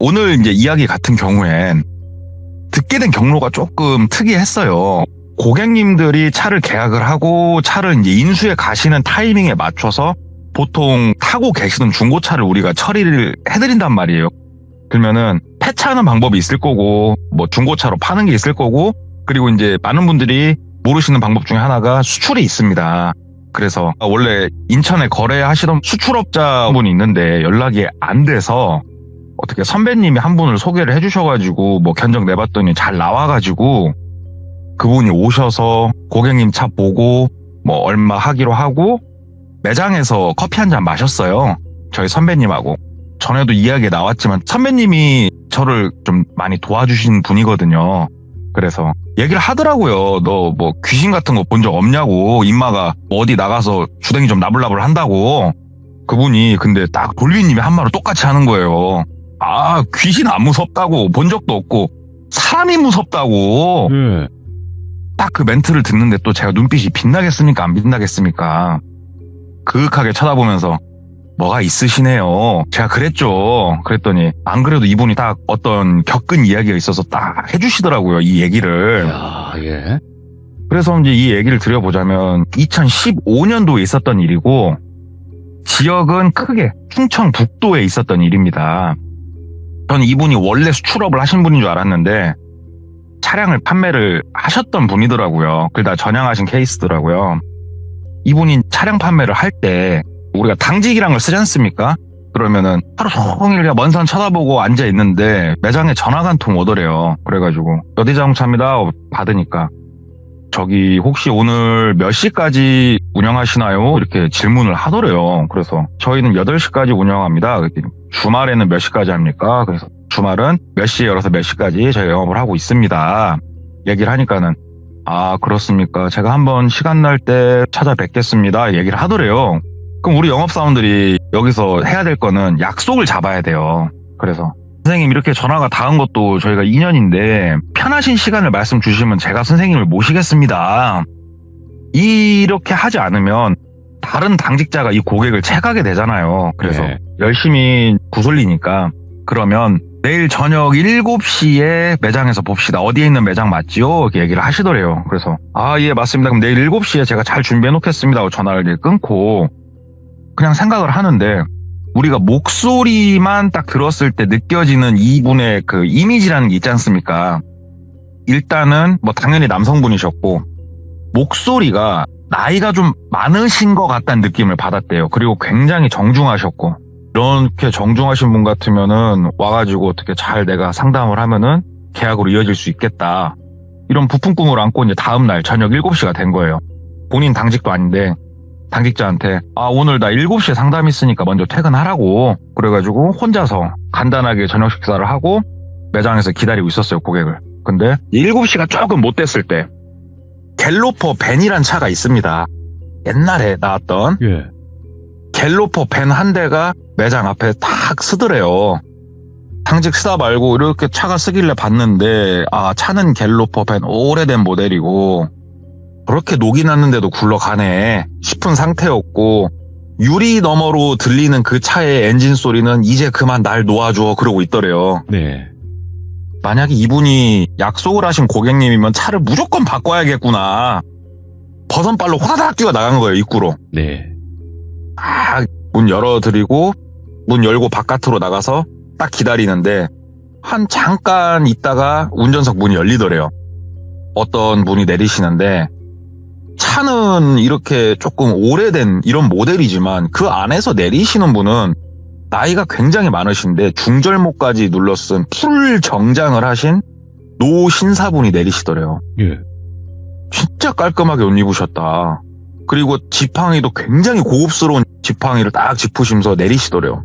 오늘 이제 이야기 같은 경우엔 듣게 된 경로가 조금 특이했어요. 고객님들이 차를 계약을 하고 차를 이제 인수해 가시는 타이밍에 맞춰서 보통 타고 계시는 중고차를 우리가 처리를 해드린단 말이에요. 그러면은 폐차하는 방법이 있을 거고, 뭐 중고차로 파는 게 있을 거고, 그리고 이제 많은 분들이 모르시는 방법 중에 하나가 수출이 있습니다. 그래서 원래 인천에 거래하시던 수출업자분이 있는데 연락이 안 돼서 어떻게 선배님이 한 분을 소개를 해주셔가지고 뭐 견적 내봤더니 잘 나와가지고 그분이 오셔서 고객님 차 보고 뭐 얼마 하기로 하고 매장에서 커피 한 잔 마셨어요. 저희 선배님하고. 전에도 이야기에 나왔지만 선배님이 저를 좀 많이 도와주신 분이거든요. 그래서 얘기를 하더라고요. 너 뭐 귀신 같은 거 본 적 없냐고. 임마가 뭐 어디 나가서 주댕이 좀 나불나불 한다고. 그분이 근데 딱 돌비님이 한 말을 똑같이 하는 거예요. 아, 귀신 안 무섭다고. 본 적도 없고 사람이 무섭다고. 딱 그 멘트를 듣는데 또 제가 눈빛이 빛나겠습니까? 안 빛나겠습니까? 그윽하게 쳐다보면서 뭐가 있으시네요. 제가 그랬죠. 그랬더니 안 그래도 이분이 딱 어떤 겪은 이야기가 있어서 딱 해주시더라고요. 이 얘기를. 야, 예. 그래서 이제 이 얘기를 드려보자면 2015년도에 있었던 일이고 지역은 크게 충청북도에 있었던 일입니다. 저는 이분이 원래 수출업을 하신 분인 줄 알았는데 차량을 판매를 하셨던 분이더라고요. 그러다 전향하신 케이스더라고요. 이분이 차량 판매를 할 때 우리가 당직이란 걸 쓰지 않습니까? 그러면은 하루 종일 그냥 먼 산 쳐다보고 앉아 있는데 매장에 전화가 한 통 오더래요. 그래가지고 어디 자동차입니다 받으니까 저기 혹시 오늘 몇 시까지 운영하시나요? 이렇게 질문을 하더래요. 그래서 저희는 8시까지 운영합니다. 그랬더니 주말에는 몇 시까지 합니까? 그래서 주말은 몇 시에 열어서 몇 시까지 저희가 영업을 하고 있습니다. 얘기를 하니까는 아, 그렇습니까? 제가 한번 시간 날 때 찾아뵙겠습니다. 얘기를 하더래요. 그럼 우리 영업사원들이 여기서 해야 될 거는 약속을 잡아야 돼요. 그래서 선생님 이렇게 전화가 닿은 것도 저희가 2년인데 편하신 시간을 말씀 주시면 제가 선생님을 모시겠습니다. 이렇게 하지 않으면 다른 당직자가 이 고객을 채가게 되잖아요. 그래서 네. 열심히 구슬리니까 그러면 내일 저녁 7시에 매장에서 봅시다. 어디에 있는 매장 맞지요? 이렇게 얘기를 하시더래요. 그래서 아, 예, 맞습니다. 그럼 내일 7시에 제가 잘 준비해 놓겠습니다 하고 전화를 끊고 그냥 생각을 하는데 우리가 목소리만 딱 들었을 때 느껴지는 이분의 그 이미지라는 게 있지 않습니까? 일단은 뭐 당연히 남성분이셨고 목소리가 나이가 좀 많으신 것 같다는 느낌을 받았대요. 그리고 굉장히 정중하셨고 이렇게 정중하신 분 같으면은 와가지고 어떻게 잘 내가 상담을 하면은 계약으로 이어질 수 있겠다. 이런 부푼 꿈을 안고 이제 다음날 저녁 7시가 된 거예요. 본인 당직도 아닌데 당직자한테 아, 오늘 나 7시에 상담 있으니까 먼저 퇴근하라고. 그래가지고 혼자서 간단하게 저녁 식사를 하고 매장에서 기다리고 있었어요, 고객을. 근데 7시가 조금 못 됐을 때 갤로퍼 밴이란 차가 있습니다. 옛날에 나왔던 예. 갤로퍼 밴 한 대가 매장 앞에 탁 쓰더래요. 당직 쓰다 말고 이렇게 차가 쓰길래 봤는데 아, 차는 갤로퍼 밴 오래된 모델이고 그렇게 녹이 났는데도 굴러가네 싶은 상태였고 유리 너머로 들리는 그 차의 엔진 소리는 이제 그만 날 놓아줘 그러고 있더래요. 네. 만약에 이분이 약속을 하신 고객님이면 차를 무조건 바꿔야겠구나. 버선발로 호다닥 뛰어 나간 거예요, 입구로. 네. 아, 문 열어드리고 문 열고 바깥으로 나가서 딱 기다리는데 한 잠깐 있다가 운전석 문이 열리더래요. 어떤 분이 내리시는데 차는 이렇게 조금 오래된 이런 모델이지만 그 안에서 내리시는 분은 나이가 굉장히 많으신데 중절모까지 눌러쓴 풀 정장을 하신 노 신사분이 내리시더래요. 예. 진짜 깔끔하게 옷 입으셨다. 그리고 지팡이도 굉장히 고급스러운 지팡이를 딱 짚으시면서 내리시더래요.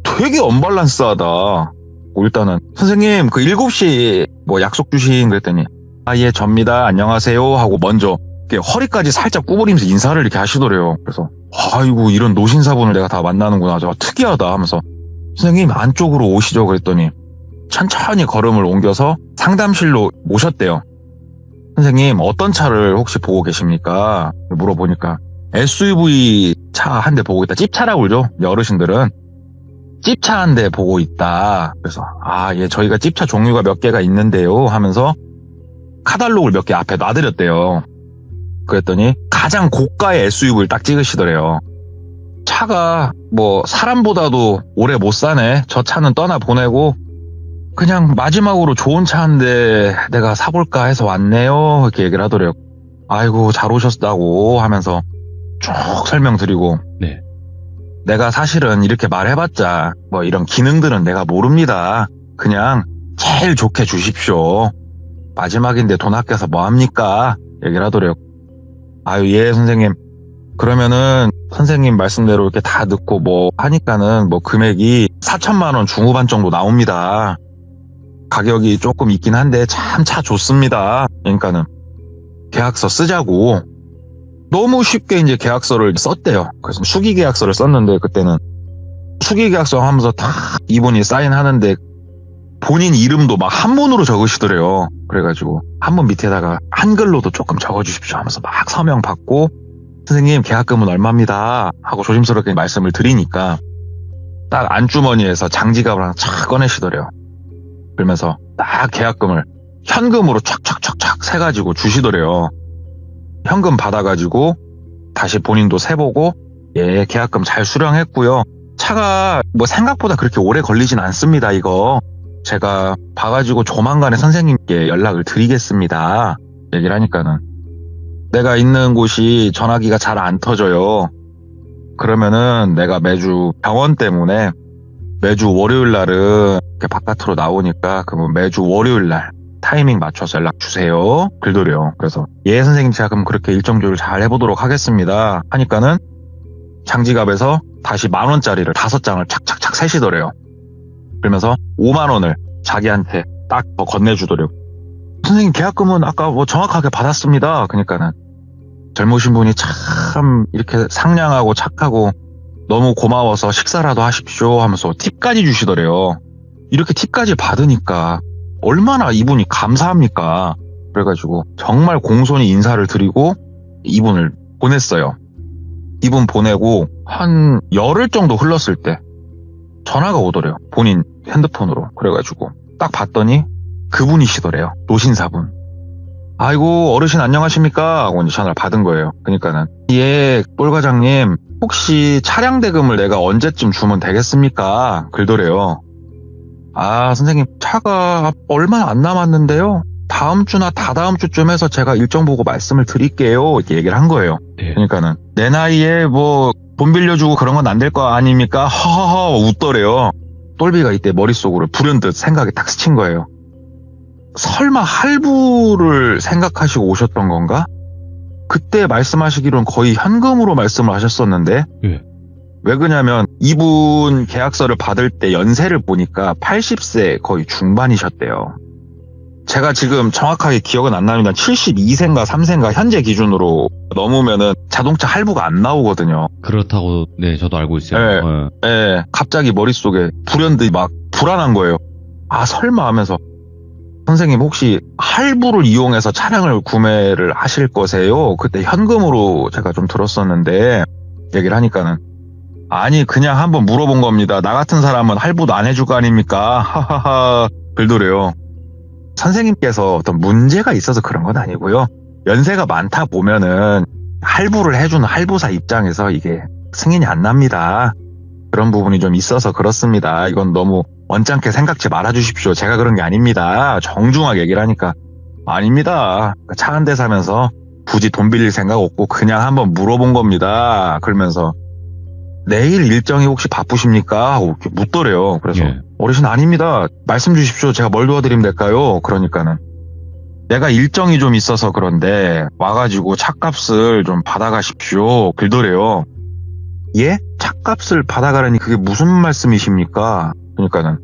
되게 언밸런스하다. 일단은 선생님 그 7시 뭐 약속 주신 그랬더니 아, 예, 접니다. 안녕하세요 하고 먼저 이렇게 허리까지 살짝 구부리면서 인사를 이렇게 하시더래요. 그래서 아이고 이런 노신사분을 내가 다 만나는구나. 저 특이하다 하면서 선생님 안쪽으로 오시죠 그랬더니 천천히 걸음을 옮겨서 상담실로 모셨대요. 선생님 어떤 차를 혹시 보고 계십니까? 물어보니까 SUV 차 한 대 보고 있다. 찝차라고 그러죠. 어르신들은. 찝차 한 대 보고 있다. 그래서 예, 저희가 찝차 종류가 몇 개가 있는데요 하면서 카탈로그를 몇 개 앞에 놔드렸대요. 그랬더니 가장 고가의 SUV를 딱 찍으시더래요. 차가 뭐 사람보다도 오래 못 사네. 저 차는 떠나 보내고 그냥 마지막으로 좋은 차 한 대 내가 사볼까 해서 왔네요. 이렇게 얘기를 하더래요. 아이고 잘 오셨다고 하면서 쭉 설명드리고 네. 내가 사실은 이렇게 말해봤자 뭐 이런 기능들은 내가 모릅니다. 그냥 제일 좋게 주십시오. 마지막인데 돈 아껴서 뭐합니까? 얘기를 하더래요. 아유 예 선생님. 그러면은 선생님 말씀대로 이렇게 다 넣고 뭐 하니까는 뭐 금액이 4천만 원 중후반 정도 나옵니다. 가격이 조금 있긴 한데 참 차 좋습니다. 그러니까는 계약서 쓰자고 너무 쉽게 이제 계약서를 썼대요. 그래서 수기 계약서를 썼는데 그때는 수기 계약서 하면서 다 이분이 사인하는데 본인 이름도 막 한문으로 적으시더래요. 그래가지고 한문 밑에다가 한글로도 조금 적어주십시오 하면서 막 서명 받고 선생님 계약금은 얼마입니다 하고 조심스럽게 말씀을 드리니까 딱 안주머니에서 장지갑을 하나 착 꺼내시더래요. 그러면서 딱 계약금을 현금으로 촥촥촥촥 세가지고 주시더래요. 현금 받아가지고 다시 본인도 세보고 예 계약금 잘 수령했고요. 차가 뭐 생각보다 그렇게 오래 걸리진 않습니다. 이거 제가 봐가지고 조만간에 선생님께 연락을 드리겠습니다. 얘기를 하니까는 내가 있는 곳이 전화기가 잘 안 터져요. 그러면은 내가 매주 병원 때문에 매주 월요일 날은 이렇게 바깥으로 나오니까 그러면 매주 월요일 날 타이밍 맞춰서 연락 주세요. 글더래요. 그래서 예 선생님 제가 그럼 그렇게 일정 조율 잘 해보도록 하겠습니다. 하니까는 장지갑에서 다시 10,000원짜리를 5장을 착착착 세시더래요. 그러면서 5만 원을 자기한테 딱 더 건네주더래요. 선생님 계약금은 아까 뭐 정확하게 받았습니다. 그러니까는 젊으신 분이 참 이렇게 상냥하고 착하고 너무 고마워서 식사라도 하십시오 하면서 팁까지 주시더래요. 이렇게 팁까지 받으니까 얼마나 이분이 감사합니까? 그래가지고 정말 공손히 인사를 드리고 이분을 보냈어요. 이분 보내고 한 열흘 정도 흘렀을 때 전화가 오더래요. 본인 핸드폰으로. 그래가지고 딱 봤더니 그분이시더래요. 노신사분. 아이고 어르신 안녕하십니까? 하고 이제 전화를 받은 거예요. 그러니까는 예 꼴과장님 혹시 차량 대금을 내가 언제쯤 주면 되겠습니까? 글더래요. 아 선생님 차가 얼마 안 남았는데요. 다음 주나 다다음 주쯤 해서 제가 일정 보고 말씀을 드릴게요. 이렇게 얘기를 한 거예요. 네. 그러니까는 내 나이에 뭐 돈 빌려주고 그런 건 안 될 거 아닙니까? 허허허 웃더래요. 똘비가 이때 머릿속으로 불현듯 생각이 딱 스친 거예요. 설마 할부를 생각하시고 오셨던 건가? 그때 말씀하시기로는 거의 현금으로 말씀을 하셨었는데 네. 왜 그러냐면 이분 계약서를 받을 때 연세를 보니까 80세 거의 중반이셨대요. 제가 지금 정확하게 기억은 안 납니다. 72세인가 3세인가 현재 기준으로 넘으면은 자동차 할부가 안 나오거든요. 그렇다고 네 저도 알고 있어요. 네. 어. 예, 갑자기 머릿속에 불현듯 막 불안한 거예요. 아 설마 하면서 선생님 혹시 할부를 이용해서 차량을 구매를 하실 거세요? 그때 현금으로 제가 좀 들었었는데 얘기를 하니까는 아니 그냥 한번 물어본 겁니다. 나 같은 사람은 할부도 안 해줄 거 아닙니까? 하하하 글더래요. 선생님께서 어떤 문제가 있어서 그런 건 아니고요. 연세가 많다 보면은 할부를 해주는 할부사 입장에서 이게 승인이 안 납니다. 그런 부분이 좀 있어서 그렇습니다. 이건 너무 언짢게 생각지 말아주십시오. 제가 그런 게 아닙니다. 정중하게 얘기를 하니까 아닙니다. 차 한 대 사면서 굳이 돈 빌릴 생각 없고 그냥 한번 물어본 겁니다. 그러면서 내일 일정이 혹시 바쁘십니까? 하고 이렇게 묻더래요. 그래서 예. 어르신 아닙니다. 말씀 주십시오. 제가 뭘 도와드리면 될까요? 그러니까는 내가 일정이 좀 있어서 그런데 와가지고 차값을 좀 받아가십시오. 글더래요. 예? 차값을 받아가라니 그게 무슨 말씀이십니까? 그러니까는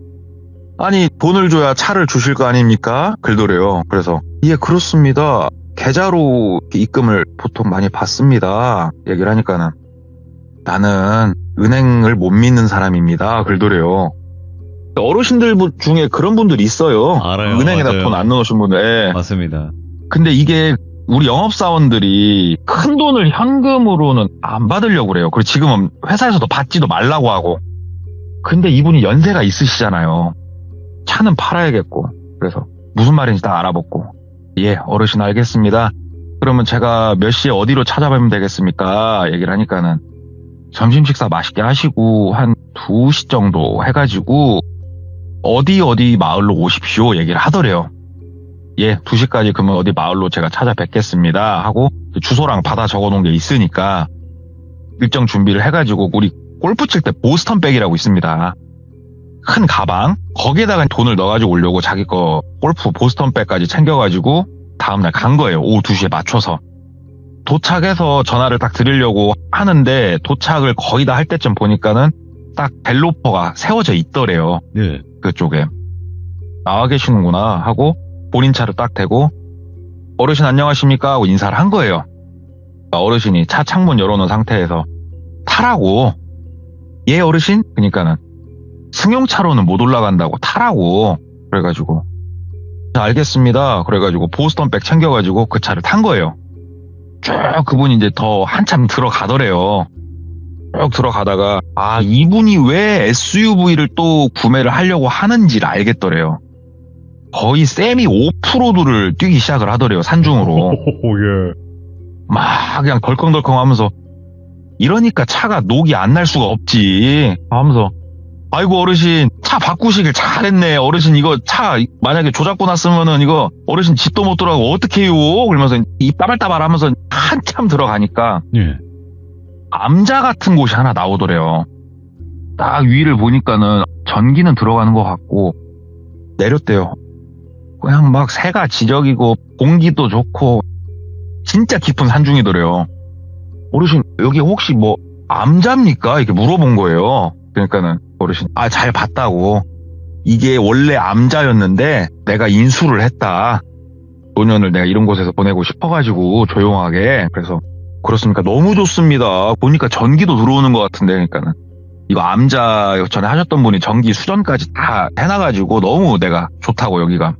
아니 돈을 줘야 차를 주실 거 아닙니까? 글더래요. 그래서 예 그렇습니다. 계좌로 입금을 보통 많이 받습니다. 얘기를 하니까는 나는 은행을 못 믿는 사람입니다. 글더래요. 어르신들 중에 그런 분들이 있어요. 알아요. 은행에다 맞아요. 돈 안 넣으신 분들. 예. 맞습니다. 근데 이게 우리 영업사원들이 큰 돈을 현금으로는 안 받으려고 그래요. 그리고 지금은 회사에서도 받지도 말라고 하고. 근데 이분이 연세가 있으시잖아요. 차는 팔아야겠고. 그래서 무슨 말인지 다 알아봤고. 예, 어르신 알겠습니다. 그러면 제가 몇 시에 어디로 찾아뵈면 되겠습니까? 얘기를 하니까는 점심 식사 맛있게 하시고 한 2시 정도 해가지고 어디 마을로 오십시오 얘기를 하더래요. 예, 2시까지 그러면 어디 마을로 제가 찾아뵙겠습니다 하고 주소랑 받아 적어놓은 게 있으니까 일정 준비를 해가지고 우리 골프 칠 때 보스턴백이라고 있습니다. 큰 가방 거기에다가 돈을 넣어가지고 오려고 자기 거 골프 보스턴백까지 챙겨가지고 다음날 간 거예요. 오후 2시에 맞춰서. 도착해서 전화를 딱 드리려고 하는데 도착을 거의 다 할 때쯤 보니까는 딱 벨로퍼가 세워져 있더래요. 네. 그쪽에. 나와 계시는구나 하고 본인 차를 딱 대고 어르신 안녕하십니까 하고 인사를 한 거예요. 어르신이 차 창문 열어놓은 상태에서 타라고. 예 어르신? 그러니까는 승용차로는 못 올라간다고 타라고. 그래가지고 알겠습니다. 그래가지고 보스턴백 챙겨가지고 그 차를 탄 거예요. 쭉 그분이 이제 더 한참 들어가더래요. 쭉 들어가다가 이분이 왜 SUV를 또 구매를 하려고 하는지를 알겠더래요. 거의 세미 오프로드를 뛰기 시작을 하더래요. 산중으로. 예. 막 그냥 덜컹덜컹 하면서 이러니까 차가 녹이 안 날 수가 없지 하면서 아이고 어르신 차 바꾸시길 잘했네. 어르신 이거 차 만약에 조작고 났으면은 이거 어르신 집도 못 들어가고 어떡해요. 그러면서 입 따발따발 하면서 한참 들어가니까 예. 암자 같은 곳이 하나 나오더래요. 딱 위를 보니까는 전기는 들어가는 것 같고 내렸대요. 그냥 막 새가 지저귀고 공기도 좋고 진짜 깊은 산중이더래요. 어르신 여기 혹시 뭐 암자입니까? 이렇게 물어본 거예요. 그러니까는 어르신 잘 봤다고. 이게 원래 암자였는데 내가 인수를 했다. 노년을 내가 이런 곳에서 보내고 싶어가지고 조용하게. 그래서 그렇습니까? 너무 좋습니다. 보니까 전기도 들어오는 것 같은데. 그러니까는 이거 암자 전에 하셨던 분이 전기 수전까지 다 해놔가지고 너무 내가 좋다고 여기가.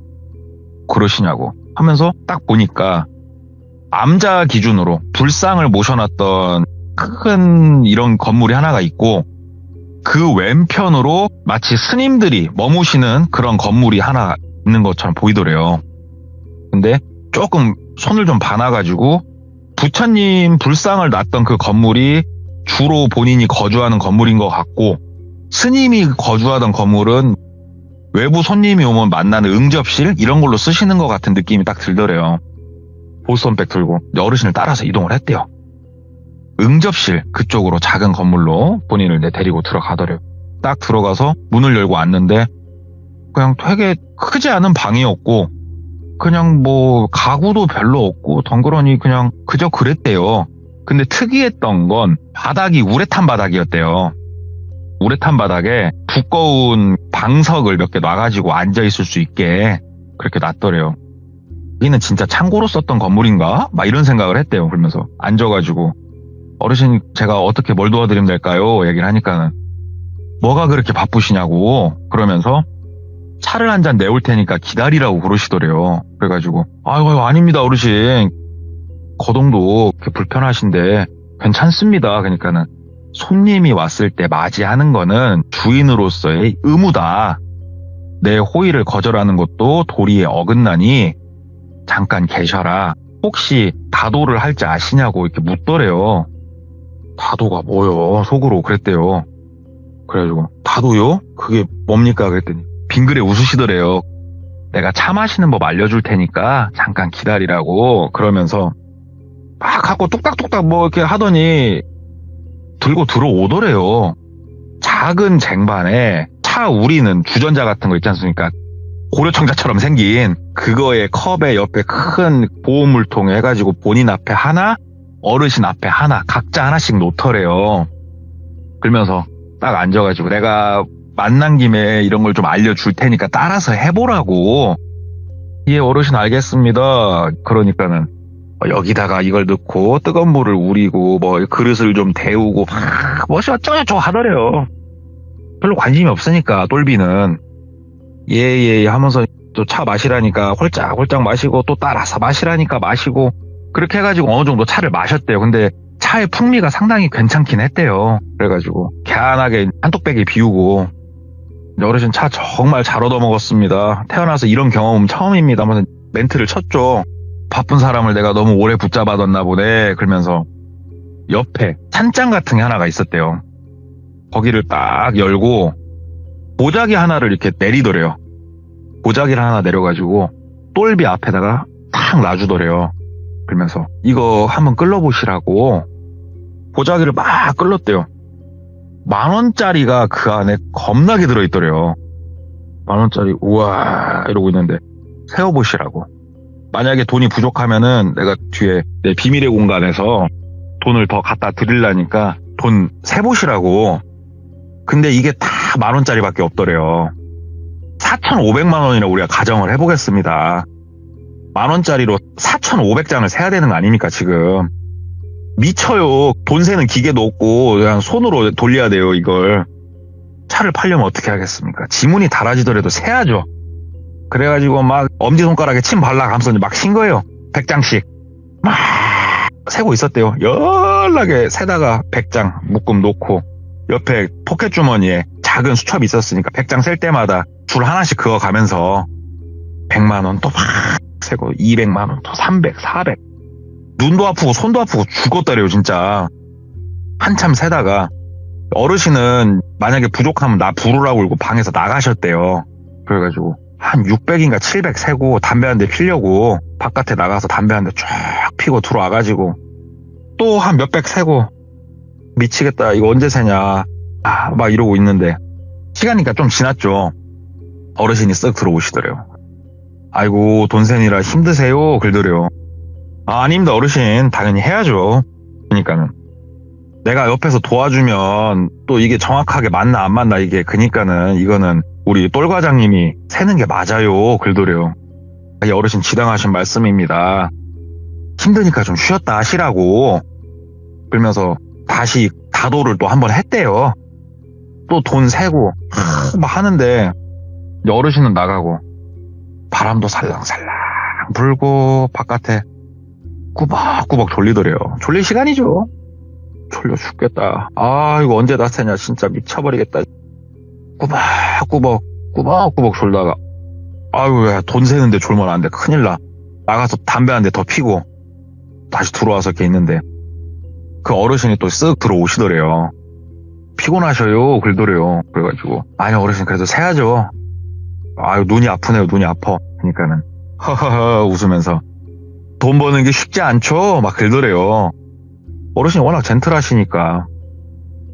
그러시냐고 하면서 딱 보니까 암자 기준으로 불상을 모셔놨던 큰 이런 건물이 하나가 있고 그 왼편으로 마치 스님들이 머무시는 그런 건물이 하나 있는 것처럼 보이더래요. 근데 조금 손을 좀 봐놔가지고 부처님 불상을 놨던 그 건물이 주로 본인이 거주하는 건물인 것 같고 스님이 거주하던 건물은 외부 손님이 오면 만나는 응접실 이런 걸로 쓰시는 것 같은 느낌이 딱 들더래요. 보스턴백 들고 어르신을 따라서 이동을 했대요. 응접실 그쪽으로 작은 건물로 본인을 데리고 들어가더래요. 딱 들어가서 문을 열고 왔는데 그냥 되게 크지 않은 방이었고 그냥 뭐 가구도 별로 없고 덩그러니 그냥 그저 그랬대요. 근데 특이했던 건 바닥이 우레탄 바닥이었대요. 우레탄 바닥에 두꺼운 방석을 몇 개 놔가지고 앉아있을 수 있게 그렇게 놨더래요. 여기는 진짜 창고로 썼던 건물인가? 막 이런 생각을 했대요. 그러면서 앉아가지고 어르신 제가 어떻게 뭘 도와드리면 될까요? 얘기를 하니까는 뭐가 그렇게 바쁘시냐고 그러면서 차를 한 잔 내올 테니까 기다리라고 그러시더래요. 그래가지고 아이고 아닙니다 어르신 거동도 그렇게 불편하신데 괜찮습니다. 그러니까는 손님이 왔을 때 맞이하는 거는 주인으로서의 의무다. 내 호의를 거절하는 것도 도리에 어긋나니 잠깐 계셔라. 혹시 다도를 할 줄 아시냐고 이렇게 묻더래요. 다도가 뭐요? 속으로 그랬대요. 그래가지고 다도요? 그게 뭡니까? 그랬더니 빙그레 웃으시더래요. 내가 차 마시는 법 알려줄 테니까 잠깐 기다리라고 그러면서 막 하고 뚝딱뚝딱 뭐 이렇게 하더니 들고 들어오더래요. 작은 쟁반에 차 우리는 주전자 같은 거 있지 않습니까? 고려청자처럼 생긴 그거에 컵에 옆에 큰 보온물통에 해가지고 본인 앞에 하나 어르신 앞에 하나 각자 하나씩 놓더래요. 그러면서 딱 앉아가지고 내가 만난 김에 이런 걸 좀 알려줄 테니까 따라서 해보라고. 예 어르신 알겠습니다. 그러니까는 여기다가 이걸 넣고 뜨거운 물을 우리고 뭐 그릇을 좀 데우고 막 뭐 어쩌고저쩌고 하더래요. 별로 관심이 없으니까 똘비는 예예 하면서 또 차 마시라니까 홀짝홀짝 마시고 또 따라서 마시라니까 마시고 그렇게 해가지고 어느 정도 차를 마셨대요. 근데 차의 풍미가 상당히 괜찮긴 했대요. 그래가지고 개안하게 한뚝배기 비우고, 어르신 차 정말 잘 얻어먹었습니다. 태어나서 이런 경험은 처음입니다만 멘트를 쳤죠. 바쁜 사람을 내가 너무 오래 붙잡아뒀나 보네. 그러면서 옆에 찬장 같은 게 하나가 있었대요. 거기를 딱 열고 보자기 하나를 이렇게 내리더래요. 보자기를 하나 내려가지고 똘비 앞에다가 탁 놔주더래요. 그러면서 이거 한번 끌어보시라고 보자기를 막 끌었대요. 10,000원짜리가 그 안에 겁나게 들어있더래요. 10,000원짜리 우와 이러고 있는데 세어보시라고. 만약에 돈이 부족하면은 내가 뒤에 내 비밀의 공간에서 돈을 더 갖다 드리려니까 돈 세보시라고. 근데 이게 다 10,000원짜리밖에 없더래요. 4,500만 원이라 우리가 가정을 해보겠습니다. 10,000원짜리로 4,500장을 세야 되는 거 아닙니까 지금. 미쳐요. 돈 세는 기계도 없고 그냥 손으로 돌려야 돼요 이걸. 차를 팔려면 어떻게 하겠습니까? 지문이 달아지더라도 세야죠. 그래가지고 막 엄지손가락에 침 발라가면서 막 신 거예요. 100장씩 막 세고 있었대요. 연락에 세다가 100장 묶음 놓고 옆에 포켓 주머니에 작은 수첩이 있었으니까 100장 셀 때마다 줄 하나씩 그어가면서 100만 원 또 막 세고 200만 원 또 300, 400. 눈도 아프고 손도 아프고 죽었다래요 진짜. 한참 세다가 어르신은 만약에 부족하면 나 부르라고 울고 방에서 나가셨대요. 그래가지고 한 600인가 700 세고 담배 한 대 피려고 바깥에 나가서 담배 한 대 쫙 피고 들어와가지고 또 한 몇백 세고 미치겠다 이거 언제 세냐 막 이러고 있는데 시간이니까 좀 지났죠. 어르신이 쓱 들어오시더래요. 아이고 돈 세니라 힘드세요 그러더래요. 아닙니다 어르신 당연히 해야죠. 그러니까는 내가 옆에서 도와주면 또 이게 정확하게 맞나 안 맞나 이게 그니까는 이거는 우리 똘과장님이 세는 게 맞아요 그러더래요. 어르신 지당하신 말씀입니다. 힘드니까 좀 쉬었다 하시라고. 그러면서 다시 다도를 또 한번 했대요. 또 돈 세고 막 하는데 어르신은 나가고 바람도 살랑살랑 불고 바깥에 꾸벅꾸벅 졸리더래요. 졸릴 시간이죠. 졸려 죽겠다. 아 이거 언제 다 새냐 진짜 미쳐버리겠다. 꾸벅꾸벅 졸다가 아유 돈 세는데 졸면 안 돼. 큰일 나. 나가서 담배 한 대 더 피고 다시 들어와서 이렇게 있는데 그 어르신이 또 쓱 들어오시더래요. 피곤하셔요 그러더래요. 그래가지고 아니 어르신 그래도 세야죠. 아유 눈이 아프네요. 눈이 아파. 그러니까는 허허허 웃으면서 돈 버는 게 쉽지 않죠 막 그러더래요. 어르신이 워낙 젠틀하시니까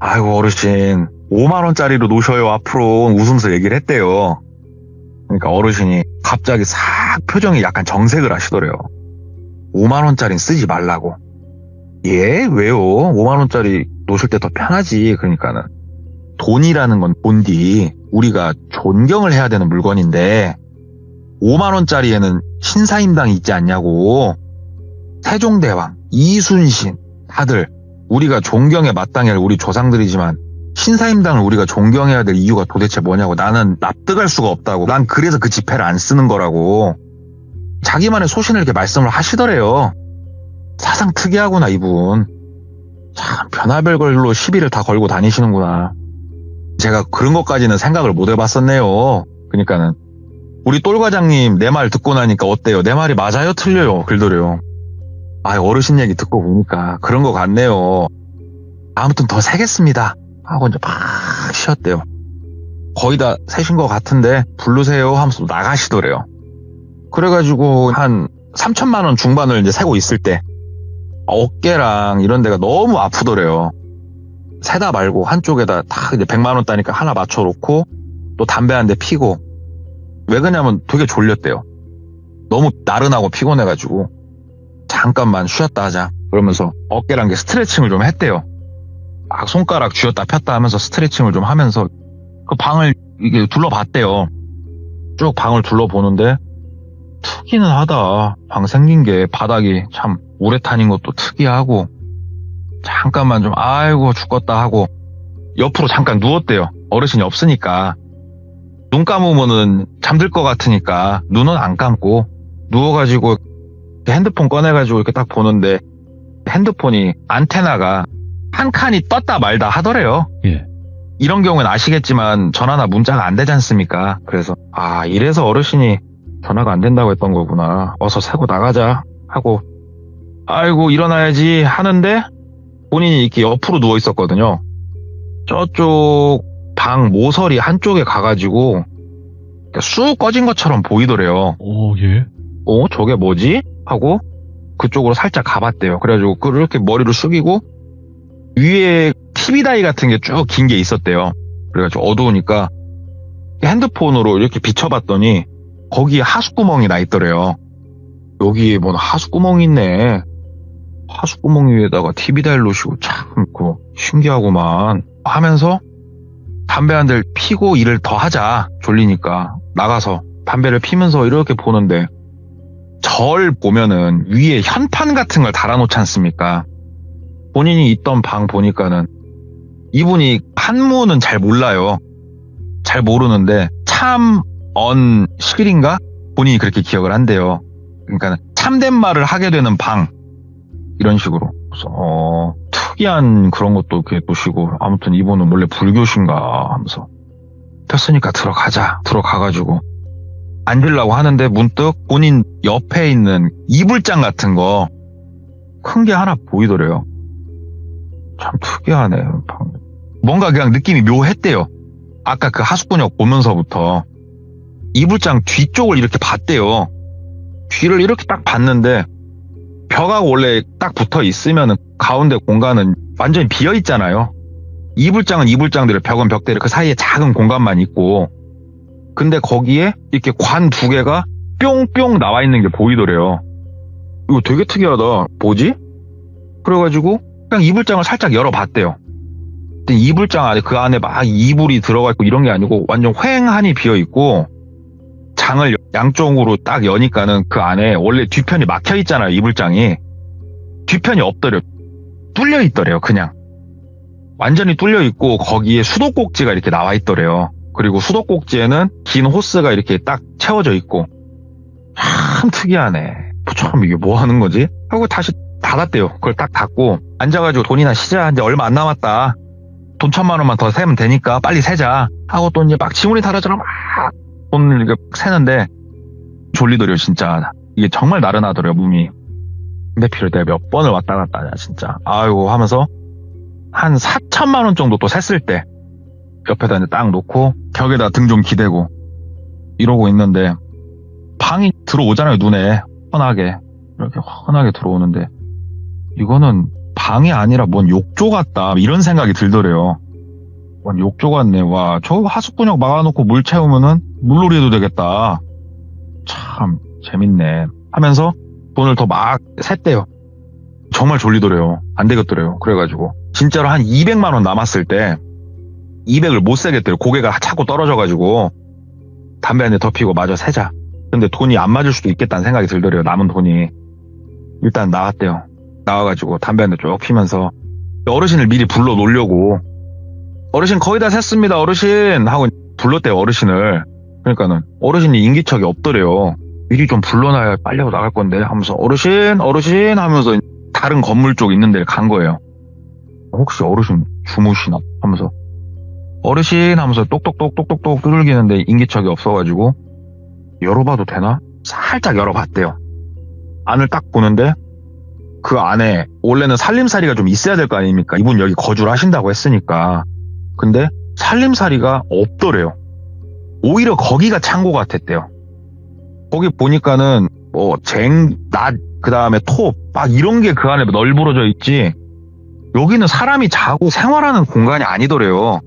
아이고 어르신 5만원짜리로 노셔요 앞으로 웃으면서 얘기를 했대요. 그러니까 어르신이 갑자기 싹 표정이 약간 정색을 하시더래요. 5만원짜리는 쓰지 말라고. 예? 왜요? 5만원짜리 놓으실 때 더 편하지. 그러니까는 돈이라는 건 본디 우리가 존경을 해야 되는 물건인데 5만원짜리에는 신사임당이 있지 않냐고. 세종대왕, 이순신 다들 우리가 존경에 마땅할 우리 조상들이지만 신사임당을 우리가 존경해야 될 이유가 도대체 뭐냐고. 나는 납득할 수가 없다고. 난 그래서 그 지폐를 안 쓰는 거라고. 자기만의 소신을 이렇게 말씀을 하시더래요. 사상 특이하구나 이분. 참 변화별 걸로 시비를 다 걸고 다니시는구나. 제가 그런 것까지는 생각을 못 해봤었네요. 그러니까는 우리 똘과장님 내 말 듣고 나니까 어때요? 내 말이 맞아요? 틀려요? 그러더래요. 아 어르신 얘기 듣고 보니까 그런 것 같네요. 아무튼 더 세겠습니다 하고 이제 팍 쉬었대요. 거의 다 세신 것 같은데 부르세요 하면서 나가시더래요. 그래가지고 한 3천만 원 중반을 이제 세고 있을 때 어깨랑 이런 데가 너무 아프더래요. 세다 말고 한쪽에다 딱 이제 100만 원 따니까 하나 맞춰놓고 또 담배 한 대 피고. 왜 그러냐면 되게 졸렸대요. 너무 나른하고 피곤해가지고 잠깐만 쉬었다 하자 그러면서 어깨랑 게 스트레칭을 좀 했대요. 막 손가락 쥐었다 폈다 하면서 스트레칭을 좀 하면서 그 방을 이게 둘러봤대요. 쭉 방을 둘러보는데 특이는 하다. 방 생긴 게 바닥이 참 우레탄인 것도 특이하고 잠깐만 좀 아이고 죽겠다 하고 옆으로 잠깐 누웠대요. 어르신이 없으니까. 눈 감으면은 잠들 것 같으니까 눈은 안 감고 누워가지고 핸드폰 꺼내가지고 이렇게 딱 보는데 핸드폰이 안테나가 한 칸이 떴다 말다 하더래요. 예. 이런 경우는 아시겠지만 전화나 문자가 안 되지 않습니까? 그래서 이래서 어르신이 전화가 안 된다고 했던 거구나. 어서 새고 나가자 하고 아이고 일어나야지 하는데 본인이 이렇게 옆으로 누워 있었거든요. 저쪽 방 모서리 한쪽에 가가지고 쑥 꺼진 것처럼 보이더래요. 예. 저게 뭐지? 하고 그쪽으로 살짝 가봤대요. 그래가지고 그렇게 머리를 숙이고 위에 TV 다이 같은 게 쭉 긴 게 있었대요. 그래가지고 어두우니까 핸드폰으로 이렇게 비춰봤더니 거기에 하숫구멍이 나 있더래요. 여기에 뭐 하숫구멍이 있네. 하숫구멍 위에다가 TV 다이를 놓으시고 참 신기하구만 하면서 담배 한 대 피고 일을 더 하자. 졸리니까 나가서 담배를 피면서 이렇게 보는데 절 보면은 위에 현판 같은 걸 달아놓지 않습니까? 본인이 있던 방 보니까는 이분이 한문은 잘 몰라요. 잘 모르는데 참언실인가? 본인이 그렇게 기억을 한대요. 그러니까 참된 말을 하게 되는 방 이런 식으로. 그래서 특이한 그런 것도 이렇게 보시고 아무튼 이분은 원래 불교신가 하면서 폈으니까 들어가가지고 앉으려고 하는데 문득 본인 옆에 있는 이불장 같은 거 큰 게 하나 보이더래요. 참 특이하네. 뭔가 그냥 느낌이 묘했대요. 아까 그 하숫구역 보면서부터 이불장 뒤쪽을 이렇게 봤대요. 뒤를 이렇게 딱 봤는데 벽하고 원래 딱 붙어 있으면 가운데 공간은 완전히 비어 있잖아요. 이불장은 이불장대로 벽은 벽대로 그 사이에 작은 공간만 있고 근데 거기에 이렇게 관 2개가 뿅뿅 나와 있는 게 보이더래요. 이거 되게 특이하다. 뭐지? 그래가지고 그냥 이불장을 살짝 열어봤대요. 근데 이불장 안에 그 안에 막 이불이 들어가 있고 이런 게 아니고 완전 휑하니 비어 있고 장을 양쪽으로 딱 여니까는 그 안에 원래 뒤편이 막혀 있잖아요. 이불장이 뒤편이 없더래요. 뚫려 있더래요. 그냥 완전히 뚫려 있고 거기에 수도꼭지가 이렇게 나와 있더래요. 그리고 수도꼭지에는 긴 호스가 이렇게 딱 채워져 있고 참 특이하네. 참 이게 뭐 하는 거지? 하고 다시 닫았대요. 그걸 딱 닫고 앉아가지고 돈이나 시자. 이제 얼마 안 남았다. 돈 1,000만 원만 더 세면 되니까 빨리 세자 하고 또 이제 막 지문이 달아져라 막 돈을 이렇게 세는데 졸리더래요. 진짜 이게 정말 나른하더래요. 몸이. 근데 필요할 때 몇 번을 왔다 갔다 하냐 진짜. 아이고 하면서 한 4,000만 원 정도 또 셌을 때 옆에다 이제 딱 놓고 벽에다 등 좀 기대고 이러고 있는데 방이 들어오잖아요. 눈에 훤하게 이렇게 훤하게 들어오는데 이거는 방이 아니라 뭔 욕조 같다 이런 생각이 들더래요. 뭔 욕조 같네. 와, 저 하숫구역 막아놓고 물 채우면은 물놀이 해도 되겠다. 참 재밌네 하면서 돈을 더 막 샜대요. 정말 졸리더래요. 안 되겠더래요. 그래가지고 진짜로 한 200만 원 남았을 때 200을 못 세겠대요. 고개가 자꾸 떨어져가지고 담배 한 대 더 피고 마저 세자. 근데 돈이 안 맞을 수도 있겠다는 생각이 들더래요. 남은 돈이. 일단 나왔대요. 나와가지고 담배 한 대 쭉 피면서 어르신을 미리 불러 놓으려고 어르신 거의 다 샜습니다 어르신 하고 불렀대요. 어르신을. 그러니까는 어르신이 인기척이 없더래요. 미리 좀 불러놔야 빨리 하고 나갈 건데 하면서 어르신 하면서 다른 건물 쪽 있는 데를 간 거예요. 혹시 어르신 주무시나 하면서 어르신 하면서 똑똑똑똑똑똑 두들기는데 인기척이 없어가지고 열어봐도 되나? 살짝 열어봤대요. 안을 딱 보는데 그 안에 원래는 살림살이가 좀 있어야 될 거 아닙니까? 이분 여기 거주를 하신다고 했으니까. 근데 살림살이가 없더래요. 오히려 거기가 창고 같았대요. 거기 보니까는 뭐 낫, 그 다음에 톱 막 이런 게 그 안에 널브러져 있지 여기는 사람이 자고 생활하는 공간이 아니더래요.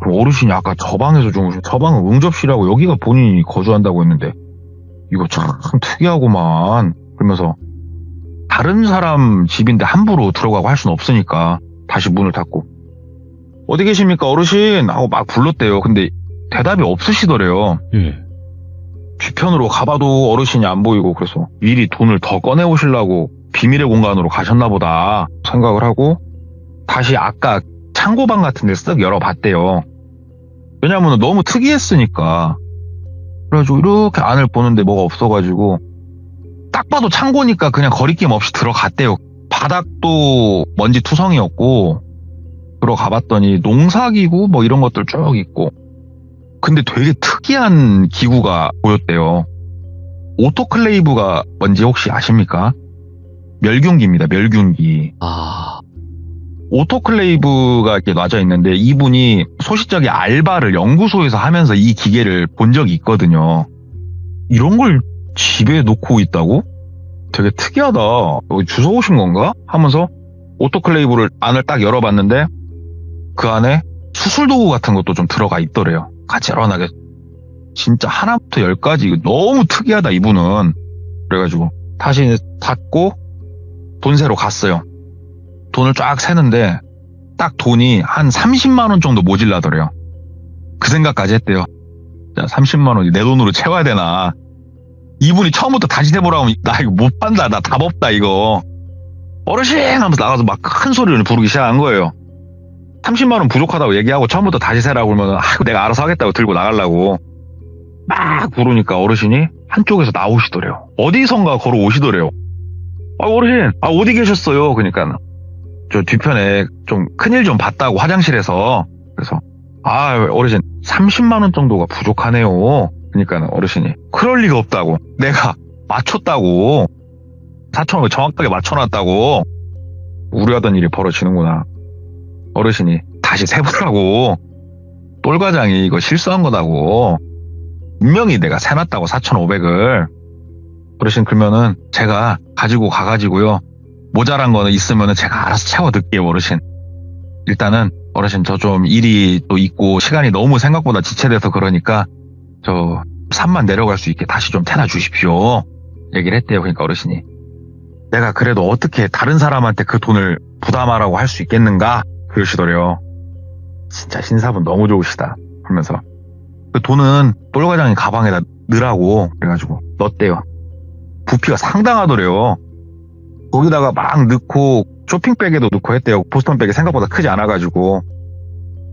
그럼 어르신이 아까 저 방에서 주무신 저 방은 응접실이라고 여기가 본인이 거주한다고 했는데 이거 참 특이하구만. 그러면서 다른 사람 집인데 함부로 들어가고 할 수는 없으니까 다시 문을 닫고 어디 계십니까 어르신 하고 막 불렀대요. 근데 대답이 없으시더래요. 예. 뒤편으로 가봐도 어르신이 안 보이고 그래서 미리 돈을 더 꺼내오시려고 비밀의 공간으로 가셨나 보다 생각을 하고 다시 아까 창고방 같은 데 쓱 열어봤대요. 왜냐면 너무 특이했으니까. 그래가지고 이렇게 안을 보는데 뭐가 없어가지고 딱 봐도 창고니까 그냥 거리낌 없이 들어갔대요. 바닥도 먼지 투성이었고 들어가 봤더니 농사기구 뭐 이런 것들 쭉 있고, 근데 되게 특이한 기구가 보였대요. 오토클레이브가 뭔지 혹시 아십니까? 멸균기입니다. 멸균기. 아, 오토클레이브가 이렇게 놔져 있는데 이분이 소시적인 알바를 연구소에서 하면서 이 기계를 본 적이 있거든요. 이런 걸 집에 놓고 있다고? 되게 특이하다. 여기 주워 오신 건가? 하면서 오토클레이브를 안을 딱 열어봤는데 그 안에 수술도구 같은 것도 좀 들어가 있더래요. 가지런하게. 진짜 하나부터 10까지 이거 너무 특이하다 이분은. 그래가지고 다시 닫고 돈 세러 갔어요. 돈을 쫙 세는데 딱 돈이 한 30만 원 정도 모질라더래요. 그 생각까지 했대요. 자, 30만 원이 내 돈으로 채워야 되나. 이분이 처음부터 다시 해보라고 하면 나 이거 못 판다. 나 답 없다 이거. 어르신 하면서 나가서 막 큰 소리를 부르기 시작한 거예요. 30만 원 부족하다고 얘기하고 처음부터 다시 세라고 그러면 내가 알아서 하겠다고 들고 나가려고 막 부르니까 어르신이 한쪽에서 나오시더래요. 어디선가 걸어오시더래요. 어르신 어디 계셨어요? 그러니까 저 뒤편에 좀 큰일 좀 봤다고 화장실에서. 그래서 어르신 30만 원 정도가 부족하네요. 그러니까 어르신이 그럴 리가 없다고. 내가 맞췄다고. 4,000원 정확하게 맞춰놨다고. 우려하던 일이 벌어지는구나. 어르신이 다시 세보라고. 똘과장이 이거 실수한 거다고. 분명히 내가 세놨다고 4,500을. 어르신 그러면은 제가 가지고 가가지고요. 모자란 거는 있으면은 제가 알아서 채워둘게요 어르신. 일단은 어르신 저 좀 일이 또 있고 시간이 너무 생각보다 지체돼서 그러니까 저 산만 내려갈 수 있게 다시 좀 태놔 주십시오. 얘기를 했대요. 그러니까 어르신이 내가 그래도 어떻게 다른 사람한테 그 돈을 부담하라고 할 수 있겠는가 그러시더래요. 진짜 신사분 너무 좋으시다 하면서 그 돈은 똘과장이 가방에다 넣으라고 그래가지고 넣었대요. 부피가 상당하더래요. 거기다가 막 넣고 쇼핑백에도 넣고 했대요. 보스턴백이 생각보다 크지 않아가지고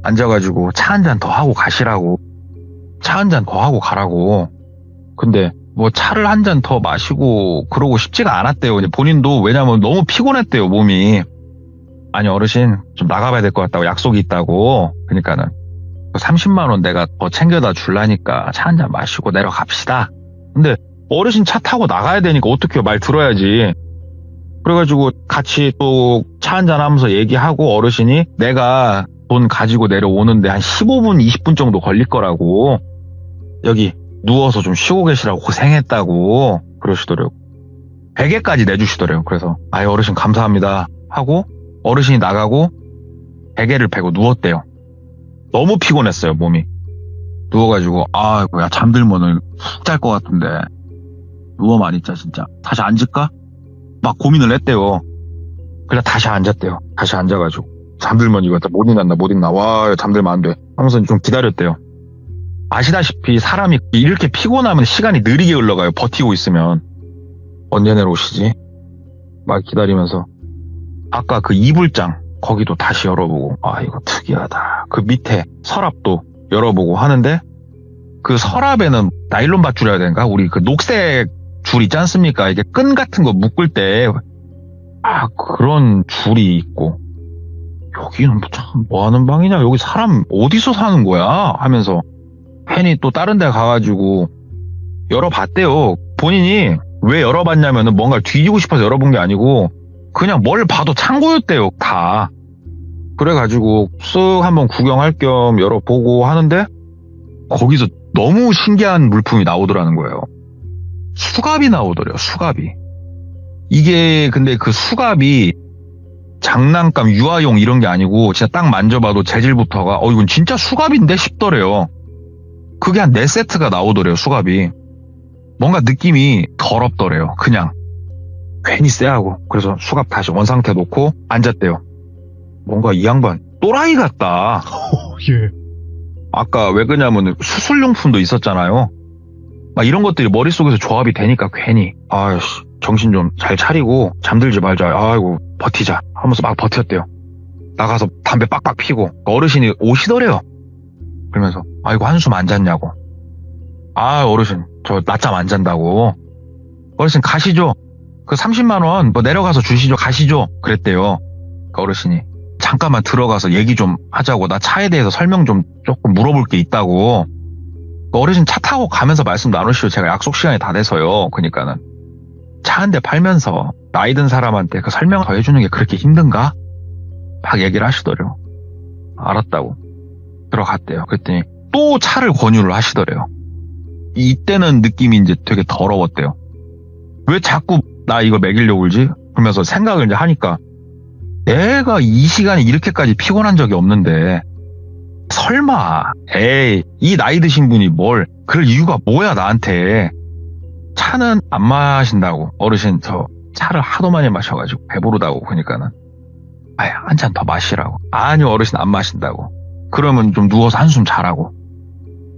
앉아가지고 차 한 잔 더 하고 가시라고. 차 한 잔 더 하고 가라고. 근데 뭐 차를 한 잔 더 마시고 그러고 싶지가 않았대요. 본인도 왜냐면 너무 피곤했대요 몸이. 아니 어르신 좀 나가봐야 될 것 같다고 약속이 있다고. 그러니까는 30만 원 내가 더 챙겨다 줄라니까 차 한 잔 마시고 내려갑시다. 근데 어르신 차 타고 나가야 되니까 어떻게 말 들어야지. 그래가지고 같이 또 차 한잔 하면서 얘기하고 어르신이 내가 돈 가지고 내려오는데 한 15분 20분 정도 걸릴 거라고. 여기 누워서 좀 쉬고 계시라고 고생했다고 그러시더래요. 베개까지 내주시더래요. 그래서 어르신 감사합니다 하고 어르신이 나가고 베개를 베고 누웠대요. 너무 피곤했어요 몸이. 누워가지고 야 잠들면은 푹 잘 것 같은데 누워만 있자 진짜. 다시 앉을까? 막 고민을 했대요. 그냥 다시 앉았대요. 다시 앉아가지고 잠들면 이거 못 있나 와 잠들면 안 돼 하면서 좀 기다렸대요. 아시다시피 사람이 이렇게 피곤하면 시간이 느리게 흘러가요. 버티고 있으면. 언제 내려오시지? 막 기다리면서 아까 그 이불장 거기도 다시 열어보고 이거 특이하다. 그 밑에 서랍도 열어보고 하는데 그 서랍에는 나일론 밧줄이어야 되는가? 우리 그 녹색 줄 있지 않습니까? 이게 끈 같은 거 묶을 때 그런 줄이 있고 여기는 참 뭐하는 방이냐? 여기 사람 어디서 사는 거야? 하면서 괜히 또 다른 데 가가지고 열어봤대요. 본인이 왜 열어봤냐면은 뭔가를 뒤지고 싶어서 열어본 게 아니고 그냥 뭘 봐도 창고였대요. 다. 그래가지고 쓱 한번 구경할 겸 열어보고 하는데 거기서 너무 신기한 물품이 나오더라는 거예요. 수갑이 나오더래요. 수갑이. 이게 근데 그 수갑이 장난감 유아용 이런 게 아니고 진짜 딱 만져봐도 재질부터가 이건 진짜 수갑인데 싶더래요. 그게 한 4세트가 나오더래요. 수갑이. 뭔가 느낌이 더럽더래요. 그냥 괜히 쎄하고. 그래서 수갑 다시 원상태 놓고 앉았대요. 뭔가 이 양반 또라이 같다. 예. 아까 왜 그러냐면 수술용품도 있었잖아요. 막 이런 것들이 머릿속에서 조합이 되니까 괜히 정신 좀 잘 차리고 잠들지 말자. 아이고 버티자 하면서 막 버텼대요. 나가서 담배 빡빡 피고 어르신이 오시더래요. 그러면서 아이고 한숨 안 잤냐고. 어르신 저 낮잠 안 잔다고. 어르신 가시죠. 그 30만 원 뭐 내려가서 주시죠. 가시죠. 그랬대요. 그 어르신이 잠깐만 들어가서 얘기 좀 하자고. 나 차에 대해서 설명 좀 조금 물어볼 게 있다고. 어르신 차 타고 가면서 말씀 나누시죠. 제가 약속 시간이 다 돼서요. 그러니까는 차 한 대 팔면서 나이 든 사람한테 그 설명 더 해주는 게 그렇게 힘든가? 막 얘기를 하시더래요. 알았다고 들어갔대요. 그랬더니 또 차를 권유를 하시더래요. 이때는 느낌이 이제 되게 더러웠대요. 왜 자꾸 나 이거 먹이려고 그러지? 그러면서 생각을 이제 하니까 애가 이 시간에 이렇게까지 피곤한 적이 없는데 설마 에이 이 나이 드신 분이 뭘 그럴 이유가 뭐야 나한테. 차는 안 마신다고. 어르신 저 차를 하도 많이 마셔가지고 배부르다고. 그러니까는 아야 한 잔 더 마시라고. 아니요 어르신 안 마신다고. 그러면 좀 누워서 한숨 자라고.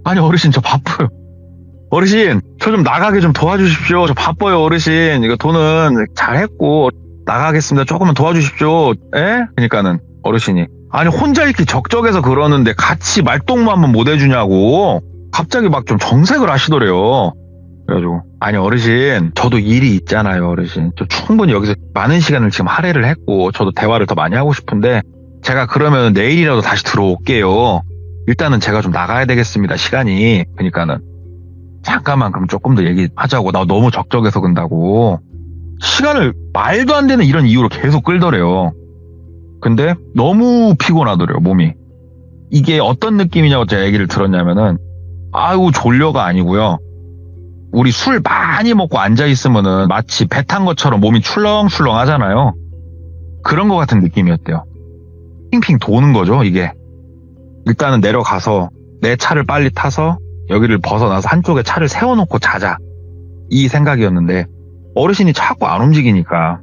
아니 어르신 저 바빠요. 어르신 저 좀 나가게 좀 도와주십시오. 저 바빠요 어르신. 이거 돈은 잘했고 나가겠습니다. 조금만 도와주십시오. 에? 그러니까는 어르신이 아니 혼자 이렇게 적적해서 그러는데 같이 말동무 한번 못 해주냐고. 갑자기 막 좀 정색을 하시더래요. 그래가지고 아니 어르신 저도 일이 있잖아요 어르신. 저 충분히 여기서 많은 시간을 지금 할애를 했고 저도 대화를 더 많이 하고 싶은데 제가 그러면 내일이라도 다시 들어올게요. 일단은 제가 좀 나가야 되겠습니다 시간이. 그러니까는 잠깐만 그럼 조금 더 얘기하자고. 나 너무 적적해서 그런다고. 시간을 말도 안 되는 이런 이유로 계속 끌더래요. 근데 너무 피곤하더래요 몸이. 이게 어떤 느낌이냐고 제가 얘기를 들었냐면은 아유 졸려가 아니고요. 우리 술 많이 먹고 앉아있으면은 마치 배 탄 것처럼 몸이 출렁출렁 하잖아요. 그런 것 같은 느낌이었대요. 핑핑 도는 거죠 이게. 일단은 내려가서 내 차를 빨리 타서 여기를 벗어나서 한쪽에 차를 세워놓고 자자 이 생각이었는데 어르신이 자꾸 안 움직이니까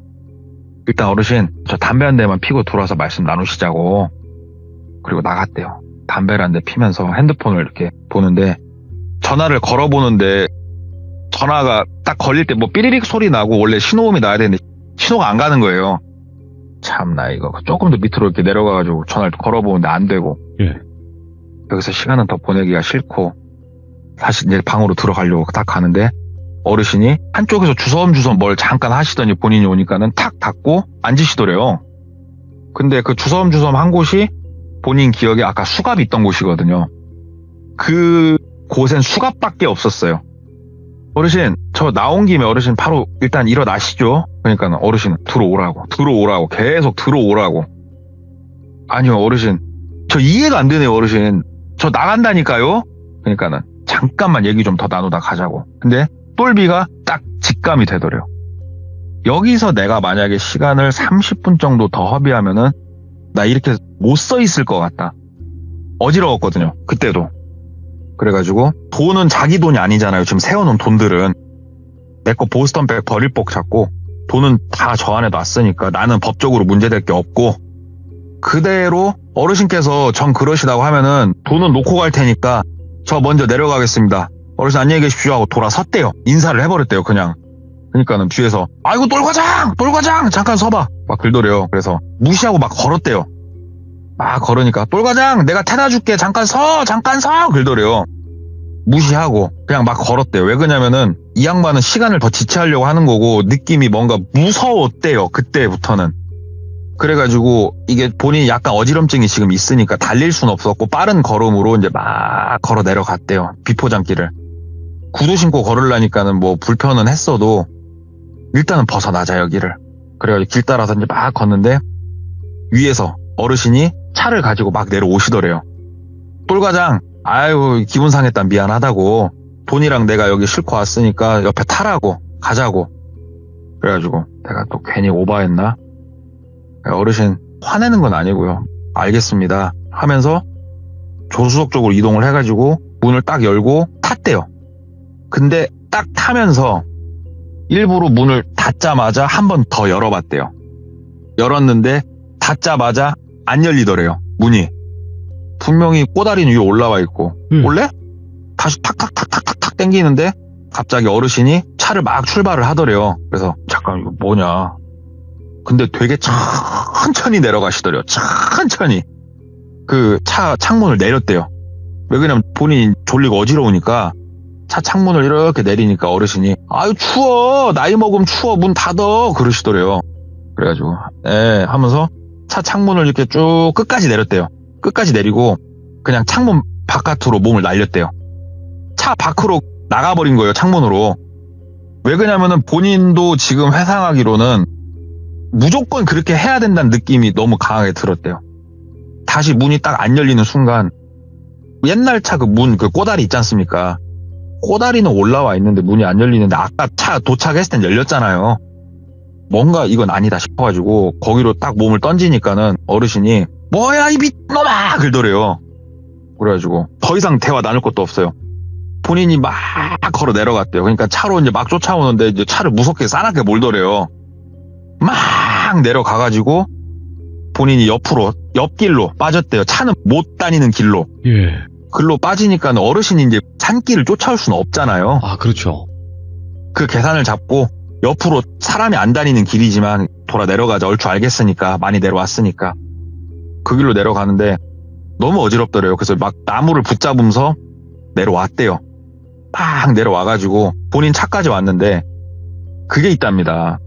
일단 어르신 저 담배 한 대만 피고 들어와서 말씀 나누시자고. 그리고 나갔대요. 담배를 한 대 피면서 핸드폰을 이렇게 보는데 전화를 걸어보는데 전화가 딱 걸릴 때 뭐 삐리릭 소리 나고 원래 신호음이 나야 되는데 신호가 안 가는 거예요. 참나 이거 조금 더 밑으로 이렇게 내려가가지고 전화를 걸어보는데 안 되고. 예. 여기서 시간은 더 보내기가 싫고 다시 이제 방으로 들어가려고 딱 가는데 어르신이 한쪽에서 주섬주섬 뭘 잠깐 하시더니 본인이 오니까는 탁 닫고 앉으시더래요. 근데 그 주섬주섬 한 곳이 본인 기억에 아까 수갑이 있던 곳이거든요. 그 곳엔 수갑밖에 없었어요. 어르신 저 나온 김에 어르신 바로 일단 일어나시죠. 그러니까 어르신 들어오라고 계속 들어오라고. 아니요 어르신 저 이해가 안 되네요 어르신. 저 나간다니까요. 그러니까는 잠깐만 얘기 좀 더 나누다 가자고. 근데 똘비가 딱 직감이 되더래요. 여기서 내가 만약에 시간을 30분 정도 더 허비하면은 나 이렇게 못 서 있을 것 같다. 어지러웠거든요 그때도. 그래가지고 돈은 자기 돈이 아니잖아요. 지금 세워놓은 돈들은 내 거 보스턴백 버릴 복 잡고 돈은 다 저 안에 놨으니까 나는 법적으로 문제될 게 없고 그대로 어르신께서 정 그러시다고 하면은 돈은 놓고 갈 테니까 저 먼저 내려가겠습니다. 어르신 안녕히 계십시오 하고 돌아섰대요. 인사를 해버렸대요 그냥. 그러니까는 뒤에서 아이고 똘과장 잠깐 서봐 막 그러더래요. 그래서 무시하고 막 걸었대요. 막 걸으니까 똘과장 내가 태다 줄게 잠깐 서 그러더래요. 무시하고 그냥 막 걸었대요. 왜 그러냐면은 이 양반은 시간을 더 지체하려고 하는 거고 느낌이 뭔가 무서웠대요 그때부터는. 그래가지고 이게 본인이 약간 어지럼증이 지금 있으니까 달릴 순 없었고 빠른 걸음으로 이제 막 걸어 내려갔대요. 비포장길을. 구두 신고 걸으려니까는 뭐 불편은 했어도 일단은 벗어나자 여기를. 그래가지고 길 따라서 이제 막 걷는데 위에서 어르신이 차를 가지고 막 내려오시더래요. 똘과장 아유 기분 상했다 미안하다고. 돈이랑 내가 여기 싣고 왔으니까 옆에 타라고 가자고. 그래가지고 내가 또 괜히 오바했나? 어르신 화내는 건 아니고요. 알겠습니다 하면서 조수석 쪽으로 이동을 해가지고 문을 딱 열고 탔대요. 근데 딱 타면서 일부러 문을 닫자마자 한 번 더 열어봤대요. 열었는데 닫자마자 안 열리더래요 문이. 분명히 꼬다리 위에 올라와 있고 원래 다시 탁탁탁탁탁탁 당기는데 갑자기 어르신이 차를 막 출발을 하더래요. 그래서 잠깐 이거 뭐냐. 근데 되게 천천히 내려가시더래요. 천천히. 그 차 창문을 내렸대요. 왜 그러냐면 본인이 졸리고 어지러우니까 차 창문을 이렇게 내리니까 어르신이 아유 추워 나이 먹으면 추워 문 닫어 그러시더래요. 그래가지고 하면서 차 창문을 이렇게 쭉 끝까지 내렸대요. 끝까지 내리고 그냥 창문 바깥으로 몸을 날렸대요. 차 밖으로 나가버린 거예요, 창문으로. 왜 그러냐면은 본인도 지금 회상하기로는 무조건 그렇게 해야 된다는 느낌이 너무 강하게 들었대요. 다시 문이 딱 안 열리는 순간 옛날 차 그 문, 그 꼬다리 있지 않습니까? 꼬다리는 올라와 있는데 문이 안 열리는데 아까 차 도착했을 땐 열렸잖아요. 뭔가 이건 아니다 싶어가지고 거기로 딱 몸을 던지니까는 어르신이 뭐야 이 미친놈아 그러더래요. 그래가지고 더 이상 대화 나눌 것도 없어요. 본인이 막 걸어 내려갔대요. 그러니까 차로 이제 막 쫓아오는데 이제 차를 무섭게 싸납게 몰더래요. 막 내려가가지고 본인이 옆길로 빠졌대요. 차는 못 다니는 길로. 예. 글로 빠지니까 어르신이 이제 산길을 쫓아올 수는 없잖아요. 아, 그렇죠. 그 계산을 잡고 옆으로 사람이 안 다니는 길이지만 돌아 내려가자. 얼추 알겠으니까. 많이 내려왔으니까. 그 길로 내려가는데 너무 어지럽더래요. 그래서 막 나무를 붙잡으면서 내려왔대요. 막 내려와가지고 본인 차까지 왔는데 그게 있답니다.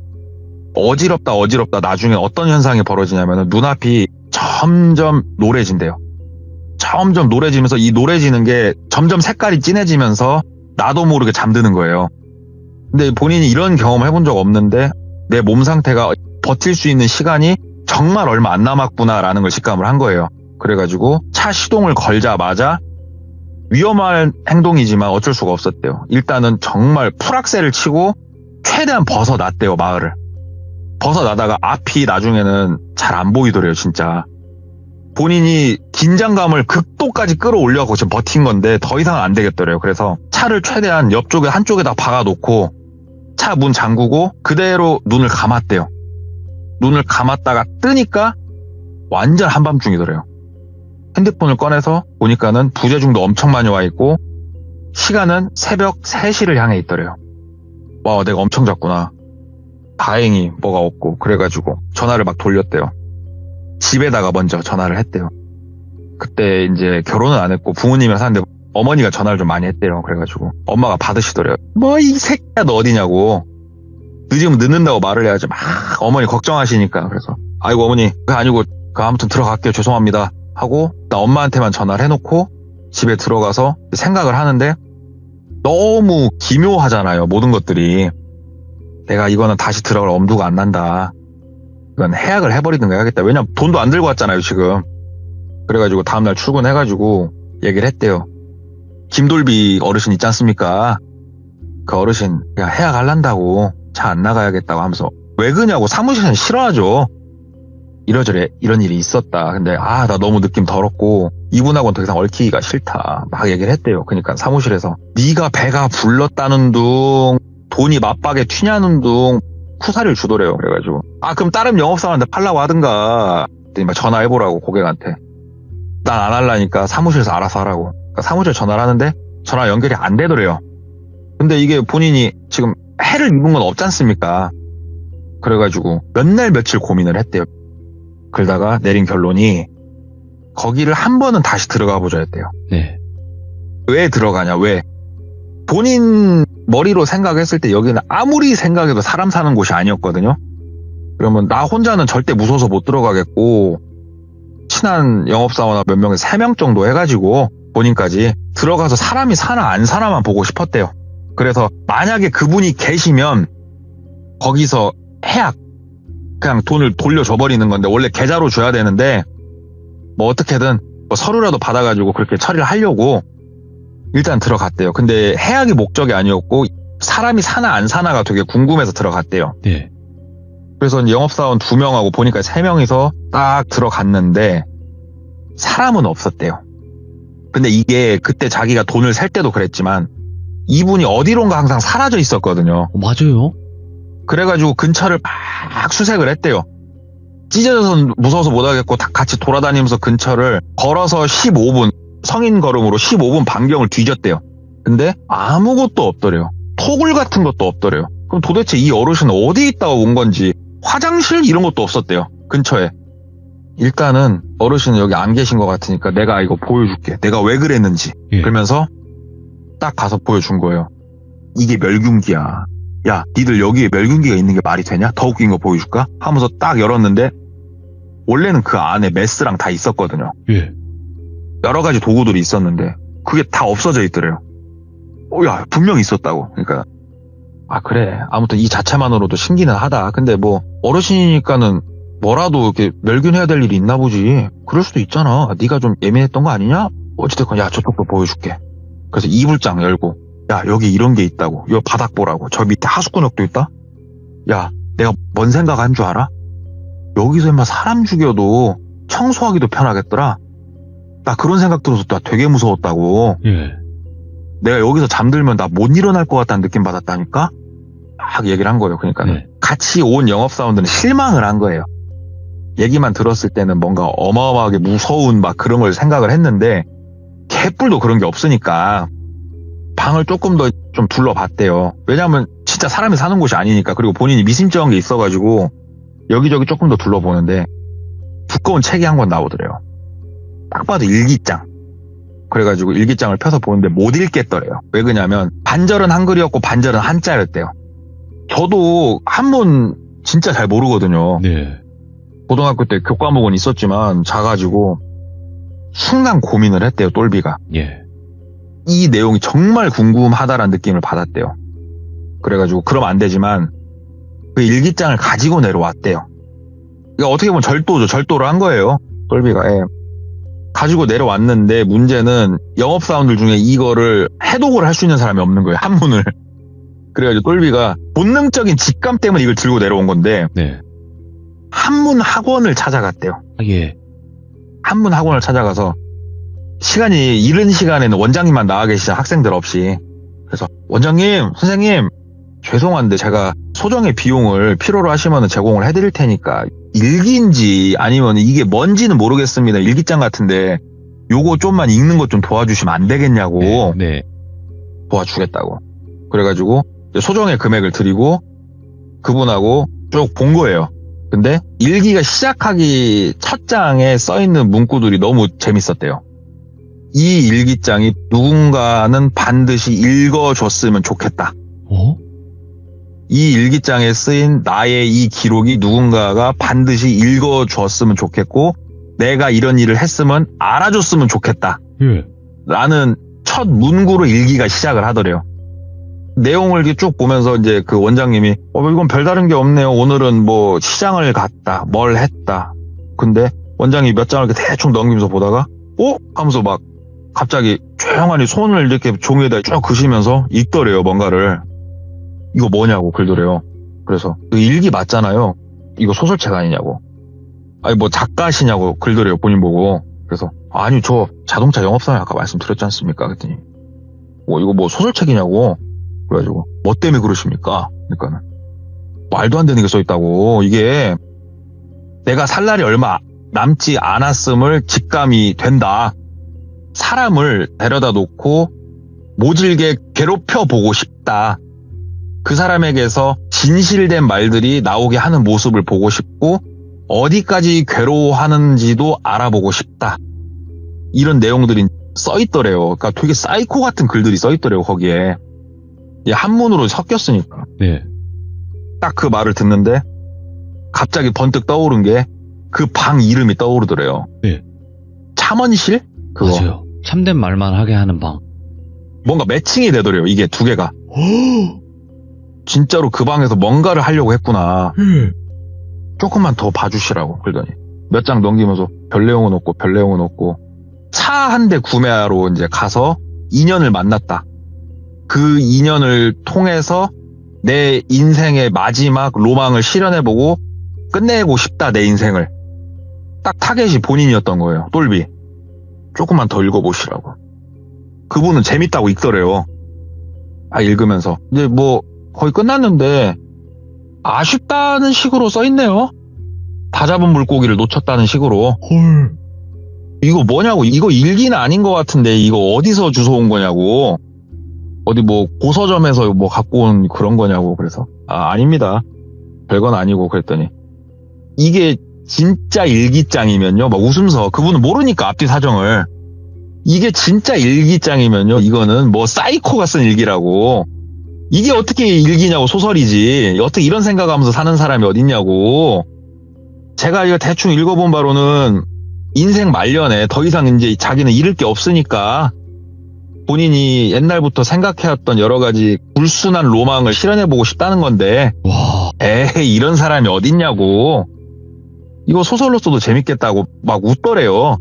어지럽다 나중에 어떤 현상이 벌어지냐면 눈앞이 점점 노래진대요. 점점 노래지면서 이 노래지는 게 점점 색깔이 진해지면서 나도 모르게 잠드는 거예요. 근데 본인이 이런 경험을 해본 적 없는데 내 몸 상태가 버틸 수 있는 시간이 정말 얼마 안 남았구나라는 걸 직감을 한 거예요. 그래가지고 차 시동을 걸자마자 위험한 행동이지만 어쩔 수가 없었대요. 일단은 정말 풀악셀을 치고 최대한 벗어났대요, 마을을. 벗어나다가 앞이 나중에는 잘 안 보이더래요, 진짜. 본인이 긴장감을 극도까지 끌어올려고 지금 버틴 건데 더 이상은 안 되겠더래요. 그래서 차를 최대한 옆쪽에 한쪽에다 박아놓고 차 문 잠그고 그대로 눈을 감았대요. 눈을 감았다가 뜨니까 완전 한밤중이더래요. 핸드폰을 꺼내서 보니까는 부재중도 엄청 많이 와 있고 시간은 새벽 3시를 향해 있더래요. 와, 내가 엄청 잤구나. 다행히 뭐가 없고 그래가지고 전화를 막 돌렸대요. 집에다가 먼저 전화를 했대요. 그때 이제 결혼은 안 했고 부모님이랑 사는데 어머니가 전화를 좀 많이 했대요. 그래가지고 엄마가 받으시더래요. 뭐 이 새끼야 너 어디냐고. 늦으면 늦는다고 말을 해야지. 막 어머니 걱정하시니까. 그래서 아이고 어머니 그게 아니고 아무튼 들어갈게요. 죄송합니다 하고 나 엄마한테만 전화를 해놓고 집에 들어가서 생각을 하는데 너무 기묘하잖아요. 모든 것들이. 내가 이거는 다시 들어갈 엄두가 안 난다. 이건 해약을 해버리든가 해야겠다. 왜냐면 돈도 안 들고 왔잖아요 지금. 그래가지고 다음날 출근해가지고 얘기를 했대요. 김돌비 어르신 있지 않습니까? 그 어르신 야 해약하려고 차 안 나가야겠다고 하면서 왜 그냐고. 사무실은 싫어하죠. 이러저래 이런 일이 있었다. 근데 나 너무 느낌 더럽고 이분하고는 더 이상 얽히기가 싫다 막 얘기를 했대요. 그러니까 사무실에서 네가 배가 불렀다는 둥 돈이 맞박에 튀냐는 둥 쿠사리를 주더래요. 그래가지고 그럼 다른 영업사원한테 팔라고 하든가 막 전화해보라고 고객한테. 난 안 하려니까 사무실에서 알아서 하라고. 그러니까 사무실 전화를 하는데 전화 연결이 안 되더래요. 근데 이게 본인이 지금 해를 입은 건 없지 않습니까? 그래가지고 몇 날 며칠 고민을 했대요. 그러다가 내린 결론이 거기를 한 번은 다시 들어가 보자 했대요. 네. 왜 들어가냐 왜. 본인 머리로 생각했을 때 여기는 아무리 생각해도 사람 사는 곳이 아니었거든요. 그러면 나 혼자는 절대 무서워서 못 들어가겠고 친한 영업사원과 몇 명에서 3명 정도 해가지고 본인까지 들어가서 사람이 사나 안 사나만 보고 싶었대요. 그래서 만약에 그분이 계시면 거기서 해약 그냥 돈을 돌려줘 버리는 건데 원래 계좌로 줘야 되는데 뭐 어떻게든 뭐 서류라도 받아가지고 그렇게 처리를 하려고 일단 들어갔대요. 근데 해약이 목적이 아니었고 사람이 사나 안 사나가 되게 궁금해서 들어갔대요. 네. 그래서 영업사원 2명하고 보니까 3명이서 딱 들어갔는데 사람은 없었대요. 근데 이게 그때 자기가 돈을 셀 때도 그랬지만 이분이 어디론가 항상 사라져 있었거든요. 맞아요. 그래가지고 근처를 막 수색을 했대요. 찢어져서 무서워서 못하겠고 다 같이 돌아다니면서 근처를 걸어서 15분 성인 걸음으로 15분 반경을 뒤졌대요. 근데 아무것도 없더래요. 토굴 같은 것도 없더래요. 그럼 도대체 이 어르신은 어디 있다가 온 건지 화장실 이런 것도 없었대요. 근처에. 일단은 어르신은 여기 안 계신 것 같으니까 내가 이거 보여줄게. 내가 왜 그랬는지. 예. 그러면서 딱 가서 보여준 거예요. 이게 멸균기야. 야, 니들 여기에 멸균기가 있는 게 말이 되냐? 더 웃긴 거 보여줄까? 하면서 딱 열었는데 원래는 그 안에 메스랑 다 있었거든요. 예. 여러 가지 도구들이 있었는데 그게 다 없어져 있더래요. 야, 분명히 있었다고. 그러니까 그래. 아무튼 이 자체만으로도 신기는 하다. 근데 뭐 어르신이니까는 뭐라도 이렇게 멸균해야 될 일이 있나 보지. 그럴 수도 있잖아. 네가 좀 예민했던 거 아니냐? 어찌됐건 야, 저쪽도 보여줄게. 그래서 이불장 열고 야, 여기 이런 게 있다고. 여 바닥 보라고. 저 밑에 하수구역도 있다. 야, 내가 뭔 생각한 줄 알아? 여기서 인마 사람 죽여도 청소하기도 편하겠더라. 나 그런 생각 들어서 나 되게 무서웠다고. 예. 내가 여기서 잠들면 나 못 일어날 것 같다는 느낌 받았다니까? 막 얘기를 한 거예요. 그러니까 네. 같이 온 영업사원들은 실망을 한 거예요. 얘기만 들었을 때는 뭔가 어마어마하게 무서운 막 그런 걸 생각을 했는데 개뿔도 그런 게 없으니까 방을 조금 더 좀 둘러봤대요. 왜냐하면 진짜 사람이 사는 곳이 아니니까. 그리고 본인이 미심쩍은 게 있어가지고 여기저기 조금 더 둘러보는데 두꺼운 책이 한 권 나오더래요. 딱 봐도 일기장. 그래가지고 일기장을 펴서 보는데 못 읽겠더래요. 왜 그러냐면 반절은 한글이었고 반절은 한자였대요. 저도 한문 진짜 잘 모르거든요. 네. 고등학교 때 교과목은 있었지만 작아지고 순간 고민을 했대요. 똘비가. 예. 이 내용이 정말 궁금하다라는 느낌을 받았대요. 그래가지고 그럼 안 되지만 그 일기장을 가지고 내려왔대요. 그러니까 어떻게 보면 절도죠. 절도를 한 거예요. 똘비가. 예. 가지고 내려왔는데 문제는 영업사원들 중에 이거를 해독을 할 수 있는 사람이 없는 거예요. 한문을. 그래가지고 똘비가 본능적인 직감 때문에 이걸 들고 내려온 건데 네. 한문 학원을 찾아갔대요. 예. 한문 학원을 찾아가서 시간이 이른 시간에는 원장님만 나와 계시자 학생들 없이. 그래서 원장님, 선생님 죄송한데 제가 소정의 비용을 필요로 하시면 제공을 해드릴 테니까 일기인지 아니면 이게 뭔지는 모르겠습니다. 일기장 같은데 요거 좀만 읽는 것 좀 도와주시면 안 되겠냐고. 네. 도와주겠다고. 그래가지고 소정의 금액을 드리고 그분하고 쭉 본 거예요. 근데 일기가 시작하기 첫 장에 써있는 문구들이 너무 재밌었대요. 이 일기장이 누군가는 반드시 읽어줬으면 좋겠다. 어? 이 일기장에 쓰인 나의 이 기록이 누군가가 반드시 읽어줬으면 좋겠고 내가 이런 일을 했으면 알아줬으면 좋겠다. 예. 라는 첫 문구로 일기가 시작을 하더래요. 내용을 이렇게 쭉 보면서 이제 그 원장님이 이건 별다른 게 없네요. 오늘은 뭐 시장을 갔다. 뭘 했다. 근데 원장이 몇 장을 이렇게 대충 넘기면서 보다가 하면서 막 갑자기 조용하니 손을 이렇게 종이에다 쭉 그시면서 읽더래요. 뭔가를. 이거 뭐냐고 글더래요. 그래서 그 일기 맞잖아요. 이거 소설책 아니냐고. 아니 뭐 작가시냐고 글더래요. 본인 보고. 그래서 아니 저 자동차 영업사원 아까 말씀드렸지 않습니까? 그랬더니 이거 뭐 소설책이냐고. 그래가지고 뭐 때문에 그러십니까? 그러니까는 말도 안 되는 게 써있다고. 이게 내가 살 날이 얼마 남지 않았음을 직감이 된다. 사람을 데려다 놓고 모질게 괴롭혀 보고 싶다. 그 사람에게서 진실된 말들이 나오게 하는 모습을 보고 싶고 어디까지 괴로워하는지도 알아보고 싶다. 이런 내용들이 써있더래요. 그러니까 되게 사이코 같은 글들이 써있더래요. 거기에. 한문으로 섞였으니까. 네. 딱 그 말을 듣는데 갑자기 번뜩 떠오른 게 그 방 이름이 떠오르더래요. 네. 참원실? 그거. 맞아요. 참된 말만 하게 하는 방. 뭔가 매칭이 되더래요. 이게 두 개가. 진짜로 그 방에서 뭔가를 하려고 했구나. 조금만 더 봐주시라고 그러더니 몇 장 넘기면서 별 내용은 없고 별 내용은 없고 차 한 대 구매하러 이제 가서 인연을 만났다. 그 인연을 통해서 내 인생의 마지막 로망을 실현해보고 끝내고 싶다. 내 인생을. 딱 타겟이 본인이었던 거예요. 똘비. 조금만 더 읽어보시라고. 그분은 재밌다고 읽더래요. 읽으면서 이제 뭐 거의 끝났는데 아쉽다는 식으로 써있네요. 다 잡은 물고기를 놓쳤다는 식으로. 헐. 이거 뭐냐고. 이거 일기는 아닌 것 같은데 이거 어디서 주워온 거냐고. 어디 뭐 고서점에서 뭐 갖고 온 그런 거냐고. 그래서 아닙니다. 별건 아니고. 그랬더니 이게 진짜 일기장이면요. 막 웃으면서 그분은 모르니까 앞뒤 사정을. 이게 진짜 일기장이면요. 이거는 뭐 사이코가 쓴 일기라고. 이게 어떻게 일기냐고. 소설이지. 어떻게 이런 생각하면서 사는 사람이 어딨냐고. 제가 이거 대충 읽어본 바로는 인생 말년에 더 이상 이제 자기는 잃을 게 없으니까 본인이 옛날부터 생각해왔던 여러 가지 불순한 로망을 실현해보고 싶다는 건데, 와, 에이, 이런 사람이 어딨냐고. 이거 소설로 써도 재밌겠다고 막 웃더래요.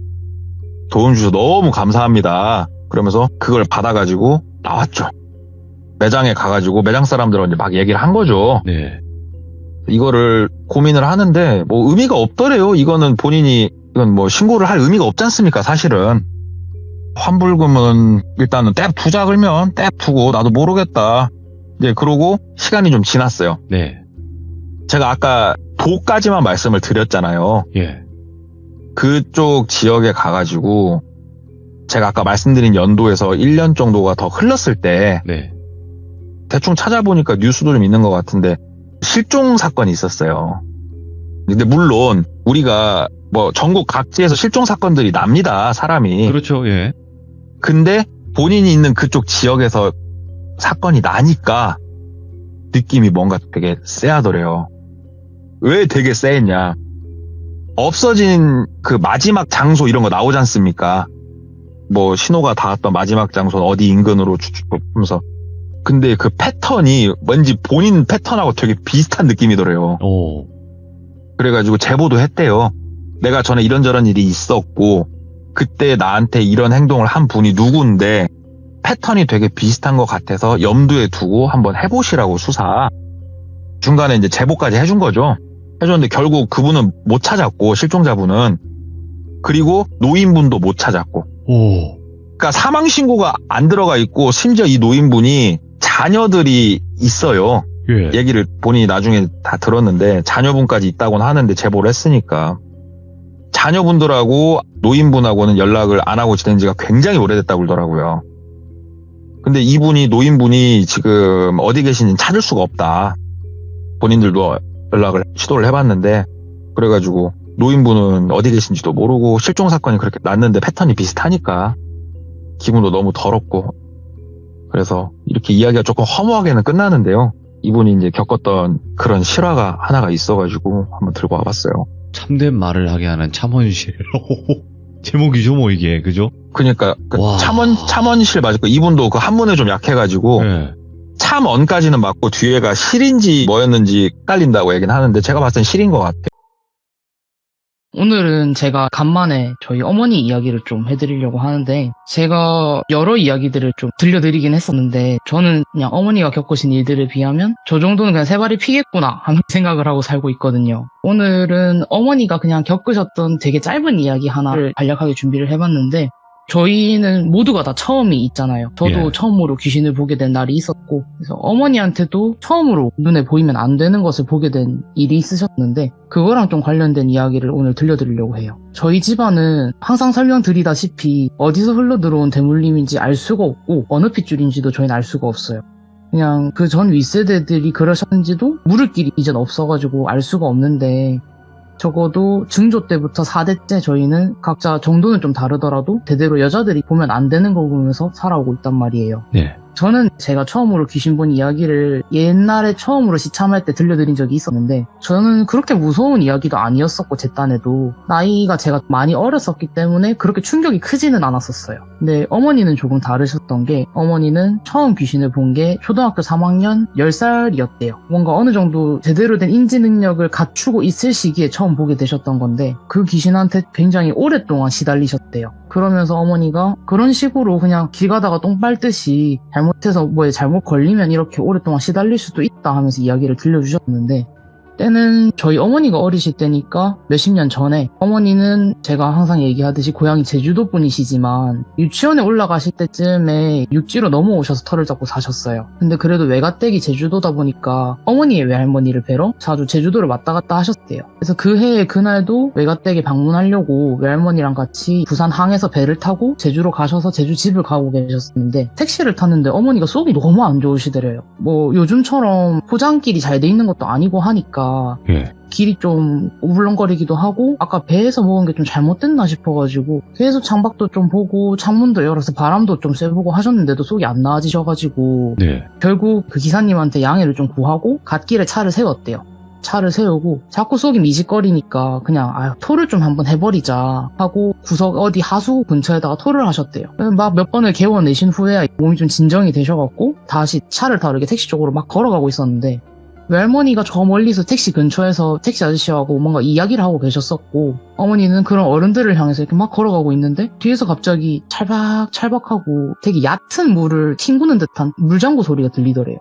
도움 주셔서 너무 감사합니다. 그러면서 그걸 받아가지고 나왔죠. 매장에 가가지고 매장 사람들하고 이제 막 얘기를 한 거죠. 네. 이거를 고민을 하는데 뭐 의미가 없더래요. 이건 뭐 신고를 할 의미가 없지 않습니까, 사실은. 환불금은 일단은 떼 두자 그러면 떼 두고 나도 모르겠다. 이제 그러고 시간이 좀 지났어요. 네. 제가 아까 도까지만 말씀을 드렸잖아요. 예. 그쪽 지역에 가가지고 제가 아까 말씀드린 연도에서 1년 정도가 더 흘렀을 때 네. 대충 찾아보니까 뉴스도 좀 있는 것 같은데 실종 사건이 있었어요. 근데 물론 우리가 뭐 전국 각지에서 실종 사건들이 납니다, 사람이. 그렇죠. 예. 근데 본인이 있는 그쪽 지역에서 사건이 나니까 느낌이 뭔가 되게 쎄하더래요. 왜 되게 쎄했냐. 없어진 그 마지막 장소 이런 거 나오지 않습니까? 뭐 신호가 닿았던 마지막 장소는 어디 인근으로 하면서. 근데 그 패턴이 왠지 본인 패턴하고 되게 비슷한 느낌이더래요. 오. 그래가지고 제보도 했대요. 내가 전에 이런저런 일이 있었고 그때 나한테 이런 행동을 한 분이 누군데 패턴이 되게 비슷한 것 같아서 염두에 두고 한번 해보시라고 수사. 중간에 이제 제보까지 해준 거죠. 해줬는데 결국 그분은 못 찾았고, 실종자분은. 그리고 노인분도 못 찾았고. 오. 그러니까 사망신고가 안 들어가 있고 심지어 이 노인분이 자녀들이 있어요. 예. 얘기를 본인이 나중에 다 들었는데 자녀분까지 있다고는 하는데 제보를 했으니까. 자녀분들하고 노인분하고는 연락을 안 하고 지낸 지가 굉장히 오래됐다고 그러더라고요. 근데 노인분이 지금 어디 계신지 찾을 수가 없다. 본인들도 연락을 시도를 해봤는데, 그래가지고 노인분은 어디 계신지도 모르고 실종 사건이 그렇게 났는데 패턴이 비슷하니까 기분도 너무 더럽고, 그래서 이렇게 이야기가 조금 허무하게는 끝나는데요. 이분이 이제 겪었던 그런 실화가 하나가 있어가지고 한번 들고 와봤어요. 참된 말을 하게 하는 참원실. 제목이죠, 뭐 이게, 그죠? 그러니까 그 와. 참원실 맞을 거. 이분도 그 한문에 좀 약해가지고 예. 참언까지는 맞고 뒤에가 실인지 뭐였는지 헷갈린다고 얘기는 하는데 제가 봤을 땐 실인 것 같아요. 오늘은 제가 간만에 저희 어머니 이야기를 좀 해드리려고 하는데, 제가 여러 이야기들을 좀 들려드리긴 했었는데 저는 그냥 어머니가 겪으신 일들에 비하면 저 정도는 그냥 세 발이 피겠구나 하는 생각을 하고 살고 있거든요. 오늘은 어머니가 그냥 겪으셨던 되게 짧은 이야기 하나를 간략하게 준비를 해봤는데, 저희는 모두가 다 처음이 있잖아요. 저도 예. 처음으로 귀신을 보게 된 날이 있었고, 그래서 어머니한테도 처음으로 눈에 보이면 안 되는 것을 보게 된 일이 있으셨는데, 그거랑 좀 관련된 이야기를 오늘 들려드리려고 해요. 저희 집안은 항상 설명드리다시피 어디서 흘러들어온 대물림인지 알 수가 없고 어느 핏줄인지도 저희는 알 수가 없어요. 그냥 그 전 윗세대들이 그러셨는지도 물을 길이 이젠 없어가지고 알 수가 없는데, 적어도 증조 때부터 4대째 저희는 각자 정도는 좀 다르더라도 대대로 여자들이 보면 안 되는 걸 보면서 살아오고 있단 말이에요. 네. 저는 제가 처음으로 귀신 본 이야기를 옛날에 처음으로 시참할 때 들려드린 적이 있었는데, 저는 그렇게 무서운 이야기도 아니었었고, 제 딴에도 나이가 제가 많이 어렸었기 때문에 그렇게 충격이 크지는 않았었어요. 근데 어머니는 조금 다르셨던 게, 어머니는 처음 귀신을 본 게 초등학교 3학년 10살이었대요. 뭔가 어느 정도 제대로 된 인지 능력을 갖추고 있을 시기에 처음 보게 되셨던 건데, 그 귀신한테 굉장히 오랫동안 시달리셨대요. 그러면서 어머니가 그런 식으로 그냥 길 가다가 똥 빨듯이 잘못해서 뭐에 잘못 걸리면 이렇게 오랫동안 시달릴 수도 있다 하면서 이야기를 들려주셨는데, 때는 저희 어머니가 어리실 때니까 몇십 년 전에, 어머니는 제가 항상 얘기하듯이 고향이 제주도 분이시지만 유치원에 올라가실 때쯤에 육지로 넘어오셔서 터를 잡고 사셨어요. 근데 그래도 외가댁이 제주도다 보니까 어머니의 외할머니를 뵈러 자주 제주도를 왔다 갔다 하셨대요. 그래서 그 해에 그날도 외가댁에 방문하려고 외할머니랑 같이 부산 항에서 배를 타고 제주로 가셔서 제주 집을 가고 계셨는데, 택시를 탔는데 어머니가 속이 너무 안 좋으시더래요. 뭐 요즘처럼 포장길이 잘 돼 있는 것도 아니고 하니까 예. 길이 좀 울렁거리기도 하고, 아까 배에서 먹은 게 좀 잘못됐나 싶어가지고 계속 창밖도 좀 보고 창문도 열어서 바람도 좀 쐬보고 하셨는데도 속이 안 나아지셔가지고 네. 결국 그 기사님한테 양해를 좀 구하고 갓길에 차를 세웠대요. 차를 세우고 자꾸 속이 미식거리니까 그냥 토를 좀 한번 해버리자 하고 구석 어디 하수 근처에다가 토를 하셨대요. 막 몇 번을 개워내신 후에 몸이 좀 진정이 되셔갖고 다시 차를 타고 이렇게 택시 쪽으로 막 걸어가고 있었는데 외할머니가 저 멀리서 택시 근처에서 택시 아저씨하고 뭔가 이야기를 하고 계셨었고 어머니는 그런 어른들을 향해서 이렇게 막 걸어가고 있는데 뒤에서 갑자기 찰박찰박하고 되게 얕은 물을 튕구는 듯한 물장구 소리가 들리더래요.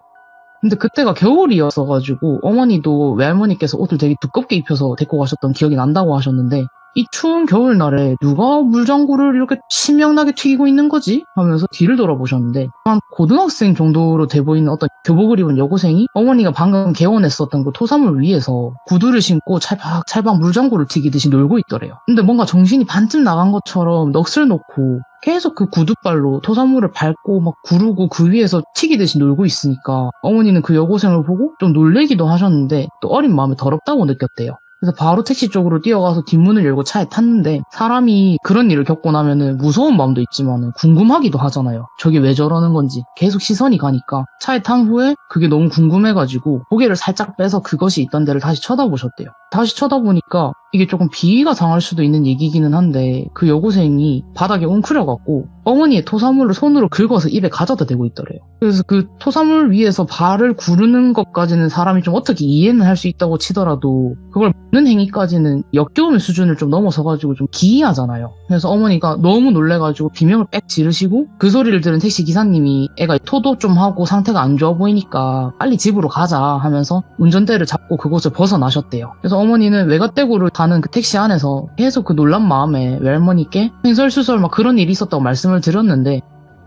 근데 그때가 겨울이었어가지고 어머니도 외할머니께서 옷을 되게 두껍게 입혀서 데리고 가셨던 기억이 난다고 하셨는데 이 추운 겨울날에 누가 물장구를 이렇게 신명나게 튀기고 있는 거지? 하면서 뒤를 돌아보셨는데 한 고등학생 정도로 돼 보이는 어떤 교복을 입은 여고생이 어머니가 방금 개원했었던 그 토사물 위에서 구두를 신고 찰박찰박 물장구를 튀기듯이 놀고 있더래요. 근데 뭔가 정신이 반쯤 나간 것처럼 넋을 놓고 계속 그 구두발로 토사물을 밟고 막 구르고 그 위에서 튀기듯이 놀고 있으니까 어머니는 그 여고생을 보고 좀 놀래기도 하셨는데 또 어린 마음에 더럽다고 느꼈대요. 그래서 바로 택시 쪽으로 뛰어가서 뒷문을 열고 차에 탔는데 사람이 그런 일을 겪고 나면은 무서운 마음도 있지만은 궁금하기도 하잖아요. 저게 왜 저러는 건지 계속 시선이 가니까 차에 탄 후에 그게 너무 궁금해가지고 고개를 살짝 빼서 그것이 있던 데를 다시 쳐다보셨대요. 다시 쳐다보니까 이게 조금 비위가 상할 수도 있는 얘기기는 한데 그 여고생이 바닥에 웅크려갖고 어머니의 토사물을 손으로 긁어서 입에 가져다 대고 있더래요. 그래서 그 토사물 위에서 발을 구르는 것까지는 사람이 좀 어떻게 이해는 할 수 있다고 치더라도 그걸 먹는 행위까지는 역겨움의 수준을 좀 넘어서가지고 좀 기이하잖아요. 그래서 어머니가 너무 놀래가지고 비명을 빽 지르시고 그 소리를 들은 택시 기사님이 애가 토도 좀 하고 상태가 안 좋아 보이니까 빨리 집으로 가자 하면서 운전대를 잡고 그곳을 벗어나셨대요. 그래서 어머니는 외갓댁으로 가는 그 택시 안에서 계속 그 놀란 마음에 외할머니께 횡설수설 막 그런 일이 있었다고 말씀을 드렸는데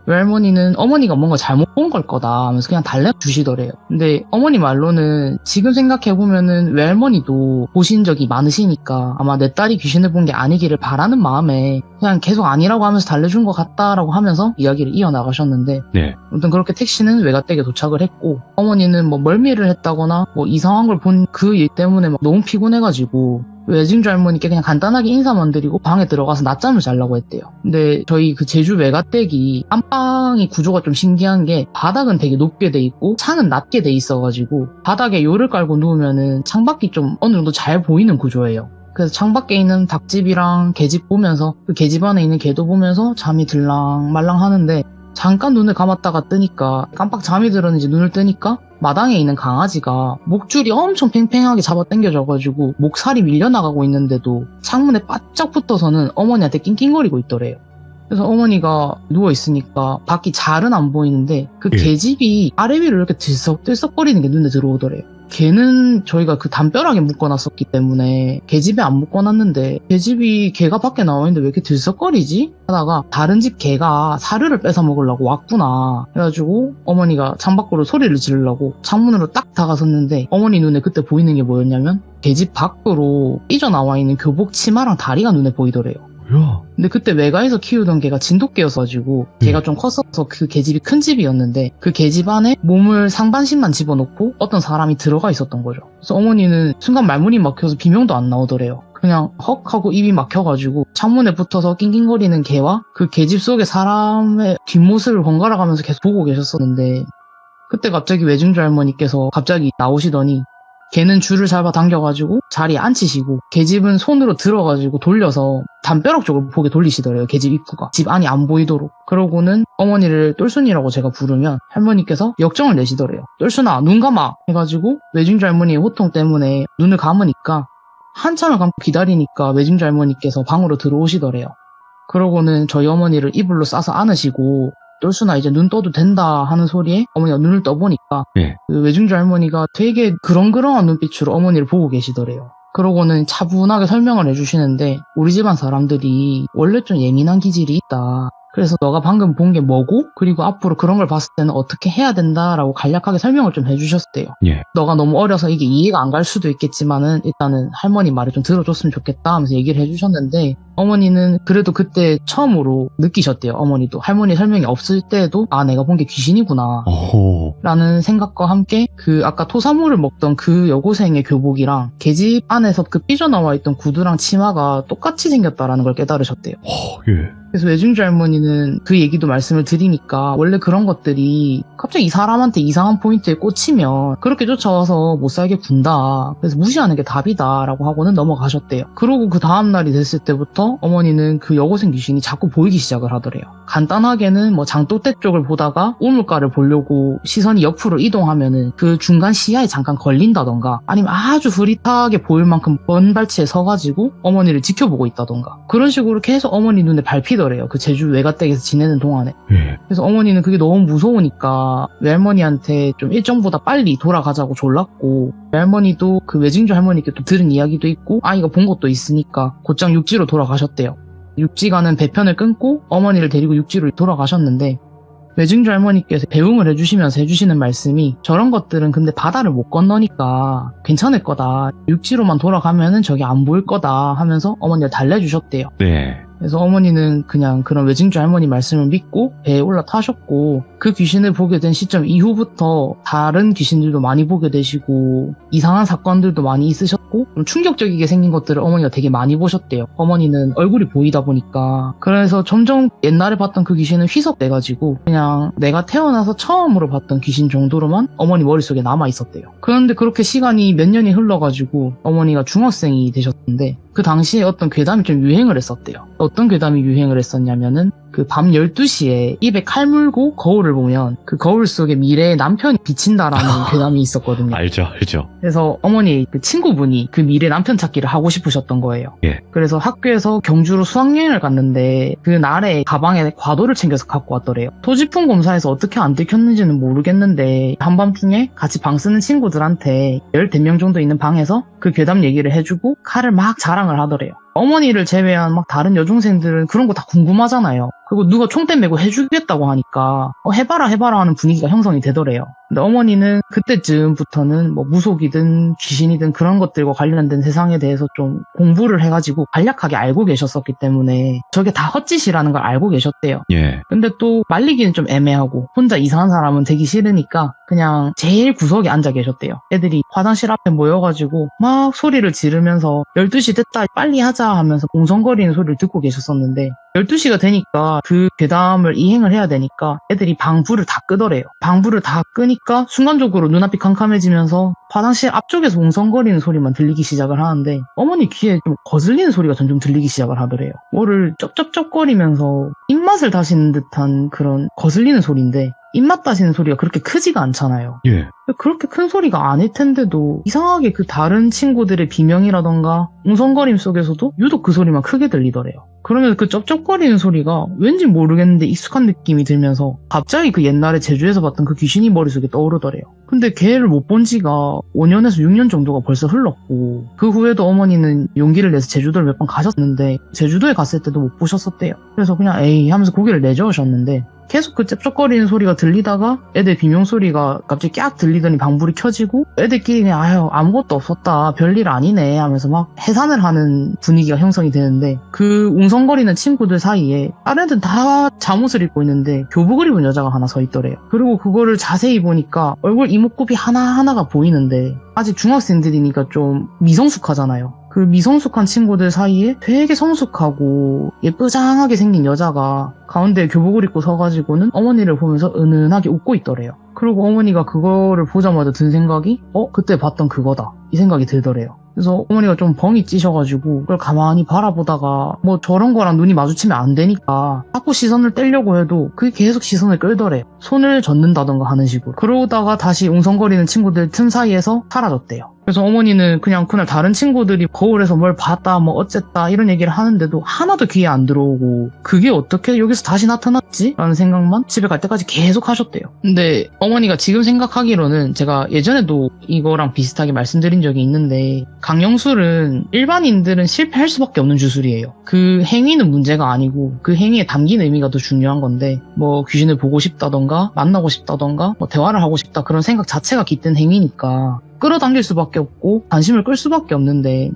외할머니는 어머니가 뭔가 잘못 본 걸 거다 하면서 그냥 달래주시더래요. 근데 어머니 말로는 지금 생각해보면은 외할머니도 보신 적이 많으시니까 아마 내 딸이 귀신을 본 게 아니기를 바라는 마음에 그냥 계속 아니라고 하면서 달래준 것 같다라고 하면서 이야기를 이어나가셨는데 네. 아무튼 그렇게 택시는 외갓댁에 도착을 했고 어머니는 뭐 멀미를 했다거나 뭐 이상한 걸 본 그 일 때문에 막 너무 피곤해가지고 외증주 할머니께 그냥 간단하게 인사만 드리고 방에 들어가서 낮잠을 자려고 했대요. 근데 저희 그 제주 외갓댁이 안방이 구조가 좀 신기한 게 바닥은 되게 높게 돼 있고 창은 낮게 돼 있어가지고 바닥에 요를 깔고 누우면은 창밖이 좀 어느 정도 잘 보이는 구조예요. 그래서 창밖에 있는 닭집이랑 개집 보면서 그 개집 안에 있는 개도 보면서 잠이 들랑말랑 하는데 잠깐 눈을 감았다가 뜨니까 깜빡 잠이 들었는지 눈을 뜨니까 마당에 있는 강아지가 목줄이 엄청 팽팽하게 잡아당겨져가지고 목살이 밀려나가고 있는데도 창문에 바짝 붙어서는 어머니한테 낑낑거리고 있더래요. 그래서 어머니가 누워있으니까 밖이 잘은 안 보이는데 그 예. 개집이 아래 위로 이렇게 들썩들썩거리는 게 눈에 들어오더래요. 개는 저희가 그 담벼락에 묶어놨었기 때문에 개집에 안 묶어놨는데 개집이 개가 밖에 나와있는데 왜 이렇게 들썩거리지? 하다가 다른 집 개가 사료를 뺏어 먹으려고 왔구나 해가지고 어머니가 창밖으로 소리를 지르려고 창문으로 딱 다가섰는데 어머니 눈에 그때 보이는 게 뭐였냐면 개집 밖으로 삐져나와있는 교복 치마랑 다리가 눈에 보이더래요. 뭐야? 근데 그때 외가에서 키우던 개가 진돗개였어가지고 개가 좀 컸어서 그 개집이 큰 집이었는데 그 개집 안에 몸을 상반신만 집어넣고 어떤 사람이 들어가 있었던 거죠. 그래서 어머니는 순간 말문이 막혀서 비명도 안 나오더래요. 그냥 헉 하고 입이 막혀가지고 창문에 붙어서 낑낑거리는 개와 그 개집 속의 사람의 뒷모습을 번갈아 가면서 계속 보고 계셨었는데 그때 갑자기 외증주 할머니께서 갑자기 나오시더니 개는 줄을 잡아당겨가지고 자리에 앉히시고 개집은 손으로 들어가지고 돌려서 담벼락 쪽으로 보게 돌리시더래요. 개집 입구가 집 안이 안 보이도록. 그러고는 어머니를 똘순이라고 제가 부르면 할머니께서 역정을 내시더래요. 똘순아 눈 감아 해가지고 외증주 할머니의 호통 때문에 눈을 감으니까 한참을 감고 기다리니까 외증주 할머니께서 방으로 들어오시더래요. 그러고는 저희 어머니를 이불로 싸서 안으시고 똘순아 이제 눈 떠도 된다 하는 소리에 어머니가 눈을 떠보니까 예. 그 외증주 할머니가 되게 그렁그렁한 눈빛으로 어머니를 보고 계시더래요. 그러고는 차분하게 설명을 해주시는데 우리 집안 사람들이 원래 좀 예민한 기질이 있다. 그래서 너가 방금 본 게 뭐고 그리고 앞으로 그런 걸 봤을 때는 어떻게 해야 된다라고 간략하게 설명을 좀 해주셨대요. 예. 너가 너무 어려서 이게 이해가 안 갈 수도 있겠지만은 일단은 할머니 말을 좀 들어줬으면 좋겠다 하면서 얘기를 해주셨는데 어머니는 그래도 그때 처음으로 느끼셨대요. 어머니도 할머니 설명이 없을 때도 아 내가 본 게 귀신이구나 어허. 라는 생각과 함께 그 아까 토사물을 먹던 그 여고생의 교복이랑 계집 안에서 그 삐져나와 있던 구두랑 치마가 똑같이 생겼다라는 걸 깨달으셨대요. 예. 그래서 외증주 할머니는 그 얘기도 말씀을 드리니까 원래 그런 것들이 갑자기 이 사람한테 이상한 포인트에 꽂히면 그렇게 쫓아와서 못 살게 군다. 그래서 무시하는 게 답이다 라고 하고는 넘어가셨대요. 그러고 그 다음날이 됐을 때부터 어머니는 그 여고생 귀신이 자꾸 보이기 시작을 하더래요. 간단하게는 뭐 장독대 쪽을 보다가 우물가를 보려고 시선이 옆으로 이동하면은 그 중간 시야에 잠깐 걸린다던가 아니면 아주 흐릿하게 보일 만큼 먼 발치에 서가지고 어머니를 지켜보고 있다던가 그런 식으로 계속 어머니 눈에 밟히더래요. 그 제주 외가댁에서 지내는 동안에. 그래서 어머니는 그게 너무 무서우니까 외할머니한테 좀 일정보다 빨리 돌아가자고 졸랐고 외할머니도 그 외증주 할머니께 또 들은 이야기도 있고 아이가 본 것도 있으니까 곧장 육지로 돌아가셨대요. 육지 가는 배편을 끊고 어머니를 데리고 육지로 돌아가셨는데 외증주 할머니께서 배웅을 해주시면서 해주시는 말씀이 저런 것들은 근데 바다를 못 건너니까 괜찮을 거다. 육지로만 돌아가면은 저게 안 보일 거다 하면서 어머니를 달래주셨대요. 네. 그래서 어머니는 그냥 그런 외증주 할머니 말씀을 믿고 배에 올라타셨고 그 귀신을 보게 된 시점 이후부터 다른 귀신들도 많이 보게 되시고 이상한 사건들도 많이 있으셨고 좀 충격적이게 생긴 것들을 어머니가 되게 많이 보셨대요. 어머니는 얼굴이 보이다 보니까 그래서 점점 옛날에 봤던 그 귀신은 희석돼가지고 그냥 내가 태어나서 처음으로 봤던 귀신 정도로만 어머니 머릿속에 남아있었대요. 그런데 그렇게 시간이 몇 년이 흘러가지고 어머니가 중학생이 되셨는데 그 당시에 어떤 괴담이 좀 유행을 했었대요. 어떤 괴담이 유행을 했었냐면은 그 밤 12시에 입에 칼 물고 거울을 보면 그 거울 속에 미래의 남편이 비친다라는 괴담이 있었거든요. 알죠. 그래서 어머니 그 친구분이 그 미래 남편 찾기를 하고 싶으셨던 거예요. 예. 그래서 학교에서 경주로 수학여행을 갔는데 그 날에 가방에 과도를 챙겨서 갖고 왔더래요. 토지품 검사에서 어떻게 안 들켰는지는 모르겠는데 한밤중에 같이 방 쓰는 친구들한테 10명 정도 있는 방에서 그 괴담 얘기를 해주고 칼을 막 자랑을 하더래요. 어머니를 제외한 막 다른 여중생들은 그런 거 다 궁금하잖아요. 그리고 누가 총대 메고 해주겠다고 하니까 해봐라 하는 분위기가 형성이 되더래요. 근데 어머니는 그때쯤부터는 뭐 무속이든 귀신이든 그런 것들과 관련된 세상에 대해서 좀 공부를 해가지고 간략하게 알고 계셨었기 때문에 저게 다 헛짓이라는 걸 알고 계셨대요. 예. 근데 또 말리기는 좀 애매하고 혼자 이상한 사람은 되기 싫으니까 그냥 제일 구석에 앉아 계셨대요. 애들이 화장실 앞에 모여가지고 막 소리를 지르면서 12시 됐다 빨리 하자 하면서 웅성거리는 소리를 듣고 계셨었는데 12시가 되니까 그 괴담을 이행을 해야 되니까 애들이 방불을 다 끄더래요. 방불을 다 끄니까 순간적으로 눈앞이 캄캄해지면서 화장실 앞쪽에서 웅성거리는 소리만 들리기 시작을 하는데 어머니 귀에 좀 거슬리는 소리가 점점 들리기 시작을 하더래요. 뭐를 쩝쩝쩝거리면서 입맛을 다시는 듯한 그런 거슬리는 소리인데 입맛 다시는 소리가 그렇게 크지가 않잖아요. 예. 그렇게 큰 소리가 아닐 텐데도 이상하게 그 다른 친구들의 비명이라던가 웅성거림 속에서도 유독 그 소리만 크게 들리더래요. 그러면 그 쩝쩝거리는 소리가 왠지 모르겠는데 익숙한 느낌이 들면서 갑자기 그 옛날에 제주에서 봤던 그 귀신이 머릿속에 떠오르더래요. 근데 걔를 못 본 지가 5년에서 6년 정도가 벌써 흘렀고 그 후에도 어머니는 용기를 내서 제주도를 몇 번 가셨는데 제주도에 갔을 때도 못 보셨었대요. 그래서 그냥 에이 하면서 고개를 내저으셨는데 계속 그 쩝쩝거리는 소리가 들리다가 애들 비명소리가 갑자기 깍 들리더니 방불이 켜지고 애들끼리 그냥 아유 아무것도 없었다 별일 아니네 하면서 막 해산을 하는 분위기가 형성이 되는데 그 웅성거리는 친구들 사이에 다른 애들은 다 잠옷을 입고 있는데 교복을 입은 여자가 하나 서 있더래요. 그리고 그거를 자세히 보니까 얼굴 이목구비 하나하나가 보이는데 아직 중학생들이니까 좀 미성숙하잖아요. 그 미성숙한 친구들 사이에 되게 성숙하고 예쁘장하게 생긴 여자가 가운데 교복을 입고 서가지고는 어머니를 보면서 은은하게 웃고 있더래요. 그리고 어머니가 그거를 보자마자 든 생각이 그때 봤던 그거다 이 생각이 들더래요. 그래서 어머니가 좀 벙이 찌셔가지고 그걸 가만히 바라보다가 뭐 저런 거랑 눈이 마주치면 안 되니까 자꾸 시선을 떼려고 해도 그게 계속 시선을 끌더래요. 손을 젓는다던가 하는 식으로. 그러다가 다시 웅성거리는 친구들 틈 사이에서 사라졌대요. 그래서 어머니는 그냥 그날 다른 친구들이 거울에서 뭘 봤다 뭐 어쨌다 이런 얘기를 하는데도 하나도 귀에 안 들어오고 그게 어떻게 여기서 다시 나타났지? 라는 생각만 집에 갈 때까지 계속 하셨대요. 근데 어머니가 지금 생각하기로는 제가 예전에도 이거랑 비슷하게 말씀드린 적이 있는데 강령술은 일반인들은 실패할 수밖에 없는 주술이에요. 그 행위는 문제가 아니고 그 행위에 담긴 의미가 더 중요한 건데 뭐 귀신을 보고 싶다던가 만나고 싶다던가 뭐 대화를 하고 싶다 그런 생각 자체가 깃든 행위니까 끌어당길 수밖에 없고 관심을 끌 수밖에 없는데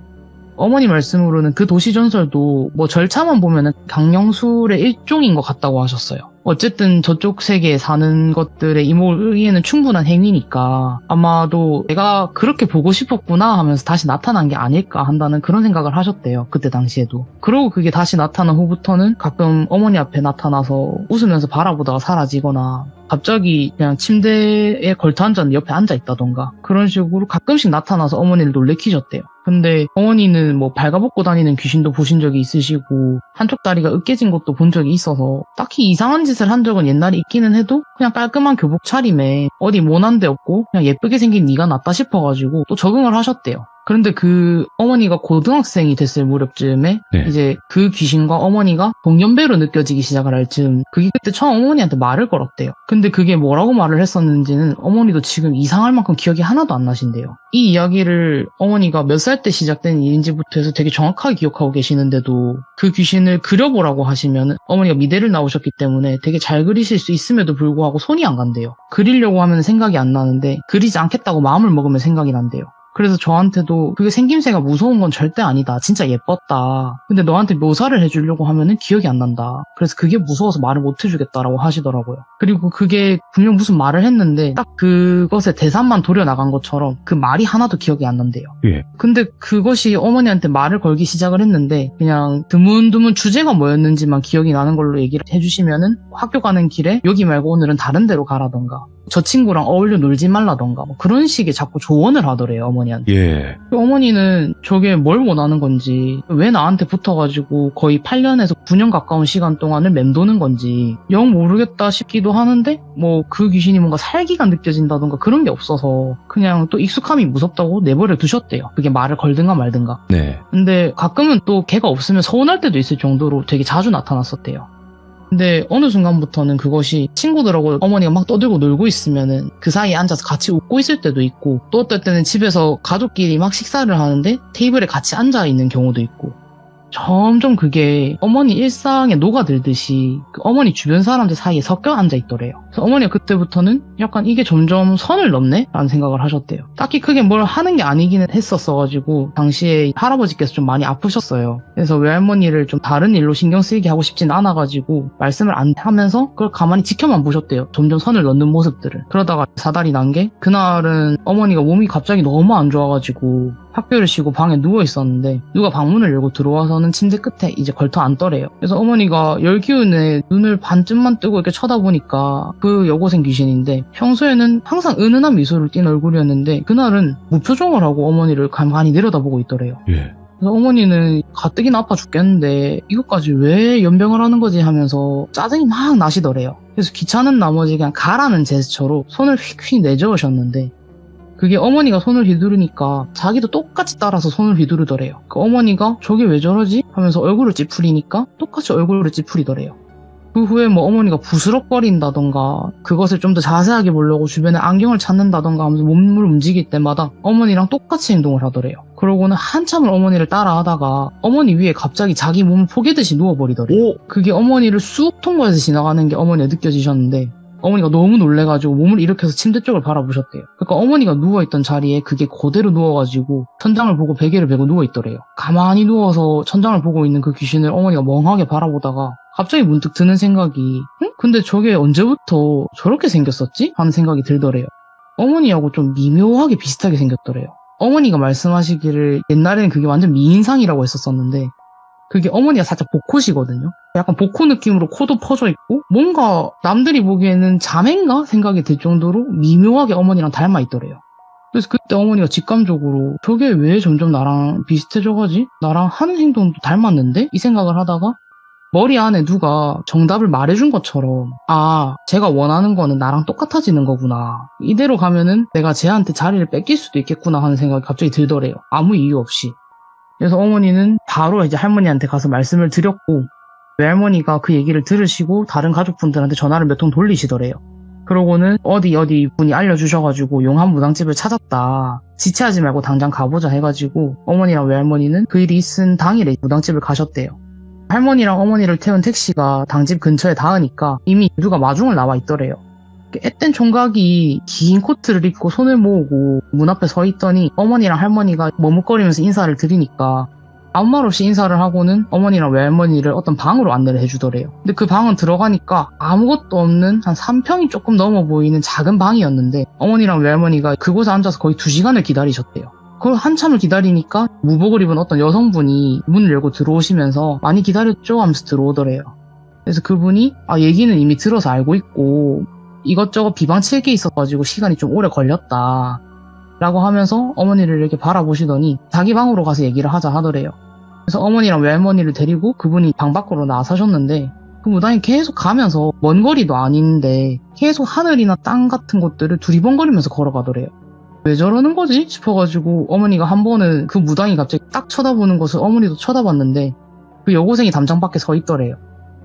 어머니 말씀으로는 그 도시전설도 뭐 절차만 보면은 강령술의 일종인 것 같다고 하셨어요. 어쨌든 저쪽 세계에 사는 것들의 이모에는 충분한 행위니까 아마도 내가 그렇게 보고 싶었구나 하면서 다시 나타난 게 아닐까 한다는 그런 생각을 하셨대요. 그때 당시에도. 그러고 그게 다시 나타난 후부터는 가끔 어머니 앞에 나타나서 웃으면서 바라보다가 사라지거나 갑자기 그냥 침대에 걸터 앉았는데 옆에 앉아있다던가 그런 식으로 가끔씩 나타나서 어머니를 놀래키셨대요. 근데 어머니는 뭐 발가벗고 다니는 귀신도 보신 적이 있으시고 한쪽 다리가 으깨진 것도 본 적이 있어서 딱히 이상한 짓을 한 적은 옛날에 있기는 해도 그냥 깔끔한 교복 차림에 어디 모난 데 없고 그냥 예쁘게 생긴 네가 낫다 싶어가지고 또 적응을 하셨대요. 그런데 그 어머니가 고등학생이 됐을 무렵쯤에 네. 이제 그 귀신과 어머니가 동년배로 느껴지기 시작을 할 즈음 그게 그때 처음 어머니한테 말을 걸었대요. 근데 그게 뭐라고 말을 했었는지는 어머니도 지금 이상할 만큼 기억이 하나도 안 나신대요. 이 이야기를 어머니가 몇 살 때 시작된 일인지부터 해서 되게 정확하게 기억하고 계시는데도 그 귀신을 그려보라고 하시면 어머니가 미대를 나오셨기 때문에 되게 잘 그리실 수 있음에도 불구하고 손이 안 간대요. 그리려고 하면 생각이 안 나는데 그리지 않겠다고 마음을 먹으면 생각이 난대요. 그래서 저한테도 그게 생김새가 무서운 건 절대 아니다. 진짜 예뻤다. 근데 너한테 묘사를 해주려고 하면은 기억이 안 난다. 그래서 그게 무서워서 말을 못 해주겠다라고 하시더라고요. 그리고 그게 분명 무슨 말을 했는데 딱 그것의 대사만 도려나간 것처럼 그 말이 하나도 기억이 안 난대요. 예. 근데 그것이 어머니한테 말을 걸기 시작을 했는데 그냥 드문드문 주제가 뭐였는지만 기억이 나는 걸로 얘기를 해주시면은 학교 가는 길에 여기 말고 오늘은 다른 데로 가라던가 저 친구랑 어울려 놀지 말라던가 뭐 그런 식의 자꾸 조언을 하더래요, 어머니한테. 예. 어머니는 저게 뭘 원하는 건지 왜 나한테 붙어가지고 거의 8년에서 9년 가까운 시간 동안을 맴도는 건지 영 모르겠다 싶기도 하는데 뭐 그 귀신이 뭔가 살기가 느껴진다던가 그런 게 없어서 그냥 또 익숙함이 무섭다고 내버려 두셨대요. 그게 말을 걸든가 말든가. 네. 근데 가끔은 또 걔가 없으면 서운할 때도 있을 정도로 되게 자주 나타났었대요. 근데 어느 순간부터는 그것이 친구들하고 어머니가 막 떠들고 놀고 있으면은 그 사이에 앉아서 같이 웃고 있을 때도 있고 또 어떨 때는 집에서 가족끼리 막 식사를 하는데 테이블에 같이 앉아 있는 경우도 있고 점점 그게 어머니 일상에 녹아들듯이 그 어머니 주변 사람들 사이에 섞여 앉아 있더래요. 그래서 어머니가 그때부터는 약간 이게 점점 선을 넘네? 라는 생각을 하셨대요. 딱히 크게 뭘 하는 게 아니기는 했었어가지고 당시에 할아버지께서 좀 많이 아프셨어요. 그래서 외할머니를 좀 다른 일로 신경 쓰이게 하고 싶진 않아가지고 말씀을 안 하면서 그걸 가만히 지켜만 보셨대요. 점점 선을 넘는 모습들을. 그러다가 사달이 난 게 그날은 어머니가 몸이 갑자기 너무 안 좋아가지고 학교를 쉬고 방에 누워 있었는데 누가 방문을 열고 들어와서는 침대 끝에 이제 걸터 앉더래요. 그래서 어머니가 열기운에 눈을 반쯤만 뜨고 이렇게 쳐다보니까 그 여고생 귀신인데 평소에는 항상 은은한 미소를 띤 얼굴이었는데 그날은 무표정을 하고 어머니를 가만히 내려다보고 있더래요. 예. 그래서 어머니는 가뜩이나 아파 죽겠는데 이것까지 왜 연병을 하는 거지 하면서 짜증이 막 나시더래요. 그래서 귀찮은 나머지 그냥 가라는 제스처로 손을 휙휙 내저으셨는데 그게 어머니가 손을 휘두르니까 자기도 똑같이 따라서 손을 휘두르더래요. 그 어머니가 저게 왜 저러지? 하면서 얼굴을 찌푸리니까 똑같이 얼굴을 찌푸리더래요. 그 후에 뭐 어머니가 부스럭거린다던가 그것을 좀 더 자세하게 보려고 주변에 안경을 찾는다던가 하면서 몸을 움직일 때마다 어머니랑 똑같이 행동을 하더래요. 그러고는 한참을 어머니를 따라하다가 어머니 위에 갑자기 자기 몸을 포개듯이 누워버리더래요. 그게 어머니를 쑥 통과해서 지나가는 게 어머니가 느껴지셨는데 어머니가 너무 놀래가지고 몸을 일으켜서 침대 쪽을 바라보셨대요. 그러니까 어머니가 누워있던 자리에 그게 그대로 누워가지고 천장을 보고 베개를 베고 누워있더래요. 가만히 누워서 천장을 보고 있는 그 귀신을 어머니가 멍하게 바라보다가 갑자기 문득 드는 생각이 응? 근데 저게 언제부터 저렇게 생겼었지? 하는 생각이 들더래요. 어머니하고 좀 미묘하게 비슷하게 생겼더래요. 어머니가 말씀하시기를 옛날에는 그게 완전 미인상이라고 했었었는데 그게 어머니가 살짝 복코시거든요. 약간 복코 느낌으로 코도 퍼져 있고 뭔가 남들이 보기에는 자매인가 생각이 들 정도로 미묘하게 어머니랑 닮아 있더래요. 그래서 그때 어머니가 직감적으로 저게 왜 점점 나랑 비슷해져가지? 나랑 하는 행동도 닮았는데? 이 생각을 하다가 머리 안에 누가 정답을 말해준 것처럼 아, 제가 원하는 거는 나랑 똑같아지는 거구나. 이대로 가면은 내가 쟤한테 자리를 뺏길 수도 있겠구나 하는 생각이 갑자기 들더래요. 아무 이유 없이. 그래서 어머니는 바로 이제 할머니한테 가서 말씀을 드렸고 외할머니가 그 얘기를 들으시고 다른 가족분들한테 전화를 몇 통 돌리시더래요. 그러고는 어디 분이 알려주셔가지고 용한 무당집을 찾았다. 지체하지 말고 당장 가보자 해가지고 어머니랑 외할머니는 그 일이 있은 당일에 무당집을 가셨대요. 할머니랑 어머니를 태운 택시가 당집 근처에 닿으니까 이미 누가 마중을 나와 있더래요. 앳된 총각이 긴 코트를 입고 손을 모으고 문 앞에 서 있더니 어머니랑 할머니가 머뭇거리면서 인사를 드리니까 아무 말 없이 인사를 하고는 어머니랑 외할머니를 어떤 방으로 안내를 해주더래요. 근데 그 방은 들어가니까 아무것도 없는 한 3평이 조금 넘어 보이는 작은 방이었는데 어머니랑 외할머니가 그곳에 앉아서 거의 2시간을 기다리셨대요. 그걸 한참을 기다리니까 무복을 입은 어떤 여성분이 문을 열고 들어오시면서 많이 기다렸죠 하면서 들어오더래요. 그래서 그분이 얘기는 이미 들어서 알고 있고 이것저것 비방칠 게 있어가지고 시간이 좀 오래 걸렸다 라고 하면서 어머니를 이렇게 바라보시더니 자기 방으로 가서 얘기를 하자 하더래요. 그래서 어머니랑 외할머니를 데리고 그분이 방 밖으로 나서셨는데 그 무당이 계속 가면서 먼 거리도 아닌데 계속 하늘이나 땅 같은 곳들을 두리번거리면서 걸어가더래요. 왜 저러는 거지 싶어가지고 어머니가 한 번은 그 무당이 갑자기 딱 쳐다보는 것을 어머니도 쳐다봤는데 그 여고생이 담장 밖에 서 있더래요.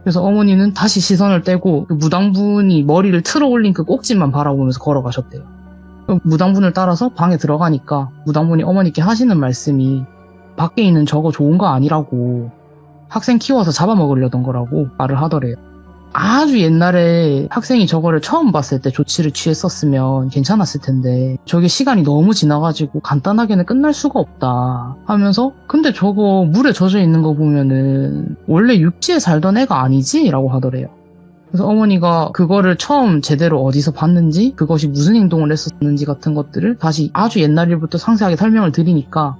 그래서 어머니는 다시 시선을 떼고 그 무당분이 머리를 틀어 올린 그 꼭지만 바라보면서 걸어가셨대요. 무당분을 따라서 방에 들어가니까 무당분이 어머니께 하시는 말씀이 밖에 있는 저거 좋은 거 아니라고 학생 키워서 잡아먹으려던 거라고 말을 하더래요. 아주 옛날에 학생이 저거를 처음 봤을 때 조치를 취했었으면 괜찮았을 텐데 저게 시간이 너무 지나가지고 간단하게는 끝날 수가 없다 하면서 근데 저거 물에 젖어 있는 거 보면은 원래 육지에 살던 애가 아니지? 라고 하더래요. 그래서 어머니가 그거를 처음 제대로 어디서 봤는지 그것이 무슨 행동을 했었는지 같은 것들을 다시 아주 옛날 일부터 상세하게 설명을 드리니까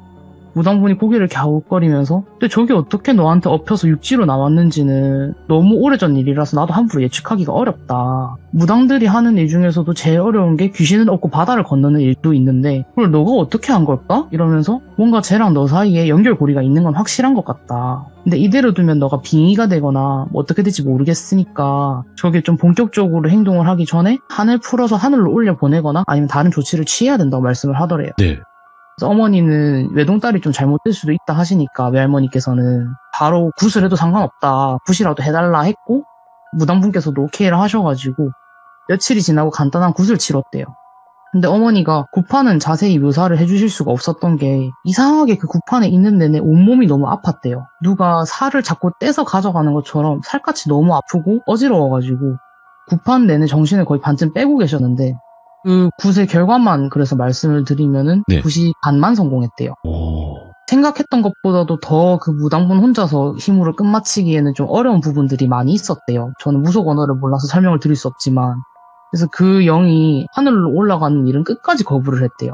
무당분이 고개를 갸웃거리면서 근데 저게 어떻게 너한테 엎혀서 육지로 나왔는지는 너무 오래전 일이라서 나도 함부로 예측하기가 어렵다. 무당들이 하는 일 중에서도 제일 어려운 게 귀신을 얻고 바다를 건너는 일도 있는데 그걸 너가 어떻게 한 걸까? 이러면서 뭔가 쟤랑 너 사이에 연결고리가 있는 건 확실한 것 같다. 근데 이대로 두면 너가 빙의가 되거나 뭐 어떻게 될지 모르겠으니까 저게 좀 본격적으로 행동을 하기 전에 한을 풀어서 하늘로 올려보내거나 아니면 다른 조치를 취해야 된다고 말씀을 하더래요. 네. 그래서 어머니는 외동딸이 좀 잘못될 수도 있다 하시니까 외할머니께서는 바로 굿을 해도 상관없다. 굿이라도 해달라 했고 무당분께서도 오케이를 하셔가지고 며칠이 지나고 간단한 굿을 치렀대요. 근데 어머니가 굿판은 자세히 묘사를 해주실 수가 없었던 게 이상하게 그 굿판에 있는 내내 온몸이 너무 아팠대요. 누가 살을 자꾸 떼서 가져가는 것처럼 살갗이 너무 아프고 어지러워가지고 굿판 내내 정신을 거의 반쯤 빼고 계셨는데 그 굿의 결과만 그래서 말씀을 드리면은 네. 굿이 반만 성공했대요. 오. 생각했던 것보다도 더 그 무당분 혼자서 힘으로 끝마치기에는 좀 어려운 부분들이 많이 있었대요. 저는 무속 언어를 몰라서 설명을 드릴 수 없지만 그래서 그 영이 하늘로 올라가는 일은 끝까지 거부를 했대요.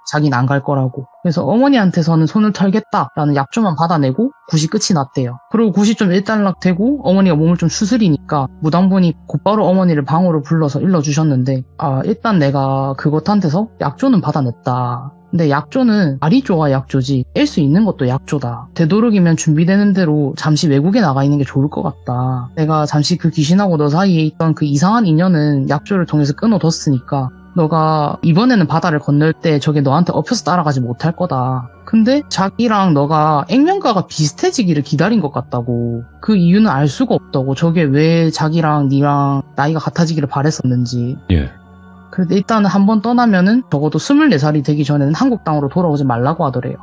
자기는 안 갈 거라고. 그래서 어머니한테서는 손을 털겠다라는 약조만 받아내고 굿이 끝이 났대요. 그리고 굿이 좀 일단락되고 어머니가 몸을 좀 추스리니까 무당분이 곧바로 어머니를 방으로 불러서 일러주셨는데 일단 내가 그것한테서 약조는 받아냈다. 근데 약조는 말이 좋아 약조지 깰 수 있는 것도 약조다. 되도록이면 준비되는 대로 잠시 외국에 나가 있는 게 좋을 것 같다. 내가 잠시 그 귀신하고 너 사이에 있던 그 이상한 인연은 약조를 통해서 끊어뒀으니까 너가 이번에는 바다를 건널 때 저게 너한테 엎혀서 따라가지 못할 거다. 근데 자기랑 너가 액면가가 비슷해지기를 기다린 것 같다고. 그 이유는 알 수가 없다고. 저게 왜 자기랑 니랑 나이가 같아지기를 바랬었는지. 예. 그래도 일단은 한번 떠나면은 적어도 24살이 되기 전에는 한국 땅으로 돌아오지 말라고 하더래요.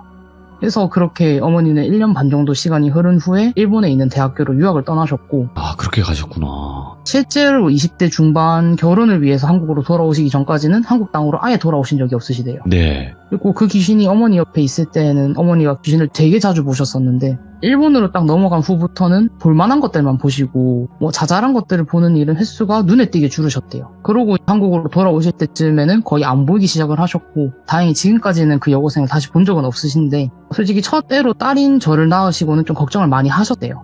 그래서 그렇게 어머니는 1년 반 정도 시간이 흐른 후에 일본에 있는 대학교로 유학을 떠나셨고 그렇게 가셨구나. 실제로 20대 중반 결혼을 위해서 한국으로 돌아오시기 전까지는 한국 땅으로 아예 돌아오신 적이 없으시대요. 네. 그리고 그 귀신이 어머니 옆에 있을 때는 어머니가 귀신을 되게 자주 보셨었는데 일본으로 딱 넘어간 후부터는 볼만한 것들만 보시고 뭐 자잘한 것들을 보는 일은 횟수가 눈에 띄게 줄으셨대요. 그러고 한국으로 돌아오실 때쯤에는 거의 안 보이기 시작을 하셨고 다행히 지금까지는 그 여고생을 다시 본 적은 없으신데 솔직히 첫 애로 딸인 저를 낳으시고는 좀 걱정을 많이 하셨대요.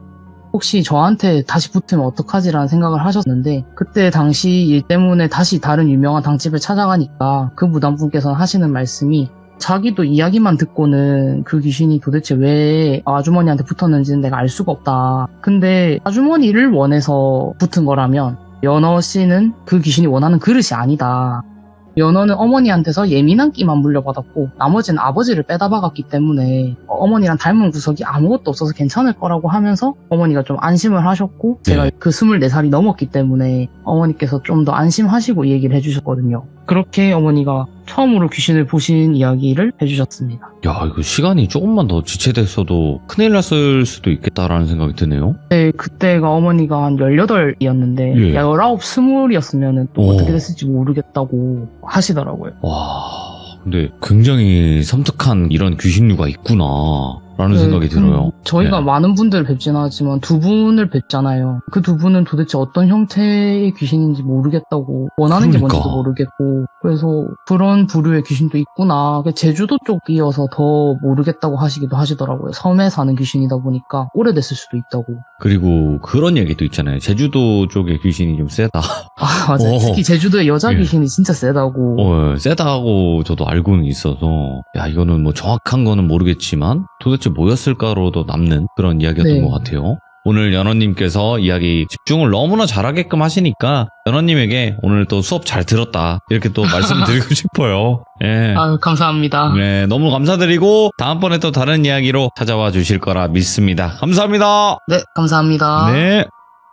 혹시 저한테 다시 붙으면 어떡하지라는 생각을 하셨는데 그때 당시 일 때문에 다시 다른 유명한 당집을 찾아가니까 그 무당분께서는 하시는 말씀이 자기도 이야기만 듣고는 그 귀신이 도대체 왜 아주머니한테 붙었는지는 내가 알 수가 없다. 근데 아주머니를 원해서 붙은 거라면 연어 씨는 그 귀신이 원하는 그릇이 아니다. 연어는 어머니한테서 예민한 끼만 물려받았고 나머지는 아버지를 빼다박았기 때문에 어머니랑 닮은 구석이 아무것도 없어서 괜찮을 거라고 하면서 어머니가 좀 안심을 하셨고 제가 그 24살이 넘었기 때문에 어머니께서 좀 더 안심하시고 이 얘기를 해주셨거든요. 그렇게 어머니가 처음으로 귀신을 보신 이야기를 해주셨습니다. 야, 이거 시간이 조금만 더 지체됐어도 큰일 났을 수도 있겠다라는 생각이 드네요. 네, 그때가 어머니가 한 18이었는데 예. 19, 20이었으면 또 어떻게 됐을지 모르겠다고 하시더라고요. 와, 근데 굉장히 섬뜩한 이런 귀신류가 있구나 라는 생각이 들어요. 저희가 네. 많은 분들을 뵙지는 하지만 두 분을 뵙잖아요. 그 두 분은 도대체 어떤 형태의 귀신인지 모르겠다고, 원하는 게 그러니까. 뭔지도 모르겠고, 그래서 그런 부류의 귀신도 있구나. 제주도 쪽이어서 더 모르겠다고 하시기도 하시더라고요. 섬에 사는 귀신이다 보니까 오래됐을 수도 있다고. 그리고 그런 얘기도 있잖아요. 제주도 쪽의 귀신이 좀 세다. 아, 맞아요. 특히 제주도의 여자 예. 귀신이 진짜 세다고. 세다고 저도 알고는 있어서, 야, 이거는 뭐 정확한 거는 모르겠지만, 도대체 뭐였을까로도 남는 그런 이야기였던 네. 것 같아요. 오늘 연어님께서 이야기 집중을 너무나 잘하게끔 하시니까, 연어님에게 오늘 또 수업 잘 들었다. 이렇게 또 말씀드리고 싶어요. 예. 아유, 감사합니다. 네, 너무 감사드리고, 다음번에 또 다른 이야기로 찾아와 주실 거라 믿습니다. 감사합니다. 네, 감사합니다. 네.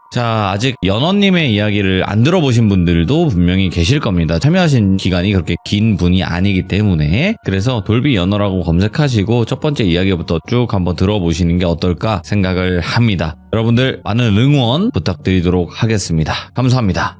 자, 아직 연어님의 이야기를 안 들어보신 분들도 분명히 계실 겁니다. 참여하신 기간이 그렇게 긴 분이 아니기 때문에. 그래서 돌비 연어라고 검색하시고 첫 번째 이야기부터 쭉 한번 들어보시는 게 어떨까 생각을 합니다. 여러분들 많은 응원 부탁드리도록 하겠습니다. 감사합니다.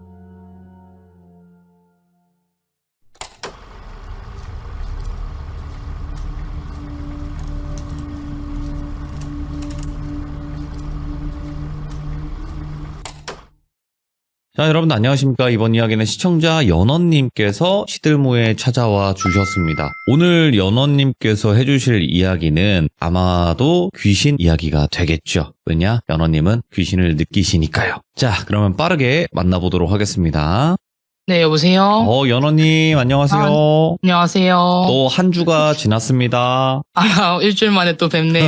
자, 여러분들 안녕하십니까. 이번 이야기는 시청자 연원님께서 시들무에 찾아와 주셨습니다. 오늘 연원님께서 해주실 이야기는 아마도 귀신 이야기가 되겠죠. 왜냐? 연원님은 귀신을 느끼시니까요. 자, 그러면 빠르게 만나보도록 하겠습니다. 네, 여보세요? 연원님 안녕하세요. 안녕하세요. 또 한 주가 지났습니다. 아, 일주일 만에 또 뵙네요.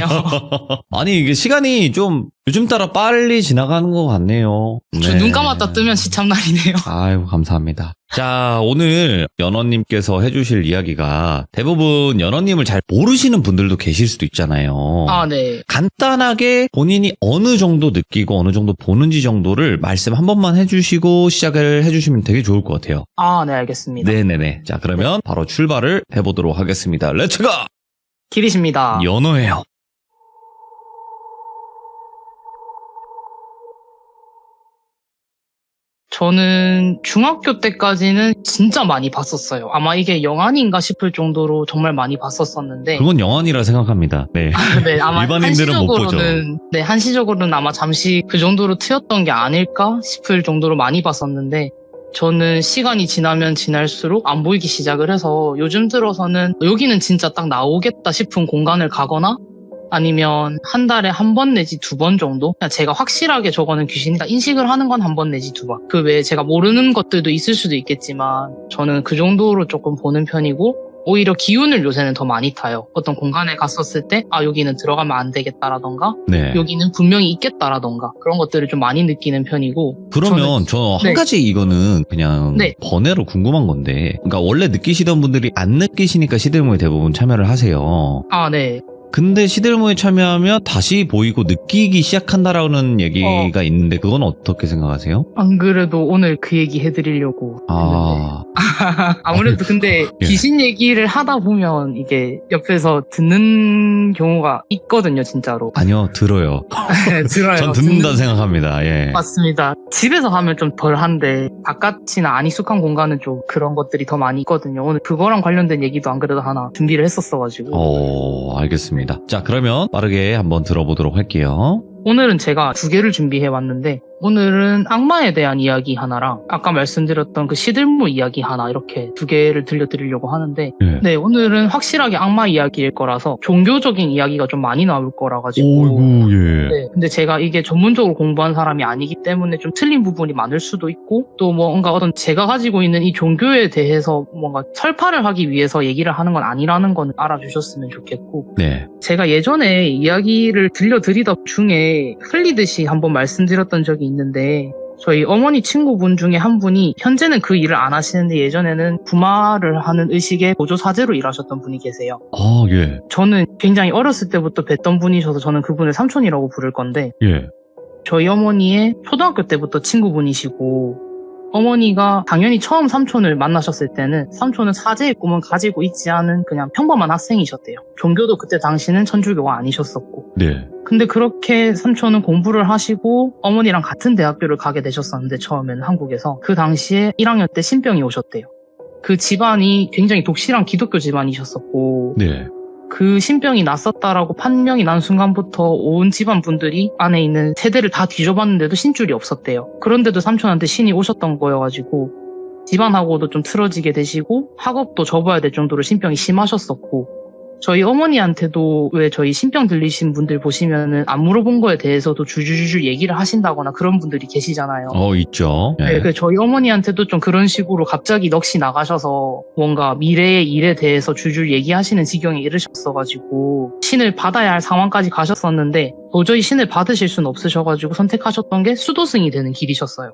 아니, 이게 시간이 좀 요즘 따라 빨리 지나가는 것 같네요. 저 눈 감았다 뜨면 시참날이네요. 아유, 감사합니다. 자, 오늘 연어님께서 해주실 이야기가 대부분 연어님을 잘 모르시는 분들도 계실 수도 있잖아요. 아, 네. 간단하게 본인이 어느 정도 느끼고 어느 정도 보는지 정도를 말씀 한 번만 해주시고 시작을 해주시면 되게 좋을 것 같아요. 아, 네, 알겠습니다. 네네네. 자, 그러면 바로 출발을 해보도록 하겠습니다. 렛츠가! 길이십니다. 연어예요. 저는 중학교 때까지는 진짜 많이 봤었어요. 아마 이게 영안인가 싶을 정도로 정말 많이 봤었었는데. 그건 영안이라 생각합니다. 네. 네, 아마 일반인들은 못 보죠. 네, 한시적으로는 아마 잠시 그 정도로 트였던 게 아닐까 싶을 정도로 많이 봤었는데, 저는 시간이 지나면 지날수록 안 보이기 시작을 해서 요즘 들어서는 여기는 진짜 딱 나오겠다 싶은 공간을 가거나 아니면 한 달에 한 번 내지 두 번 정도? 그냥 제가 확실하게 저거는 귀신이다 인식을 하는 건 한 번 내지 두 번. 그 외에 제가 모르는 것들도 있을 수도 있겠지만 저는 그 정도로 조금 보는 편이고, 오히려 기운을 요새는 더 많이 타요. 어떤 공간에 갔었을 때 여기는 들어가면 안 되겠다라던가 네. 여기는 분명히 있겠다라던가 그런 것들을 좀 많이 느끼는 편이고. 그러면 저 한 네. 가지 이거는 그냥 네. 번외로 궁금한 건데, 그러니까 원래 느끼시던 분들이 안 느끼시니까 시들모에 대부분 참여를 하세요. 아, 네. 근데 시들모에 참여하면 다시 보이고 느끼기 시작한다라는 얘기가 있는데 그건 어떻게 생각하세요? 안 그래도 오늘 그 얘기 해드리려고 했는데. 아무래도 근데 예. 귀신 얘기를 하다 보면 이게 옆에서 듣는 경우가 있거든요, 진짜로. 아니요, 들어요. 들어요. 전 듣는다 생각합니다. 예. 맞습니다. 집에서 하면 좀 덜한데 바깥이나 안 익숙한 공간은 좀 그런 것들이 더 많이 있거든요. 오늘 그거랑 관련된 얘기도 안 그래도 하나 준비를 했었어가지고. 알겠습니다. 자, 그러면 빠르게 한번 들어보도록 할게요. 오늘은 제가 두 개를 준비해왔는데, 오늘은 악마에 대한 이야기 하나랑 아까 말씀드렸던 그 시들무 이야기 하나, 이렇게 두 개를 들려드리려고 하는데, 예. 네, 오늘은 확실하게 악마 이야기일 거라서 종교적인 이야기가 좀 많이 나올 거라 가지고. 오이구, 예. 네, 근데 제가 이게 전문적으로 공부한 사람이 아니기 때문에 좀 틀린 부분이 많을 수도 있고, 또 뭔가 어떤 제가 가지고 있는 이 종교에 대해서 뭔가 설파를 하기 위해서 얘기를 하는 건 아니라는 건 알아주셨으면 좋겠고, 네. 제가 예전에 이야기를 들려드리던 중에 흘리듯이 한번 말씀드렸던 적이 있는데, 저희 어머니 친구분 중에 한 분이 현재는 그 일을 안 하시는데 예전에는 부마를 하는 의식의 보조사제로 일하셨던 분이 계세요. 예. 저는 굉장히 어렸을 때부터 뵀던 분이셔서 저는 그분을 삼촌이라고 부를 건데, 예. 저희 어머니의 초등학교 때부터 친구분이시고, 어머니가 당연히 처음 삼촌을 만나셨을 때는 삼촌은 사제의 꿈은 가지고 있지 않은 그냥 평범한 학생이셨대요. 종교도 그때 당시는 천주교가 아니셨었고. 네. 근데 그렇게 삼촌은 공부를 하시고 어머니랑 같은 대학교를 가게 되셨었는데, 처음에는 한국에서 그 당시에 1학년 때 신병이 오셨대요. 그 집안이 굉장히 독실한 기독교 집안이셨었고, 네. 그 신병이 났었다라고 판명이 난 순간부터 온 집안 분들이 안에 있는 세대를 다 뒤져봤는데도 신줄이 없었대요. 그런데도 삼촌한테 신이 오셨던 거여가지고 집안하고도 좀 틀어지게 되시고 학업도 접어야 될 정도로 신병이 심하셨었고, 저희 어머니한테도 왜 저희 신병 들리신 분들 보시면은 안 물어본 거에 대해서도 줄줄줄 얘기를 하신다거나 그런 분들이 계시잖아요. 있죠. 네, 그래서 저희 어머니한테도 좀 그런 식으로 갑자기 넋이 나가셔서 뭔가 미래의 일에 대해서 줄줄 얘기하시는 지경에 이르셨어가지고 신을 받아야 할 상황까지 가셨었는데 도저히 신을 받으실 수는 없으셔가지고 선택하셨던 게 수도승이 되는 길이셨어요.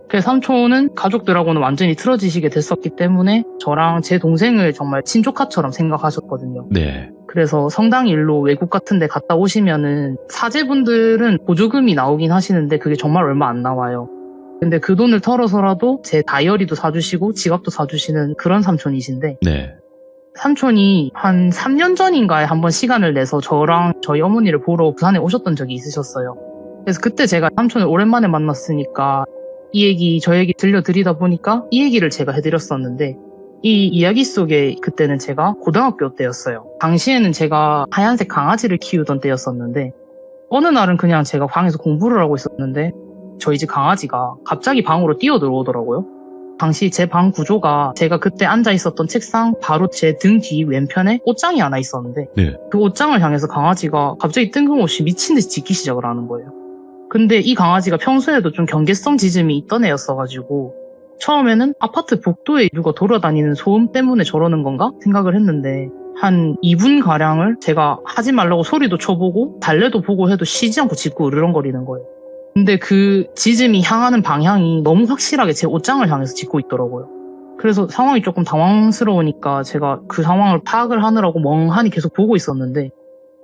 그래서 삼촌은 가족들하고는 완전히 틀어지시게 됐었기 때문에 저랑 제 동생을 정말 친조카처럼 생각하셨거든요. 네. 그래서 성당 일로 외국 같은 데 갔다 오시면은 사제분들은 보조금이 나오긴 하시는데 그게 정말 얼마 안 나와요. 근데 그 돈을 털어서라도 제 다이어리도 사주시고 지갑도 사주시는 그런 삼촌이신데, 네. 삼촌이 한 3년 전인가에 한번 시간을 내서 저랑 저희 어머니를 보러 부산에 오셨던 적이 있으셨어요. 그래서 그때 제가 삼촌을 오랜만에 만났으니까 이 얘기 저 얘기 들려드리다 보니까 이 얘기를 제가 해드렸었는데, 이 이야기 속에 그때는 제가 고등학교 때였어요. 당시에는 제가 하얀색 강아지를 키우던 때였었는데, 어느 날은 그냥 제가 방에서 공부를 하고 있었는데 저희 집 강아지가 갑자기 방으로 뛰어 들어오더라고요. 당시 제 방 구조가 제가 그때 앉아 있었던 책상 바로 제 등 뒤 왼편에 옷장이 하나 있었는데, 네. 그 옷장을 향해서 강아지가 갑자기 뜬금없이 미친 듯이 짖기 시작을 하는 거예요. 근데 이 강아지가 평소에도 좀 경계성 지짐이 있던 애였어가지고 처음에는 아파트 복도에 누가 돌아다니는 소음 때문에 저러는 건가 생각을 했는데, 한 2분가량을 제가 하지 말라고 소리도 쳐보고 달래도 보고 해도 쉬지 않고 짖고 으르렁거리는 거예요. 근데 그 짖음이 향하는 방향이 너무 확실하게 제 옷장을 향해서 짖고 있더라고요. 그래서 상황이 조금 당황스러우니까 제가 그 상황을 파악을 하느라고 멍하니 계속 보고 있었는데,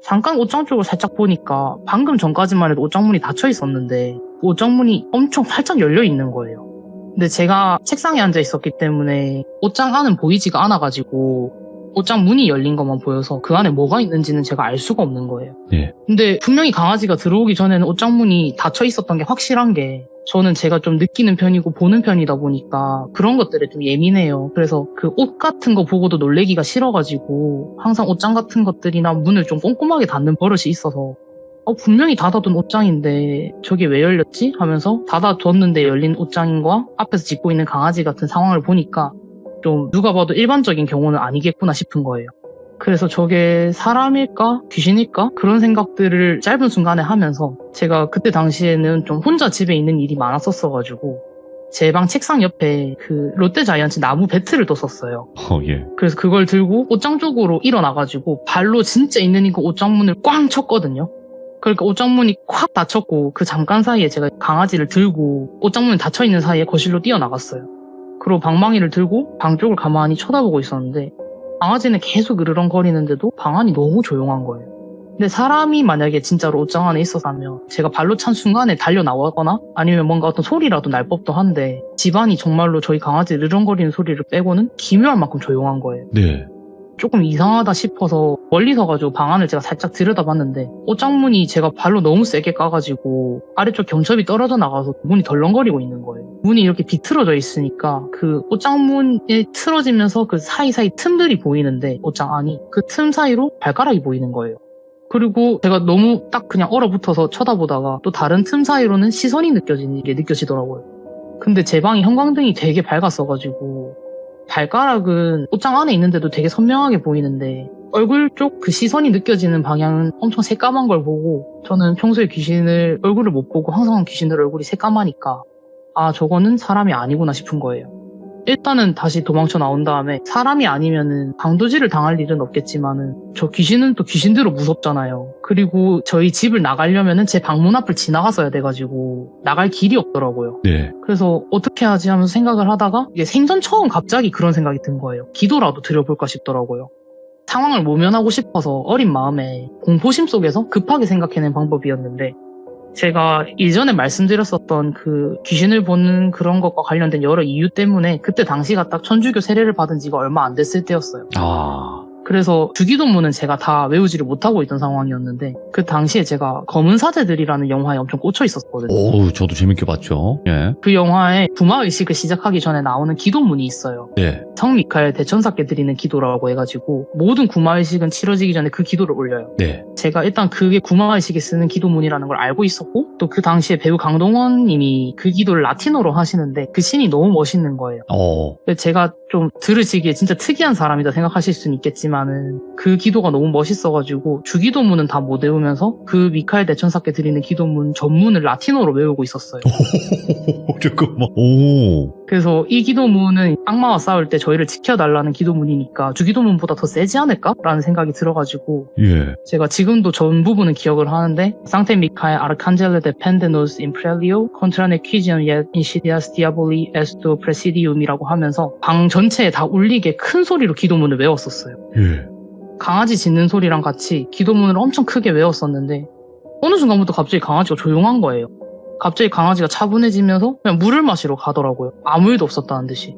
잠깐 옷장 쪽을 살짝 보니까 방금 전까지만 해도 옷장 문이 닫혀 있었는데 옷장 문이 엄청 활짝 열려 있는 거예요. 근데 제가 책상에 앉아 있었기 때문에 옷장 안은 보이지가 않아가지고 옷장 문이 열린 것만 보여서 그 안에 뭐가 있는지는 제가 알 수가 없는 거예요. 네. 근데 분명히 강아지가 들어오기 전에는 옷장 문이 닫혀 있었던 게 확실한 게, 저는 제가 좀 느끼는 편이고 보는 편이다 보니까 그런 것들에 좀 예민해요. 그래서 그 옷 같은 거 보고도 놀래기가 싫어가지고 항상 옷장 같은 것들이나 문을 좀 꼼꼼하게 닫는 버릇이 있어서 분명히 닫아둔 옷장인데 저게 왜 열렸지? 하면서 닫아뒀는데 열린 옷장인 거와 앞에서 짖고 있는 강아지 같은 상황을 보니까 좀 누가 봐도 일반적인 경우는 아니겠구나 싶은 거예요. 그래서 저게 사람일까? 귀신일까? 그런 생각들을 짧은 순간에 하면서, 제가 그때 당시에는 좀 혼자 집에 있는 일이 많았었어가지고 제 방 책상 옆에 그 롯데자이언츠 나무 배트를 뒀었어요. 예. 그래서 그걸 들고 옷장 쪽으로 일어나가지고 발로 진짜 있는 이거 옷장 문을 꽝 쳤거든요. 그러니까 옷장 문이 콱 닫혔고 그 잠깐 사이에 제가 강아지를 들고 옷장 문이 닫혀있는 사이에 거실로 뛰어나갔어요. 그리고 방망이를 들고 방 쪽을 가만히 쳐다보고 있었는데 강아지는 계속 으르렁거리는데도 방 안이 너무 조용한 거예요. 근데 사람이 만약에 진짜로 옷장 안에 있었다면 제가 발로 찬 순간에 달려 나오거나 아니면 뭔가 어떤 소리라도 날 법도 한데, 집안이 정말로 저희 강아지 으르렁거리는 소리를 빼고는 기묘할 만큼 조용한 거예요. 네. 조금 이상하다 싶어서 멀리 서가지고 방 안을 제가 살짝 들여다봤는데 옷장문이 제가 발로 너무 세게 까가지고 아래쪽 경첩이 떨어져 나가서 문이 덜렁거리고 있는 거예요. 문이 이렇게 비틀어져 있으니까 그 옷장문이 틀어지면서 그 사이사이 틈들이 보이는데 옷장 안이 그 틈 사이로 발가락이 보이는 거예요. 그리고 제가 너무 딱 그냥 얼어붙어서 쳐다보다가 또 다른 틈 사이로는 시선이 느껴지는 게 느껴지더라고요. 근데 제 방이 형광등이 되게 밝았어가지고 발가락은 옷장 안에 있는데도 되게 선명하게 보이는데 얼굴 쪽 그 시선이 느껴지는 방향은 엄청 새까만 걸 보고, 저는 평소에 귀신을 얼굴을 못 보고 항상 귀신들 얼굴이 새까마니까 아 저거는 사람이 아니구나 싶은 거예요. 일단은 다시 도망쳐 나온 다음에 사람이 아니면은 강도질을 당할 일은 없겠지만은 저 귀신은 또 귀신대로 무섭잖아요. 그리고 저희 집을 나가려면은 제 방문 앞을 지나갔어야 돼가지고 나갈 길이 없더라고요. 네. 그래서 어떻게 하지 하면서 생각을 하다가 이게 생전 처음 갑자기 그런 생각이 든 거예요. 기도라도 드려볼까 싶더라고요. 상황을 모면하고 싶어서 어린 마음에 공포심 속에서 급하게 생각해낸 방법이었는데, 제가 이전에 말씀드렸었던 그 귀신을 보는 그런 것과 관련된 여러 이유 때문에 그때 당시가 딱 천주교 세례를 받은 지가 얼마 안 됐을 때였어요. 그래서 주기도문은 제가 다 외우지를 못하고 있던 상황이었는데 그 당시에 제가 검은 사제들이라는 영화에 엄청 꽂혀 있었거든요. 오, 저도 재밌게 봤죠. 예. 그 영화에 부마의식을 시작하기 전에 나오는 기도문이 있어요. 예. 성 미카엘 대천사께 드리는 기도라고 해가지고 모든 구마의식은 치러지기 전에 그 기도를 올려요. 네. 제가 일단 그게 구마의식에 쓰는 기도문이라는 걸 알고 있었고 또 그 당시에 배우 강동원 님이 그 기도를 라틴어로 하시는데 그 신이 너무 멋있는 거예요. 제가 좀 들으시기에 진짜 특이한 사람이다 생각하실 수는 있겠지만은 그 기도가 너무 멋있어가지고 주기도문은 다 못 외우면서 그 미카엘 대천사께 드리는 기도문 전문을 라틴어로 외우고 있었어요. 잠깐만. 오. 그래서 이 기도문은 악마와 싸울 때 저희를 지켜달라는 기도문이니까 주기도문보다 더 세지 않을까라는 생각이 들어가지고 예. 제가 지금도 전 부분은 기억을 하는데 상테 미카엘 아르칸젤레 데 펜데노스 임프렐리오 컨트라네 퀴지언 예 인시디아스 디아볼리 에스토 프레시디움이라고 하면서 방 전체에 다 울리게 큰 소리로 기도문을 외웠었어요. 예. 강아지 짖는 소리랑 같이 기도문을 엄청 크게 외웠었는데 어느 순간부터 갑자기 강아지가 조용한 거예요. 갑자기 강아지가 차분해지면서 그냥 물을 마시러 가더라고요. 아무 일도 없었다는 듯이.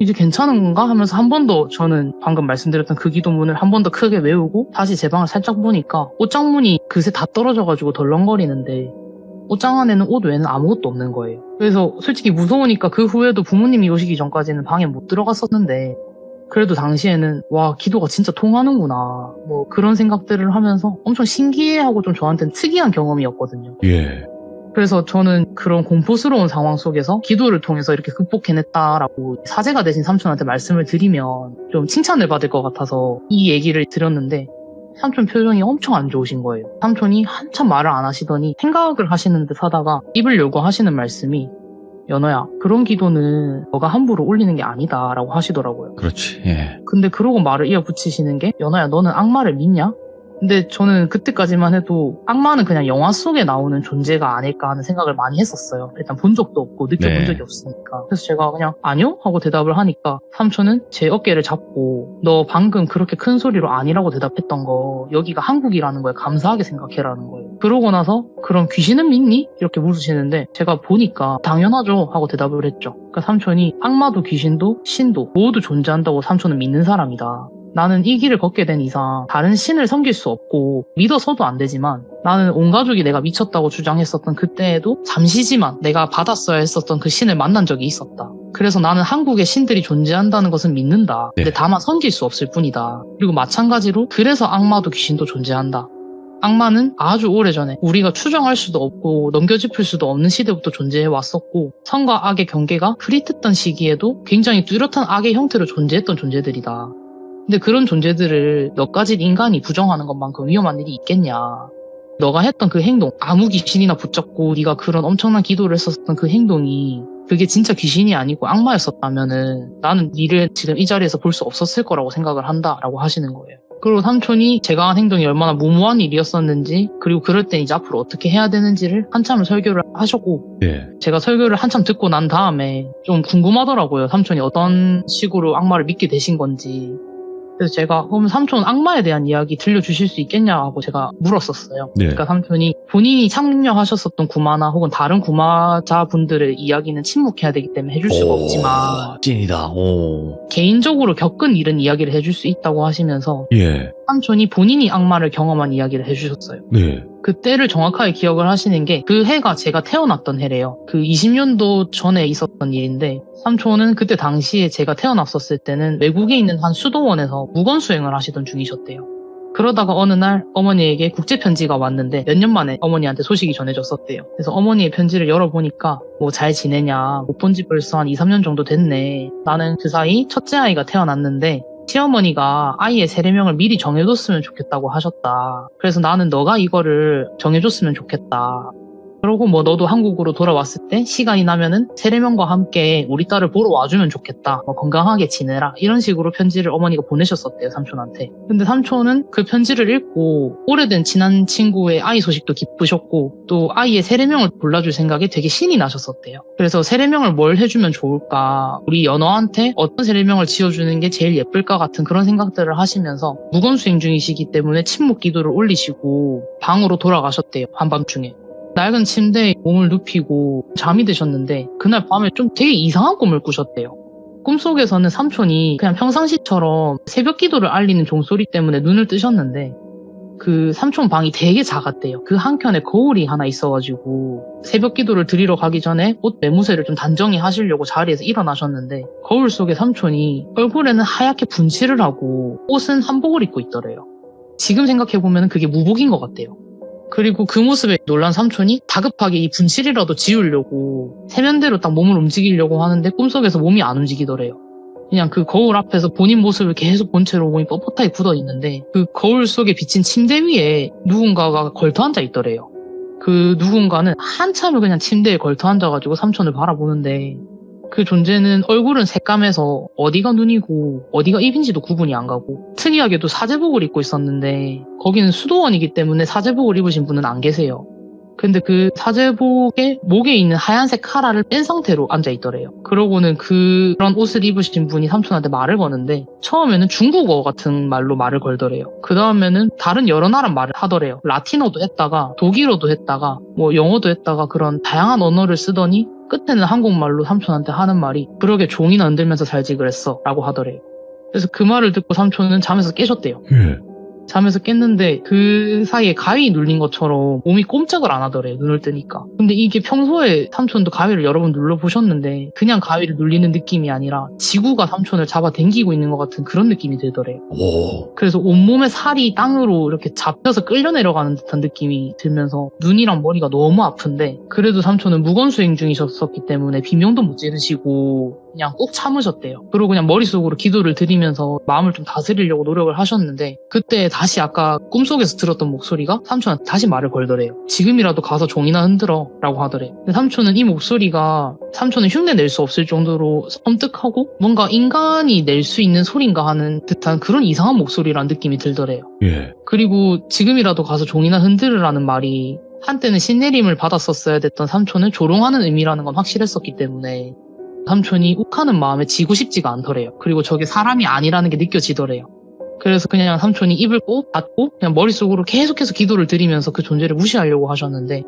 이제 괜찮은 건가 하면서 한 번 더 저는 방금 말씀드렸던 그 기도문을 한 번 더 크게 외우고 다시 제 방을 살짝 보니까 옷장문이 그새 다 떨어져가지고 덜렁거리는데 옷장 안에는 옷 외에는 아무것도 없는 거예요. 그래서 솔직히 무서우니까 그 후에도 부모님이 오시기 전까지는 방에 못 들어갔었는데 그래도 당시에는 와 기도가 진짜 통하는구나 뭐 그런 생각들을 하면서 엄청 신기해하고 좀 저한테는 특이한 경험이었거든요. 예. 그래서 저는 그런 공포스러운 상황 속에서 기도를 통해서 이렇게 극복해냈다라고 사제가 되신 삼촌한테 말씀을 드리면 좀 칭찬을 받을 것 같아서 이 얘기를 드렸는데 삼촌 표정이 엄청 안 좋으신 거예요. 삼촌이 한참 말을 안 하시더니 생각을 하시는 듯 하다가 입을 열고 하시는 말씀이 연어야 그런 기도는 너가 함부로 올리는 게 아니다 라고 하시더라고요. 그렇지. 예. 근데 그러고 말을 이어붙이시는 게 연어야 너는 악마를 믿냐? 근데 저는 그때까지만 해도 악마는 그냥 영화 속에 나오는 존재가 아닐까 하는 생각을 많이 했었어요. 일단 본 적도 없고 느껴본 네. 적이 없으니까. 그래서 제가 그냥 아니요? 하고 대답을 하니까 삼촌은 제 어깨를 잡고 너 방금 그렇게 큰 소리로 아니라고 대답했던 거 여기가 한국이라는 거에 감사하게 생각해라는 거예요. 그러고 나서 그럼 귀신은 믿니? 이렇게 물으시는데 제가 보니까 당연하죠 하고 대답을 했죠. 그러니까 삼촌이 악마도 귀신도 신도 모두 존재한다고 삼촌은 믿는 사람이다. 나는 이 길을 걷게 된 이상 다른 신을 섬길 수 없고 믿어서도 안 되지만 나는 온 가족이 내가 미쳤다고 주장했었던 그때에도 잠시지만 내가 받았어야 했었던 그 신을 만난 적이 있었다. 그래서 나는 한국에 신들이 존재한다는 것은 믿는다. 근데 다만 섬길 수 없을 뿐이다. 그리고 마찬가지로 그래서 악마도 귀신도 존재한다. 악마는 아주 오래전에 우리가 추정할 수도 없고 넘겨짚을 수도 없는 시대부터 존재해 왔었고 선과 악의 경계가 흐릿했던 시기에도 굉장히 뚜렷한 악의 형태로 존재했던 존재들이다. 근데 그런 존재들을 너까지 인간이 부정하는 것만큼 위험한 일이 있겠냐. 너가 했던 그 행동, 아무 귀신이나 붙잡고 네가 그런 엄청난 기도를 했었던 그 행동이 그게 진짜 귀신이 아니고 악마였었다면은 나는 니를 지금 이 자리에서 볼 수 없었을 거라고 생각을 한다라고 하시는 거예요. 그리고 삼촌이 제가 한 행동이 얼마나 무모한 일이었었는지 그리고 그럴 땐 이제 앞으로 어떻게 해야 되는지를 한참을 설교를 하셨고 예. 제가 설교를 한참 듣고 난 다음에 좀 궁금하더라고요. 삼촌이 어떤 식으로 악마를 믿게 되신 건지. 그래서 제가 그럼 삼촌 악마에 대한 이야기 들려주실 수 있겠냐 하고 제가 물었었어요. 네. 그러니까 삼촌이 본인이 참여하셨었던 구마나 혹은 다른 구마자분들의 이야기는 침묵해야 되기 때문에 해줄 수가 없지만 찐이다. 오. 개인적으로 겪은 일은 이야기를 해줄 수 있다고 하시면서 예. 삼촌이 본인이 악마를 경험한 이야기를 해주셨어요. 네. 그때를 정확하게 기억을 하시는 게 그 해가 제가 태어났던 해래요. 그 20년도 전에 있었던 일인데 삼촌은 그때 당시에 제가 태어났었을 때는 외국에 있는 한 수도원에서 무건수행을 하시던 중이셨대요. 그러다가 어느 날 어머니에게 국제편지가 왔는데 몇 년 만에 어머니한테 소식이 전해졌었대요. 그래서 어머니의 편지를 열어보니까 뭐 잘 지내냐, 못 본 지 벌써 한 2, 3년 정도 됐네. 나는 그 사이 첫째 아이가 태어났는데 시어머니가 아이의 세례명을 미리 정해줬으면 좋겠다고 하셨다. 그래서 나는 너가 이거를 정해줬으면 좋겠다. 그러고 뭐 너도 한국으로 돌아왔을 때 시간이 나면은 세례명과 함께 우리 딸을 보러 와주면 좋겠다. 뭐 건강하게 지내라. 이런 식으로 편지를 어머니가 보내셨었대요, 삼촌한테. 근데 삼촌은 그 편지를 읽고 오래된 친한 친구의 아이 소식도 기쁘셨고 또 아이의 세례명을 골라줄 생각에 되게 신이 나셨었대요. 그래서 세례명을 뭘 해주면 좋을까? 우리 연어한테 어떤 세례명을 지어주는 게 제일 예쁠까 같은 그런 생각들을 하시면서 무건수행 중이시기 때문에 침묵 기도를 올리시고 방으로 돌아가셨대요, 한밤중에. 낡은 침대에 몸을 눕히고 잠이 드셨는데 그날 밤에 좀 되게 이상한 꿈을 꾸셨대요. 꿈속에서는 삼촌이 그냥 평상시처럼 새벽 기도를 알리는 종소리 때문에 눈을 뜨셨는데 그 삼촌 방이 되게 작았대요. 그 한켠에 거울이 하나 있어가지고 새벽 기도를 드리러 가기 전에 옷 매무새를 좀 단정히 하시려고 자리에서 일어나셨는데 거울 속에 삼촌이 얼굴에는 하얗게 분칠을 하고 옷은 한복을 입고 있더래요. 지금 생각해보면 그게 무복인 것 같아요. 그리고 그 모습에 놀란 삼촌이 다급하게 이 분칠이라도 지우려고 세면대로 딱 몸을 움직이려고 하는데 꿈속에서 몸이 안 움직이더래요. 그냥 그 거울 앞에서 본인 모습을 계속 본 채로 몸이 뻣뻣하게 굳어 있는데 그 거울 속에 비친 침대 위에 누군가가 걸터 앉아 있더래요. 그 누군가는 한참을 그냥 침대에 걸터 앉아가지고 삼촌을 바라보는데 그 존재는 얼굴은 새까매서 어디가 눈이고 어디가 입인지도 구분이 안 가고 특이하게도 사제복을 입고 있었는데 거기는 수도원이기 때문에 사제복을 입으신 분은 안 계세요. 근데 그 사제복의 목에 있는 하얀색 카라를 뺀 상태로 앉아있더래요. 그러고는 그런 옷을 입으신 분이 삼촌한테 말을 거는데 처음에는 중국어 같은 말로 말을 걸더래요. 그 다음에는 다른 여러 나라 말을 하더래요. 라틴어도 했다가 독일어도 했다가 뭐 영어도 했다가 그런 다양한 언어를 쓰더니 끝에는 한국말로 삼촌한테 하는 말이 그러게 종이나 흔들면서 살지 그랬어 라고 하더래요. 그래서 그 말을 듣고 삼촌은 잠에서 깨셨대요. 잠에서 깼는데 그 사이에 가위 눌린 것처럼 몸이 꼼짝을 안 하더래요. 눈을 뜨니까. 근데 이게 평소에 삼촌도 가위를 여러 번 눌러보셨는데 그냥 가위를 눌리는 느낌이 아니라 지구가 삼촌을 잡아당기고 있는 것 같은 그런 느낌이 들더래요. 그래서 온몸의 살이 땅으로 이렇게 잡혀서 끌려 내려가는 듯한 느낌이 들면서 눈이랑 머리가 너무 아픈데 그래도 삼촌은 무건수행 중이셨었기 때문에 비명도 못 지르시고 그냥 꼭 참으셨대요. 그리고 그냥 머릿속으로 기도를 드리면서 마음을 좀 다스리려고 노력을 하셨는데 그때 다시 아까 꿈속에서 들었던 목소리가 삼촌한테 다시 말을 걸더래요. 지금이라도 가서 종이나 흔들어 라고 하더래요. 근데 삼촌은 이 목소리가 삼촌은 흉내 낼 수 없을 정도로 섬뜩하고 뭔가 인간이 낼 수 있는 소린가 하는 듯한 그런 이상한 목소리라는 느낌이 들더래요. 그리고 지금이라도 가서 종이나 흔들으라는 말이 한때는 신내림을 받았었어야 됐던 삼촌을 조롱하는 의미라는 건 확실했었기 때문에 삼촌이 욱하는 마음에 지고 싶지가 않더래요. 그리고 저게 사람이 아니라는 게 느껴지더래요. 그래서 그냥 삼촌이 입을 꼭 닫고 그냥 머릿속으로 계속해서 기도를 드리면서 그 존재를 무시하려고 하셨는데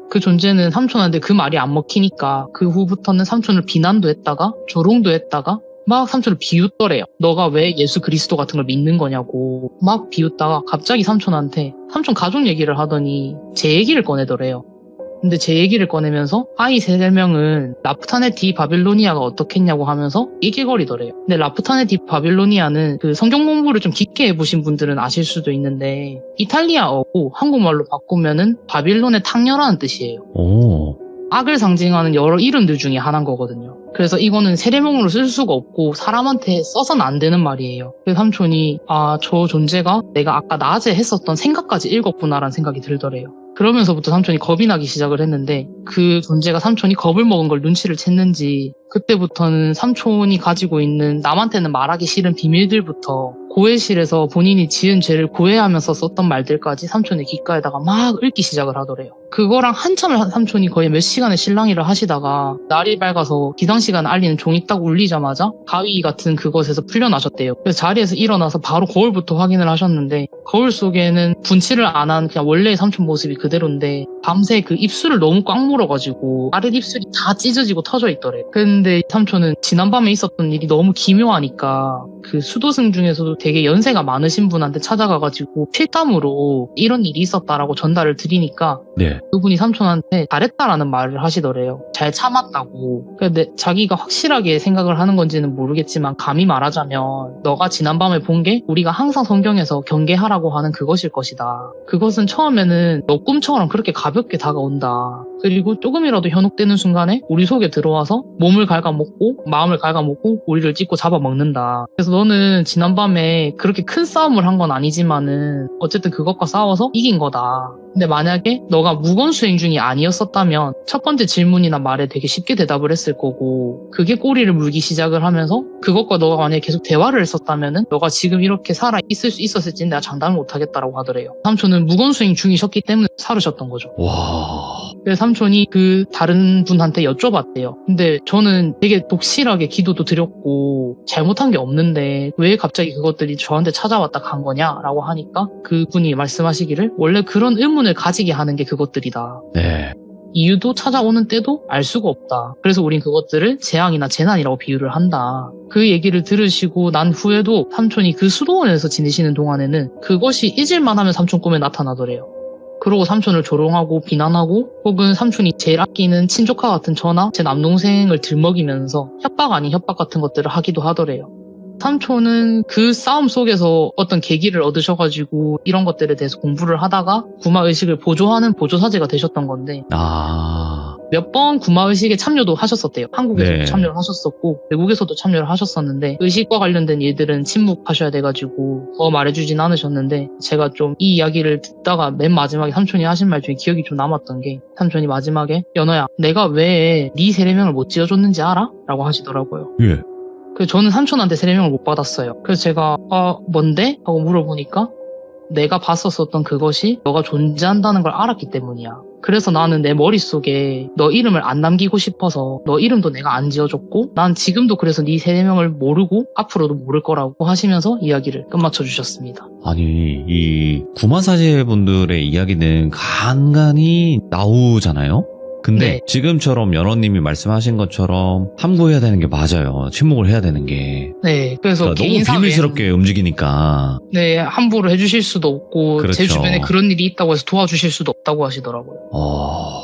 그 존재는 삼촌한테 그 말이 안 먹히니까 그 후부터는 삼촌을 비난도 했다가 조롱도 했다가 막 삼촌을 비웃더래요. 너가 왜 예수 그리스도 같은 걸 믿는 거냐고 막 비웃다가 갑자기 삼촌한테 삼촌 가족 얘기를 하더니 제 얘기를 꺼내더래요. 근데 제 얘기를 꺼내면서 아이 3명은 라프타네 디 바빌로니아가 어떻겠냐고 하면서 얘기거리더래요. 근데 라프타네 디 바빌로니아는 그 성경 공부를 좀 깊게 해보신 분들은 아실 수도 있는데 이탈리아어고 한국말로 바꾸면은 바빌론의 탕녀라는 뜻이에요. 악을 상징하는 여러 이름들 중에 하나인 거거든요. 그래서 이거는 세례명으로 쓸 수가 없고 사람한테 써서는 안 되는 말이에요. 그래서 삼촌이 저 존재가 내가 아까 낮에 했었던 생각까지 읽었구나라는 생각이 들더래요. 그러면서부터 삼촌이 겁이 나기 시작을 했는데 그 존재가 삼촌이 겁을 먹은 걸 눈치를 챘는지 그때부터는 삼촌이 가지고 있는 남한테는 말하기 싫은 비밀들부터 고해실에서 본인이 지은 죄를 고해하면서 썼던 말들까지 삼촌의 귓가에다가 막 읽기 시작을 하더래요. 그거랑 한참을 삼촌이 거의 몇 시간의 실랑이를 하시다가 날이 밝아서 기상 시간 알리는 종이 딱 울리자마자 가위 같은 그것에서 풀려나셨대요. 그래서 자리에서 일어나서 바로 거울부터 확인을 하셨는데 거울 속에는 분칠을 안 한 그냥 원래의 삼촌 모습이 그대로인데 밤새 그 입술을 너무 꽉 물어가지고 아랫입술이 다 찢어지고 터져 있더래. 근데 삼촌은 지난밤에 있었던 일이 너무 기묘하니까 그 수도승 중에서도 되게 연세가 많으신 분한테 찾아가가지고 필담으로 이런 일이 있었다라고 전달을 드리니까 그분이 삼촌한테 잘했다라는 말을 하시더래요. 잘 참았다고. 근데 자기가 확실하게 생각을 하는 건지는 모르겠지만 감히 말하자면 너가 지난밤에 본 게 우리가 항상 성경에서 경계하라고 하는 그것일 것이다. 그것은 처음에는 너 꿈처럼 그렇게 가볍게 다가온다. 그리고 조금이라도 현혹되는 순간에 우리 속에 들어와서 몸을 갉아먹고 마음을 갉아먹고 우리를 찢고 잡아먹는다. 그래서 너는 지난밤에 그렇게 큰 싸움을 한 건 아니지만은 어쨌든 그것과 싸워서 이긴 거다. 근데 만약에 너가 무건수행 중이 아니었었다면 첫 번째 질문이나 말에 되게 쉽게 대답을 했을 거고 그게 꼬리를 물기 시작을 하면서 그것과 너가 만약에 계속 대화를 했었다면은 너가 지금 이렇게 살아 있을 수 있었을지는 내가 장담을 못하겠다라고 하더래요. 삼촌은 무건수행 중이셨기 때문에 살으셨던 거죠. 와. 그래서 삼촌이 그 다른 분한테 여쭤봤대요. 근데 저는 되게 독실하게 기도도 드렸고 잘못한 게 없는데 왜 갑자기 그것들이 저한테 찾아왔다 간 거냐라고 하니까 그분이 말씀하시기를 원래 그런 의문을 가지게 하는 게 그것들이다. 네. 이유도 찾아오는 때도 알 수가 없다. 그래서 우린 그것들을 재앙이나 재난이라고 비유를 한다. 그 얘기를 들으시고 난 후에도 삼촌이 그 수도원에서 지내시는 동안에는 그것이 잊을만 하면 삼촌 꿈에 나타나더래요. 그러고 삼촌을 조롱하고 비난하고 혹은 삼촌이 제일 아끼는 친조카 같은 저나 제 남동생을 들먹이면서 협박 아닌 협박 같은 것들을 하기도 하더래요. 삼촌은 그 싸움 속에서 어떤 계기를 얻으셔가지고 이런 것들에 대해서 공부를 하다가 구마의식을 보조하는 보조사제가 되셨던 건데 몇 번 구마의식에 참여도 하셨었대요. 한국에서도 네. 참여를 하셨었고 외국에서도 참여를 하셨었는데 의식과 관련된 일들은 침묵하셔야 돼가지고 더 말해주진 않으셨는데 제가 좀 이 이야기를 듣다가 맨 마지막에 삼촌이 하신 말 중에 기억이 좀 남았던 게 삼촌이 마지막에 연어야 내가 왜 네 세례명을 못 지어줬는지 알아? 라고 하시더라고요. 예. 그래서 저는 삼촌한테 세례명을 못 받았어요. 그래서 제가 뭔데? 하고 물어보니까 내가 봤었던 그것이 너가 존재한다는 걸 알았기 때문이야. 그래서 나는 내 머릿속에 너 이름을 안 남기고 싶어서 너 이름도 내가 안 지어줬고 난 지금도 그래서 네 세례명을 모르고 앞으로도 모를 거라고 하시면서 이야기를 끝마쳐 주셨습니다. 아니 이 구마사제분들의 이야기는 간간히 나오잖아요. 근데 네. 지금처럼 연어님이 말씀하신 것처럼 함구해야 되는 게 맞아요. 침묵을 해야 되는 게. 네, 그래서 그러니까 너무 개인사회는 비밀스럽게 움직이니까. 네, 함부로 해주실 수도 없고 그렇죠. 제 주변에 그런 일이 있다고 해서 도와주실 수도 없다고 하시더라고요.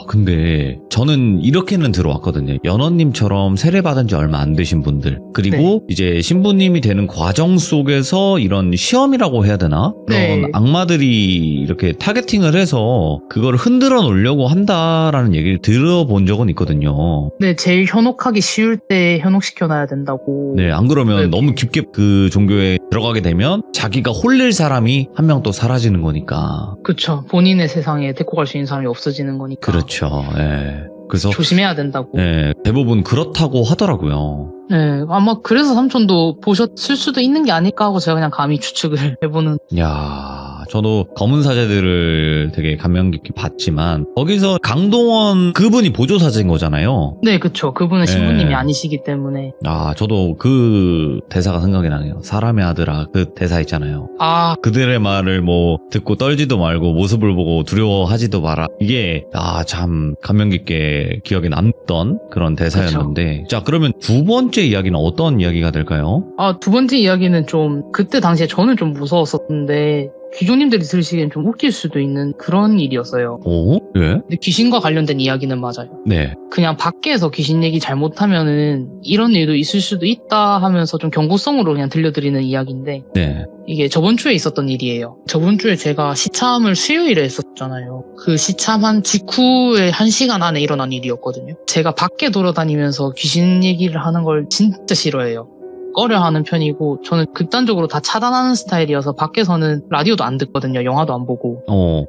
근데 저는 이렇게는 들어왔거든요. 연어님처럼 세례받은 지 얼마 안 되신 분들 그리고 네. 이제 신부님이 되는 과정 속에서 이런 시험이라고 해야 되나? 그런 네. 악마들이 이렇게 타겟팅을 해서 그걸 흔들어 놓으려고 한다라는 얘기를 들어본 적은 있거든요. 네, 제일 현혹하기 쉬울 때 현혹시켜놔야 된다고. 네, 안 그러면 네. 너무 깊게 그 종교에 들어가게 되면 자기가 홀릴 사람이 한 명 또 사라지는 거니까. 그쵸. 본인의 세상에 데리고 갈 수 있는 사람이 없어지는 거니까. 그렇죠. 예. 그래서 조심해야 된다고. 예, 대부분 그렇다고 하더라고요. 네, 아마 그래서 삼촌도 보셨을 수도 있는 게 아닐까 하고 제가 그냥 감히 추측을 해보는. 야, 저도 검은 사제들을 되게 감명 깊게 봤지만 거기서 강동원 그분이 보조 사제인 거잖아요. 네, 그쵸. 그분은 네. 신부님이 아니시기 때문에. 저도 그 대사가 생각이 나네요. 사람의 아들아, 그 대사 있잖아요. 그들의 말을 뭐 듣고 떨지도 말고 모습을 보고 두려워하지도 마라. 이게 참 감명 깊게 기억에 남던 그런 대사였는데. 자, 그러면 두 번째 이야기는 어떤 이야기가 될까요? 두 번째 이야기는 좀 그때 당시에 저는 좀 무서웠었는데 귀족님들이 들으시기엔 좀 웃길 수도 있는 그런 일이었어요. 오? 예? 근데 귀신과 관련된 이야기는 맞아요. 네. 그냥 밖에서 귀신 얘기 잘못하면은 이런 일도 있을 수도 있다 하면서 좀 경고성으로 그냥 들려드리는 이야기인데 네. 이게 저번 주에 있었던 일이에요. 저번 주에 제가 시참을 수요일에 했었잖아요. 그 시참한 직후에 1시간 안에 일어난 일이었거든요. 제가 밖에 돌아다니면서 귀신 얘기를 하는 걸 진짜 싫어해요. 꺼려하는 편이고 저는 극단적으로 다 차단하는 스타일이어서 밖에서는 라디오도 안 듣거든요. 영화도 안 보고.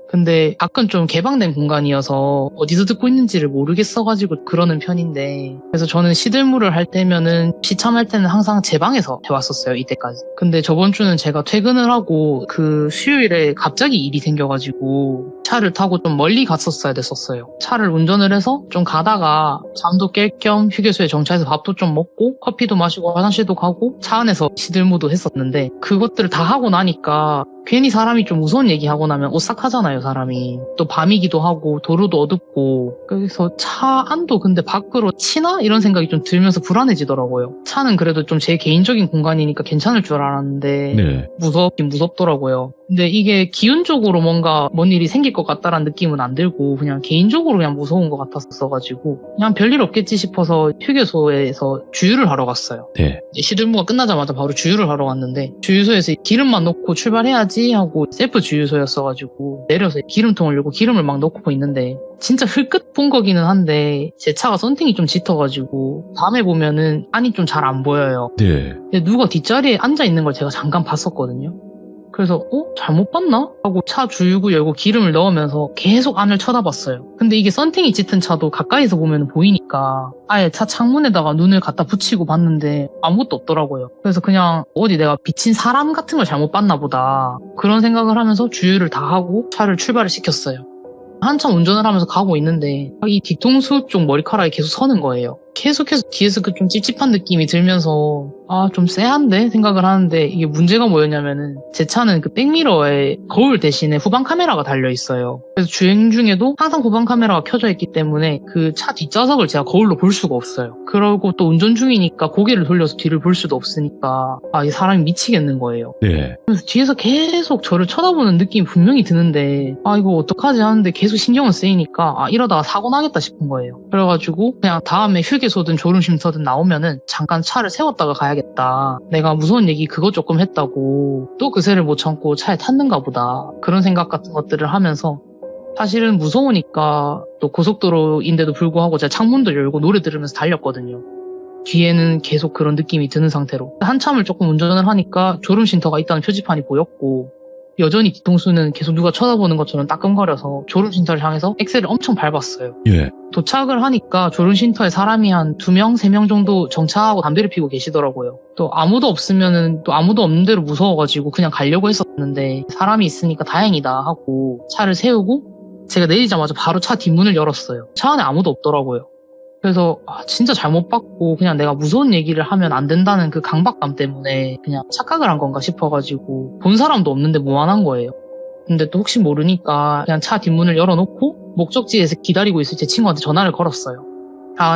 근데 가끔 좀 개방된 공간이어서 어디서 듣고 있는지를 모르겠어가지고 그러는 편인데 그래서 저는 시들물을 할 때면은 시참할 때는 항상 제 방에서 해왔었어요. 이때까지. 근데 저번 주는 제가 퇴근을 하고 그 수요일에 갑자기 일이 생겨가지고 차를 타고 좀 멀리 갔었어야 됐었어요. 차를 운전을 해서 좀 가다가 잠도 깰 겸 휴게소에 정차해서 밥도 좀 먹고 커피도 마시고 화장실도 가고 차 안에서 시들무도 했었는데 그것들을 다 하고 나니까 괜히 사람이 좀 무서운 얘기하고 나면 오싹하잖아요, 사람이. 또 밤이기도 하고 도로도 어둡고 그래서 차 안도 근데 밖으로 치나? 이런 생각이 좀 들면서 불안해지더라고요. 차는 그래도 좀 제 개인적인 공간이니까 괜찮을 줄 알았는데 네. 무섭긴 무섭더라고요. 근데 이게 기운적으로 뭔가 뭔 일이 생길 것 같다라는 느낌은 안 들고 그냥 개인적으로 그냥 무서운 것 같았어가지고 그냥 별일 없겠지 싶어서 휴게소에서 주유를 하러 갔어요. 네. 시들무가 끝나자마자 바로 주유를 하러 갔는데 주유소에서 기름만 넣고 출발해야지 하고 셀프 주유소였어가지고 내려서 기름통을 열고 기름을 막 넣고 있는데 진짜 흘끗 본 거기는 한데 제 차가 썬팅이 좀 짙어가지고 밤에 보면은 안이 좀 잘 안 보여요. 네. 근데 누가 뒷자리에 앉아있는 걸 제가 잠깐 봤었거든요. 그래서 잘못 봤나? 하고 차 주유구 열고 기름을 넣으면서 계속 안을 쳐다봤어요. 근데 이게 썬팅이 짙은 차도 가까이서 보면 보이니까 아예 차 창문에다가 눈을 갖다 붙이고 봤는데 아무것도 없더라고요. 그래서 그냥 어디 내가 비친 사람 같은 걸 잘못 봤나 보다 그런 생각을 하면서 주유를 다 하고 차를 출발을 시켰어요. 한참 운전을 하면서 가고 있는데 이 뒤통수 쪽 머리카락이 계속 서는 거예요. 계속해서 뒤에서 그 좀 찝찝한 느낌이 들면서 좀 쎄한데 생각을 하는데 이게 문제가 뭐였냐면은 제 차는 그 백미러에 거울 대신에 후방 카메라가 달려 있어요. 그래서 주행 중에도 항상 후방 카메라가 켜져 있기 때문에 그 차 뒷좌석을 제가 거울로 볼 수가 없어요. 그러고 또 운전 중이니까 고개를 돌려서 뒤를 볼 수도 없으니까 이 사람이 미치겠는 거예요. 네. 그래서 뒤에서 계속 저를 쳐다보는 느낌이 분명히 드는데 이거 어떡하지 하는데 계속 신경을 쓰이니까 이러다가 사고 나겠다 싶은 거예요. 그래가지고 그냥 다음에 휴게소든 졸음쉼터든 나오면은 잠깐 차를 세웠다가 가야겠다. 내가 무서운 얘기 그거 조금 했다고 또 그새를 못 참고 차에 탔는가 보다. 그런 생각 같은 것들을 하면서 사실은 무서우니까 또 고속도로인데도 불구하고 제가 창문도 열고 노래 들으면서 달렸거든요. 뒤에는 계속 그런 느낌이 드는 상태로 한참을 조금 운전을 하니까 졸음쉼터가 있다는 표지판이 보였고 여전히 뒤통수는 계속 누가 쳐다보는 것처럼 따끔거려서 졸음쉼터를 향해서 엑셀을 엄청 밟았어요. 예. 도착을 하니까 졸음쉼터에 사람이 한 2명, 3명 정도 정차하고 담배를 피우고 계시더라고요. 또 아무도 없으면은 또 아무도 없는 대로 무서워가지고 그냥 가려고 했었는데 사람이 있으니까 다행이다 하고 차를 세우고 제가 내리자마자 바로 차 뒷문을 열었어요. 차 안에 아무도 없더라고요. 그래서 진짜 잘못 봤고 그냥 내가 무서운 얘기를 하면 안 된다는 그 강박감 때문에 그냥 착각을 한 건가 싶어가지고 본 사람도 없는데 무안한 거예요. 근데 또 혹시 모르니까 그냥 차 뒷문을 열어놓고 목적지에서 기다리고 있을 제 친구한테 전화를 걸었어요.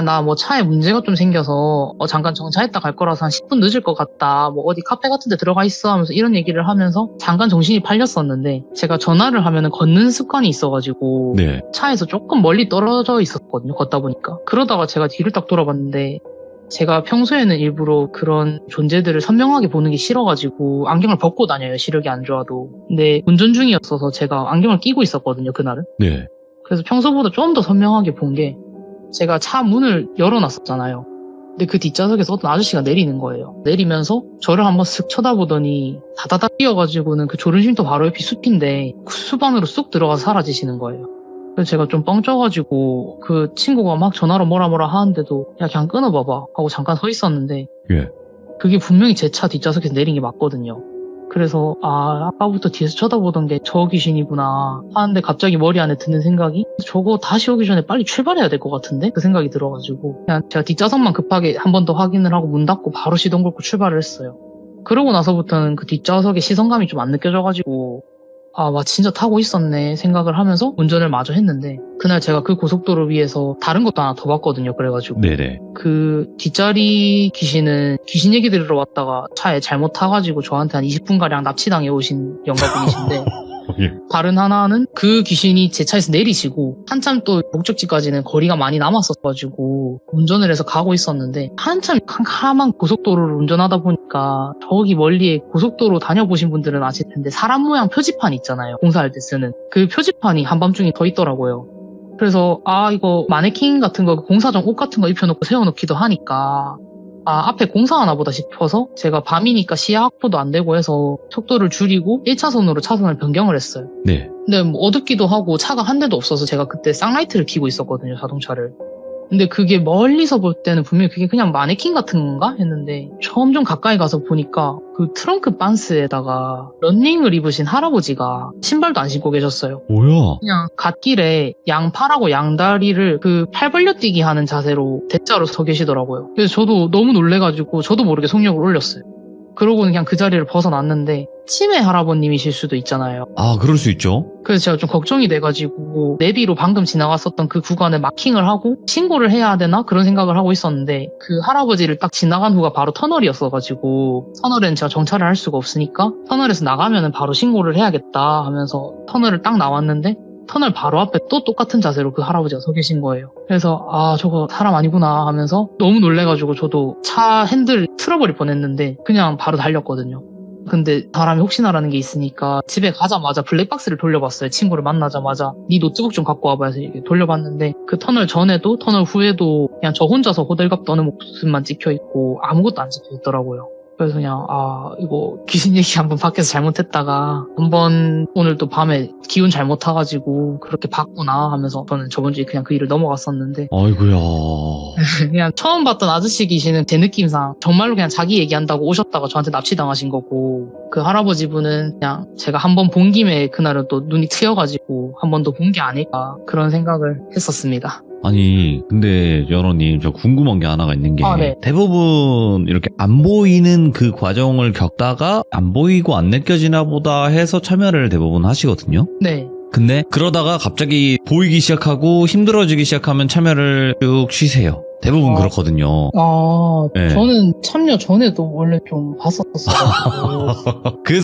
나 뭐 차에 문제가 좀 생겨서 잠깐 정차했다 갈 거라서 한 10분 늦을 것 같다. 뭐 어디 카페 같은 데 들어가 있어 하면서 이런 얘기를 하면서 잠깐 정신이 팔렸었는데 제가 전화를 하면은 걷는 습관이 있어가지고 네. 차에서 조금 멀리 떨어져 있었거든요. 걷다 보니까. 그러다가 제가 뒤를 딱 돌아봤는데 제가 평소에는 일부러 그런 존재들을 선명하게 보는 게 싫어가지고 안경을 벗고 다녀요. 시력이 안 좋아도. 근데 운전 중이었어서 제가 안경을 끼고 있었거든요. 그날은. 네. 그래서 평소보다 좀 더 선명하게 본 게 제가 차 문을 열어놨었잖아요. 근데 그 뒷좌석에서 어떤 아저씨가 내리는 거예요. 내리면서 저를 한번 쓱 쳐다보더니 다다닥 뛰어가지고는 그 졸음쉼터 바로 옆이 숲인데 그 숲 안으로 쑥 들어가서 사라지시는 거예요. 그래서 제가 좀 뻥쳐가지고 그 친구가 막 전화로 뭐라 하는데도 야 그냥 끊어봐봐 하고 잠깐 서 있었는데 예. 그게 분명히 제 차 뒷좌석에서 내린 게 맞거든요. 그래서 아까부터 뒤에서 쳐다보던 게 저 귀신이구나 하는데 갑자기 머리 안에 드는 생각이 저거 다시 오기 전에 빨리 출발해야 될 것 같은데? 그 생각이 들어가지고 그냥 제가 뒷좌석만 급하게 한 번 더 확인을 하고 문 닫고 바로 시동 걸고 출발을 했어요. 그러고 나서부터는 그 뒷좌석에 시선감이 좀 안 느껴져가지고 진짜 타고 있었네 생각을 하면서 운전을 마저 했는데 그날 제가 그 고속도로 위에서 다른 것도 하나 더 봤거든요. 그래가지고 네네. 그 뒷자리 귀신은 귀신 얘기 들으러 왔다가 차에 잘못 타가지고 저한테 한 20분가량 납치당해 오신 영가분이신데 예. 다른 하나는 그 귀신이 제 차에서 내리시고 한참 또 목적지까지는 거리가 많이 남았었가지고 운전을 해서 가고 있었는데 한참 캄캄한 고속도로를 운전하다 보니까 저기 멀리에 고속도로 다녀보신 분들은 아실 텐데 사람 모양 표지판 있잖아요. 공사할 때 쓰는 그 표지판이 한밤중에 더 있더라고요. 그래서 이거 마네킹 같은 거 공사장 옷 같은 거 입혀놓고 세워놓기도 하니까 앞에 공사하나 보다 싶어서 제가 밤이니까 시야 확보도 안 되고 해서 속도를 줄이고 1차선으로 차선을 변경을 했어요. 네. 근데 뭐 어둡기도 하고 차가 한 대도 없어서 제가 그때 쌍라이트를 켜고 있었거든요. 자동차를. 근데 그게 멀리서 볼 때는 분명히 그게 그냥 마네킹 같은 건가 했는데 점점 가까이 가서 보니까 그 트렁크 반스에다가 러닝을 입으신 할아버지가 신발도 안 신고 계셨어요. 뭐야? 그냥 갓길에 양팔하고 양다리를 그 팔 벌려 뛰기 하는 자세로 대자로 서 계시더라고요. 그래서 저도 너무 놀래가지고 저도 모르게 속력을 올렸어요. 그러고는 그냥 그 자리를 벗어났는데 치매 할아버님이실 수도 있잖아요. 그럴 수 있죠. 그래서 제가 좀 걱정이 돼가지고 내비로 방금 지나갔었던 그 구간에 마킹을 하고 신고를 해야 되나 그런 생각을 하고 있었는데 그 할아버지를 딱 지나간 후가 바로 터널이었어가지고 터널에는 제가 정차를 할 수가 없으니까 터널에서 나가면은 바로 신고를 해야겠다 하면서 터널을 딱 나왔는데 터널 바로 앞에 또 똑같은 자세로 그 할아버지가 서 계신 거예요. 그래서 저거 사람 아니구나 하면서 너무 놀래가지고 저도 차 핸들 틀어버릴 뻔했는데 그냥 바로 달렸거든요. 근데 사람이 혹시나라는 게 있으니까 집에 가자마자 블랙박스를 돌려봤어요. 친구를 만나자마자 네 노트북 좀 갖고 와봐 해서 이렇게 돌려봤는데 그 터널 전에도 터널 후에도 그냥 저 혼자서 호들갑 떠는 모습만 찍혀있고 아무것도 안 찍혀있더라고요. 그래서 그냥 이거 귀신 얘기 한번 밖에서 잘못했다가 한번 오늘 또 밤에 기운 잘못 타가지고 그렇게 봤구나 하면서 저는 저번 주에 그냥 그 일을 넘어갔었는데 아이고야. 그냥 처음 봤던 아저씨 귀신은 제 느낌상 정말로 그냥 자기 얘기한다고 오셨다가 저한테 납치당하신 거고 그 할아버지 분은 그냥 제가 한번 본 김에 그날은 또 눈이 트여가지고 한 번 더 본 게 아닐까 그런 생각을 했었습니다. 아니 근데 연호님 저 궁금한 게 하나가 있는 게 네. 대부분 이렇게 안 보이는 그 과정을 겪다가 안 보이고 안 느껴지나 보다 해서 참여를 대부분 하시거든요. 네. 근데 그러다가 갑자기 보이기 시작하고 힘들어지기 시작하면 참여를 쭉 쉬세요. 대부분 그렇거든요. 아, 네. 저는 참여 전에도 원래 좀 봤었어요. 그